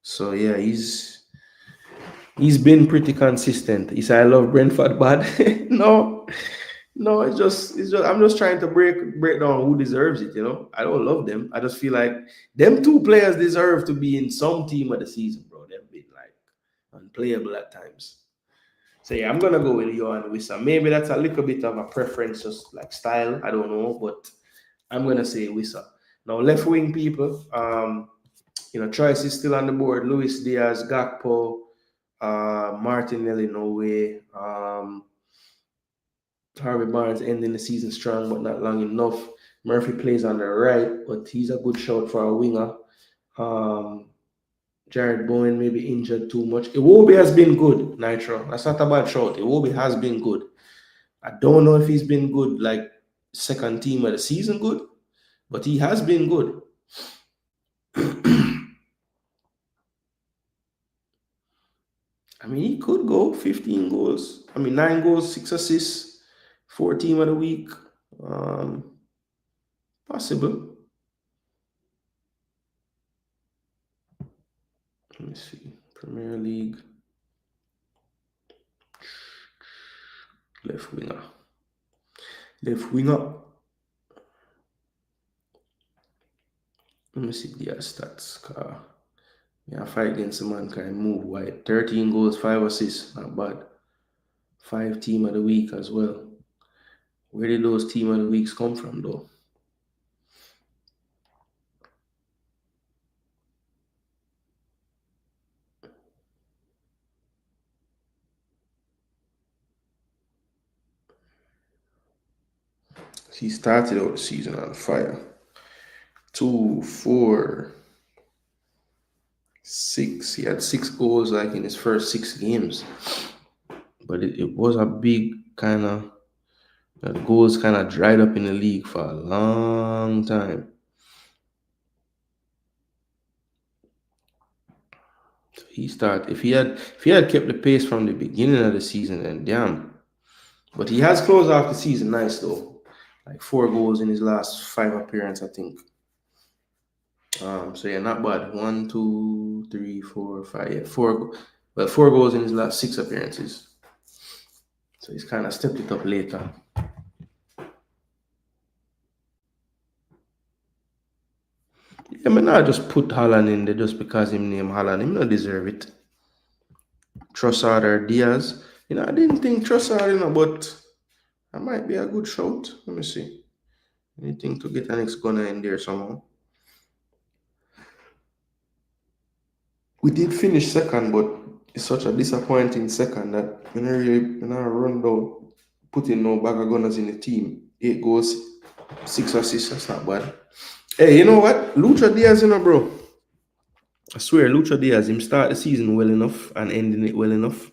So yeah, he's been pretty consistent. He said, "I love Brentford bad." No, it's just I'm just trying to break down who deserves it. I don't love them. I just feel like them 2 players deserve to be in some team of the season, bro. They've been like unplayable at times. So yeah, I'm gonna go with Johan Wissa. Maybe that's a little bit of a preference, just like style. I don't know, but I'm gonna say Wissa. Now left wing people, choice is still on the board. Luis Diaz, Gakpo, Martinelli, no way. Harvey Barnes ending the season strong, but not long enough. Murphy plays on the right, but he's a good shout for a winger. Jared Bowen may be injured too much. Iwobi has been good, Nitro. That's not a bad shout. Iwobi has been good. I don't know if he's been good, like second team of the season good, but he has been good. I mean, he could go 15 goals. 9 goals, 6 assists, 4 team of the week. Possible. Let me see. Premier League. Left winger. Let me see their stats. Yeah, fight against the man can move wide. 13 goals, 5 assists. Not bad. 5 team of the week as well. Where did those team of the weeks come from, though? He started out the season on fire. 2, 4, 6. He had 6 goals like in his first 6 games. But it was a big kind of goals kind of dried up in the league for a long time. So he started if he had kept the pace from the beginning of the season, then damn. But he has closed off the season nice though. Like 4 goals in his last 5 appearances, I think. So yeah, not bad. 1, 2, 3, 4, 5. Yeah, 4. Well, 4 goals in his last 6 appearances. So he's kind of stepped it up later. Yeah, I not just put Haaland in there just because him name Haaland. Him not deserve it. Trossard or Diaz. I didn't think Trossard, but that might be a good shout. Let me see. Anything to get an ex-gunner in there somehow. We did finish second, but it's such a disappointing second that we not run down, putting no bag of gunners in the team. 8 goals, 6 assists, that's not bad. Hey, you know what? Lucha Diaz, bro. I swear, Lucho Diaz, him start the season well enough and ending it well enough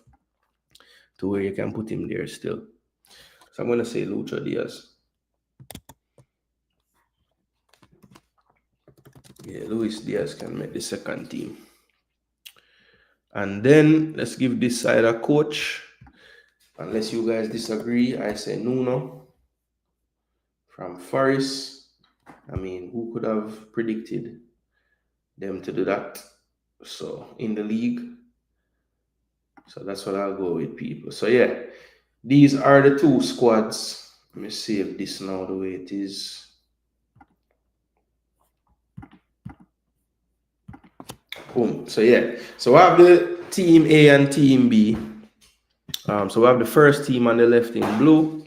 to where you can put him there still. So I'm gonna say Lucho Diaz. Yeah, Luis Diaz can make the second team. And then let's give this side a coach. Unless you guys disagree, I say Nuno from Forest. I mean, who could have predicted them to do that? So in the league. So that's what I'll go with, people. So yeah, these are the two squads. Let me save this now the way it is. Boom. So yeah. So I have the team A and team B. So we have the first team on the left in blue.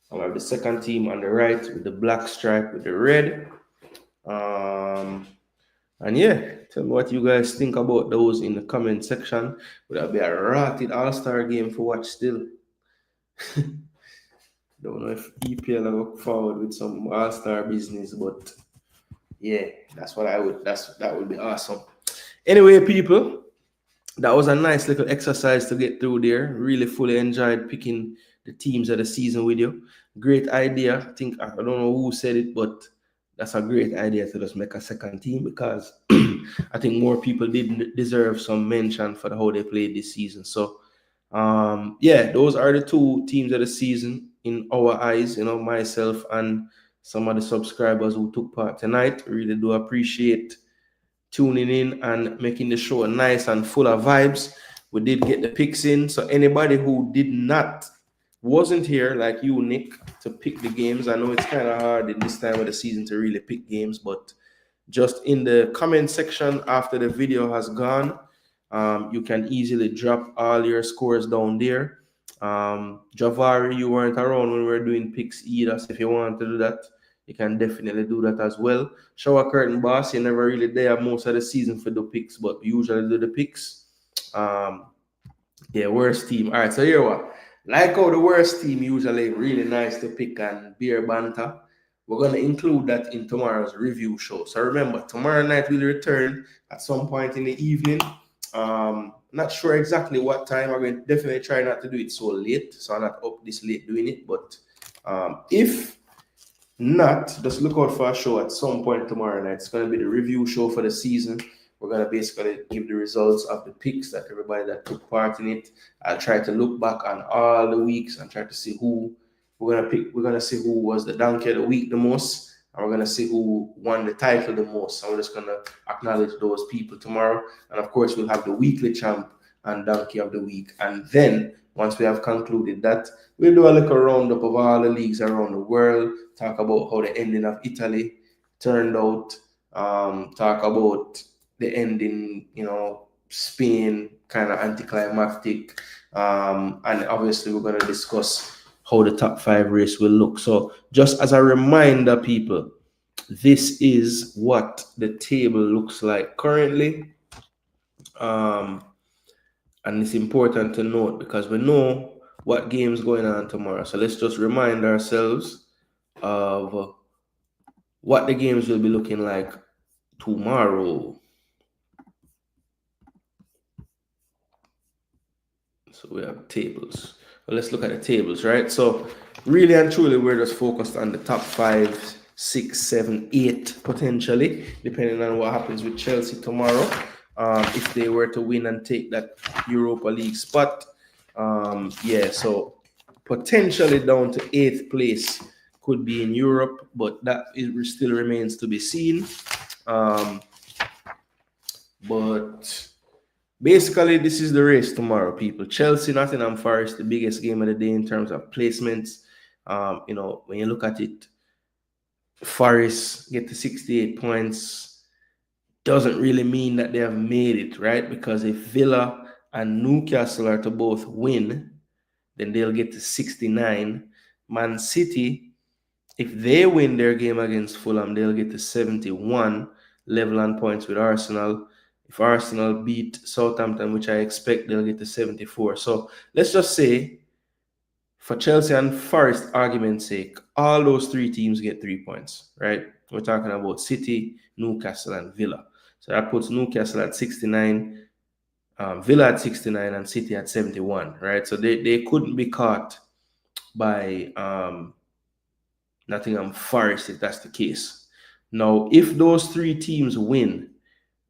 And we have the second team on the right with the black stripe with the red. And yeah, tell me what you guys think about those in the comment section. Would that be a rotted all-star game for watch still? Don't know if EPL will go forward with some all-star business, but yeah, that's what I would. That would be awesome. Anyway, people, that was a nice little exercise to get through there. Really fully enjoyed picking the teams of the season with you. Great idea. I think I don't know who said it, but that's a great idea to just make a second team because I think more people did deserve some mention for how they played this season. So yeah, those are the two teams of the season in our eyes, you know, myself and some of the subscribers who took part tonight. Really do appreciate tuning in and making the show nice and full of vibes. We did get the picks in. So anybody who wasn't here like you, Nick, to pick the games. I know it's kind of hard in this time of the season to really pick games, but just in the comment section after the video has gone, you can easily drop all your scores down there. Javari, you weren't around when we were doing picks either, so if you want to do that, you can definitely do that as well. Shower Curtain Boss, you're never really there most of the season for the picks, but we usually do the picks. Yeah, worst team. All right, so here what? Like how the worst team usually really nice to pick and beer banter. We're going to include that in tomorrow's review show. So remember, tomorrow night we'll return at some point in the evening. Not sure exactly what time. I'm going to definitely try not to do it so late. So I'm not up this late doing it. But if not, just look out for a show at some point tomorrow night. It's going to be the review show for the season. We're going to basically give the results of the picks that everybody that took part in it. I'll try to look back on all the weeks and try to see who we're going to pick. We're going to see who was the donkey of the week the most. And we're going to see who won the title the most. So we're just going to acknowledge those people tomorrow. And of course, we'll have the weekly champ and donkey of the week. And then once we have concluded that, we'll do a little roundup of all the leagues around the world, talk about how the ending of Italy turned out, talk about the ending, you know, Spain, kind of anticlimactic. And obviously, we're going to discuss how the top 5 race will look. So just as a reminder, people, this is what the table looks like currently. And it's important to note because we know what game's going on tomorrow. So let's just remind ourselves of what the games will be looking like tomorrow. So we have tables. Well, let's look at the tables, right? So really and truly, we're just focused on the top 5, 6, 7, 8 potentially, depending on what happens with Chelsea tomorrow. If they were to win and take that Europa League spot, yeah, so potentially down to 8th place could be in Europe, but that still remains to be seen. But basically, this is the race tomorrow, people. Chelsea, Nottingham Forest, the biggest game of the day in terms of placements. You know, when you look at it, Forest get to 68 points. Doesn't really mean that they have made it, right? Because if Villa and Newcastle are to both win, then they'll get to 69. Man City, if they win their game against Fulham, they'll get to 71, level on points with Arsenal. If Arsenal beat Southampton, which I expect, they'll get to 74. So let's just say, for Chelsea and Forest argument's sake, all those 3 teams get 3 points, right? We're talking about City, Newcastle, and Villa. So that puts Newcastle at 69, Villa at 69, and City at 71, right? So they couldn't be caught by Nottingham Forest if that's the case. Now, if those three teams win,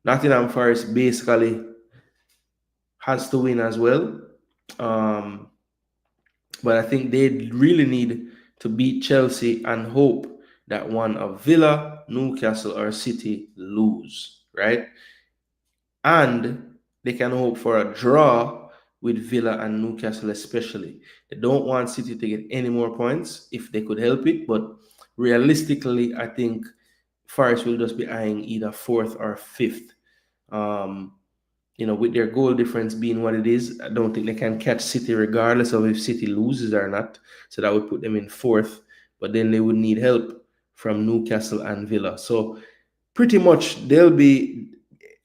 Nottingham Forest basically has to win as well. Um, but I think they really need to beat Chelsea and hope that one of Villa, Newcastle, or City lose, right? And they can hope for a draw with Villa and Newcastle, especially. They don't want City to get any more points if they could help it. But realistically, I think Forest will just be eyeing either fourth or fifth. Um, with their goal difference being what it is, I don't think they can catch City regardless of if City loses or not. So that would put them in fourth. But then they would need help from Newcastle and Villa. So pretty much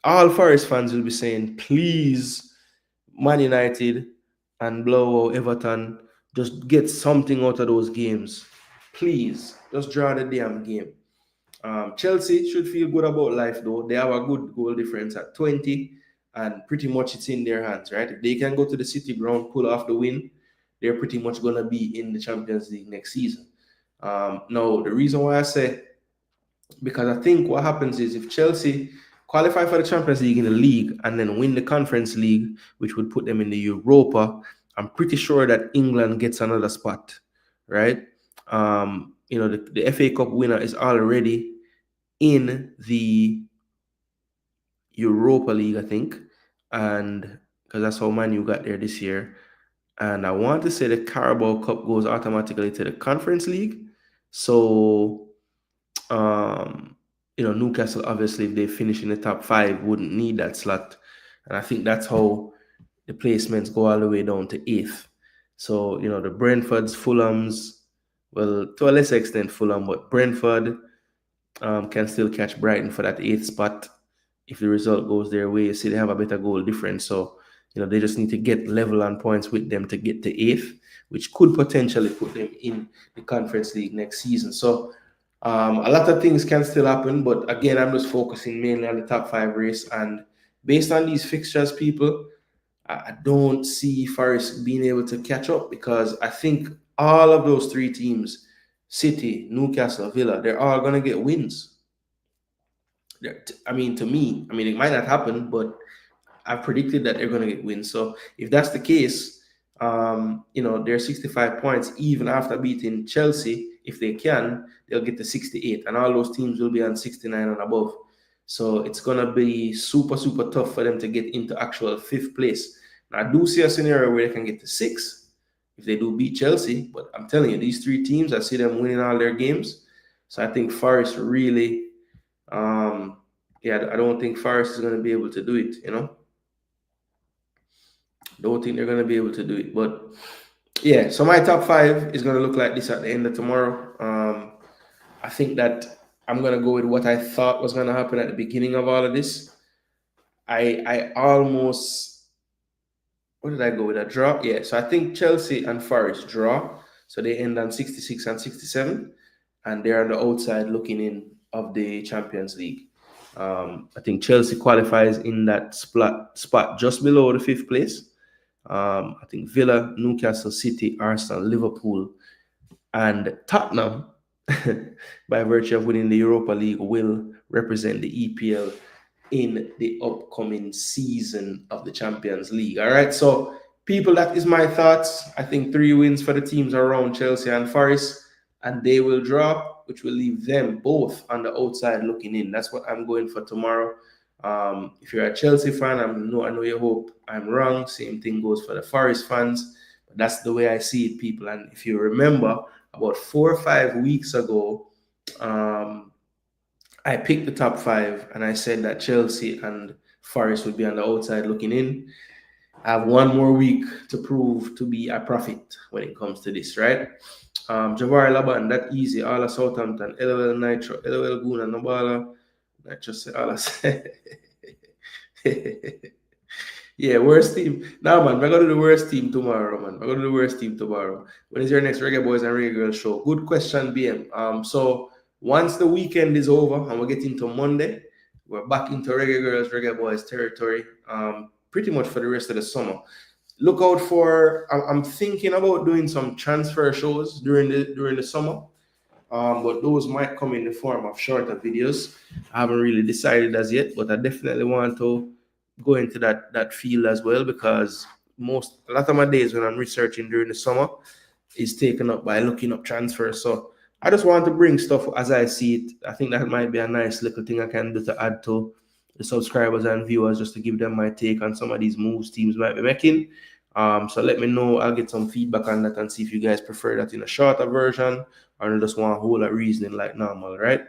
all Forest fans will be saying, please, Man United and blow out Everton, just get something out of those games. Please, just draw the damn game. Chelsea should feel good about life, though. They have a good goal difference at 20, and pretty much it's in their hands, right? If they can go to the City ground, pull off the win, they're pretty much going to be in the Champions League next season. Now, the reason why I say, because I think what happens is if Chelsea qualify for the Champions League in the league and then win the Conference League, which would put them in the Europa, I'm pretty sure that England gets another spot, right? The FA Cup winner is already in the Europa League, I think, and because that's how Man U got there this year. And I want to say the Carabao Cup goes automatically to the Conference League. So, Newcastle, obviously, if they finish in the top 5, wouldn't need that slot. And I think that's how the placements go all the way down to 8th. So, the Brentfords, Fulhams, well, to a lesser extent, Fulham, but Brentford can still catch Brighton for that 8th spot. If the result goes their way, you see they have a better goal difference. So, they just need to get level on points with them to get to 8th, which could potentially put them in the Conference League next season. So, a lot of things can still happen, but again, I'm just focusing mainly on the top 5 race. And based on these fixtures, people, I don't see Forest being able to catch up because I think all of those 3 teams, City, Newcastle, Villa, they're all going to get wins. To me, it might not happen, but I've predicted that they're going to get wins. So if that's the case, they're 65 points even after beating Chelsea. If they can, they'll get to 68, and all those teams will be on 69 and above. So it's going to be super, super tough for them to get into actual 5th place. Now, I do see a scenario where they can get to 6 if they do beat Chelsea, but I'm telling you, these 3 teams, I see them winning all their games. So I think Forest really, I don't think Forest is going to be able to do it, Don't think they're going to be able to do it. But yeah, so my top 5 is going to look like this at the end of tomorrow. I think that I'm going to go with what I thought was going to happen at the beginning of all of this. I almost, what did I go with? A draw? Yeah, so I think Chelsea and Forest draw. So they end on 66 and 67. And they're on the outside looking in of the Champions League. I think Chelsea qualifies in that spot just below the 5th place. I think Villa, Newcastle, City, Arsenal, Liverpool, and Tottenham, by virtue of winning the Europa League, will represent the EPL in the upcoming season of the Champions League. All right, so people, that is my thoughts. I think 3 wins for the teams around Chelsea and Forest, and they will draw, which will leave them both on the outside looking in. That's what I'm going for tomorrow. If you're a Chelsea fan, I know you hope I'm wrong. Same thing goes for the Forest fans. But that's the way I see it, people. And if you remember, about 4 or 5 weeks ago, I picked the top 5 and I said that Chelsea and Forest would be on the outside looking in. I have 1 more week to prove to be a prophet when it comes to this, right? Javari Laban, that easy. All of Southampton, LOL Nitro, LOL Gooner, Nobala. I just say all I say. Yeah, worst team. Now, man, we're going to do the worst team tomorrow, man. We're going to do the worst team tomorrow. When is your next Reggae Boys and Reggae Girls show? Good question, BM. So once the weekend is over and we get into Monday, we're back into Reggae Girls, Reggae Boys territory. Pretty much for the rest of the summer. Look out for. I'm thinking about doing some transfer shows during the summer. But those might come in the form of shorter videos. I haven't really decided as yet, but I definitely want to go into that field as well, because a lot of my days when I'm researching during the summer is taken up by looking up transfers. So I just want to bring stuff as I see it. I think that might be a nice little thing I can do to add to the subscribers and viewers, just to give them my take on some of these moves teams might be making. So let me know. I'll get some feedback on that and see if you guys prefer that in a shorter version, or you just want a whole lot of reasoning like normal, right?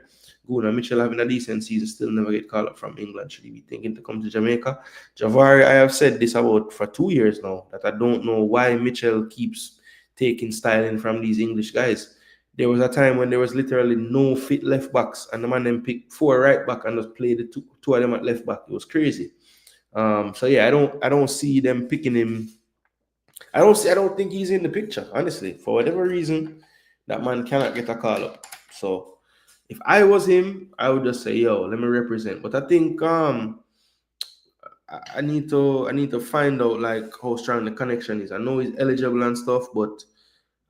Gooner Mitchell having a decent season, still never get called up from England. Should he be thinking to come to Jamaica? Javari, I have said this about for 2 years now, that I don't know why Mitchell keeps taking styling from these English guys. There was a time when there was literally no fit left backs, and the man then picked 4 right back and just played the two of them at left back. It was crazy. So yeah, I don't see them picking him. I don't think he's in the picture, honestly. For whatever reason, that man cannot get a call up. So if I was him, I would just say, yo, let me represent. But I think I need to find out like how strong the connection is. I know he's eligible and stuff, but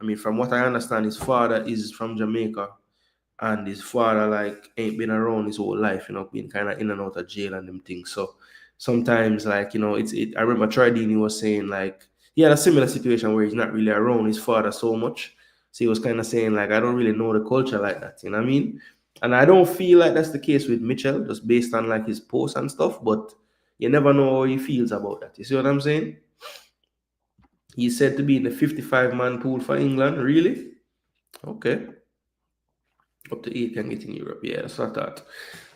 I mean, from what I understand, his father is from Jamaica, and his father like ain't been around his whole life, been kind of in and out of jail and them things. So sometimes, like, I remember Tridini was saying like he had a similar situation where he's not really around his father so much. So he was kind of saying like, I don't really know the culture like that, you know what I mean? And I don't feel like that's the case with Mitchell, just based on like his posts and stuff, but you never know how he feels about that. You see what I'm saying? He's said to be in the 55-man pool for England. Really? Okay. Up to 8 can get in Europe. Yeah, that's what I thought.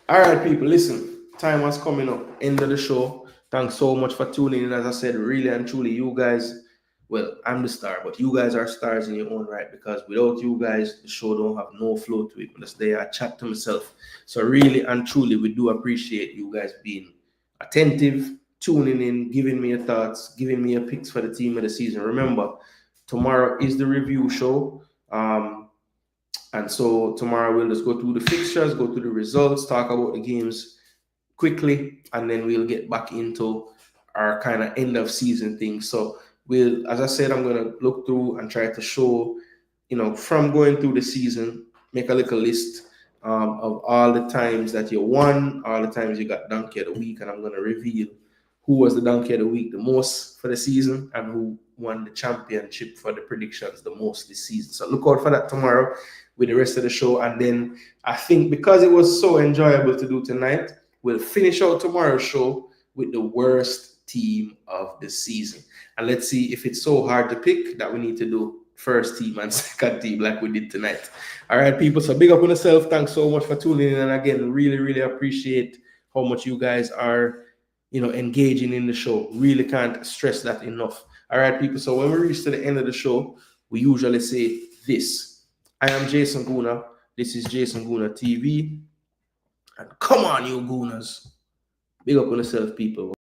All right, people, listen. Time was coming up. End of the show. Thanks so much for tuning in. As I said, really and truly, you guys, well, I'm the star, but you guys are stars in your own right, because without you guys, the show don't have no flow to it. But just there, I chat to myself. So really and truly, we do appreciate you guys being attentive, tuning in, giving me your thoughts, giving me your picks for the team of the season. Remember, tomorrow is the review show. And so tomorrow we'll just go through the fixtures, go through the results, talk about the games quickly, and then we'll get back into our kind of end of season thing. So as I said, I'm going to look through and try to show, from going through the season, make a little list of all the times that you won, all the times you got donkey of the week, and I'm going to reveal who was the donkey of the week the most for the season and who won the championship for the predictions the most this season. So look out for that tomorrow with the rest of the show. And then I think because it was so enjoyable to do tonight, we'll finish out tomorrow's show with the worst team of the season. And let's see if it's so hard to pick that we need to do first team and second team like we did tonight. All right, people. So big up on yourself. Thanks so much for tuning in. And again, really, really appreciate how much you guys are, engaging in the show. Really can't stress that enough. All right, people. So when we reach to the end of the show, we usually say this. I am Jason Gooner. This is Jason Gooner TV. And come on, you Gooners. Big up on yourself, people.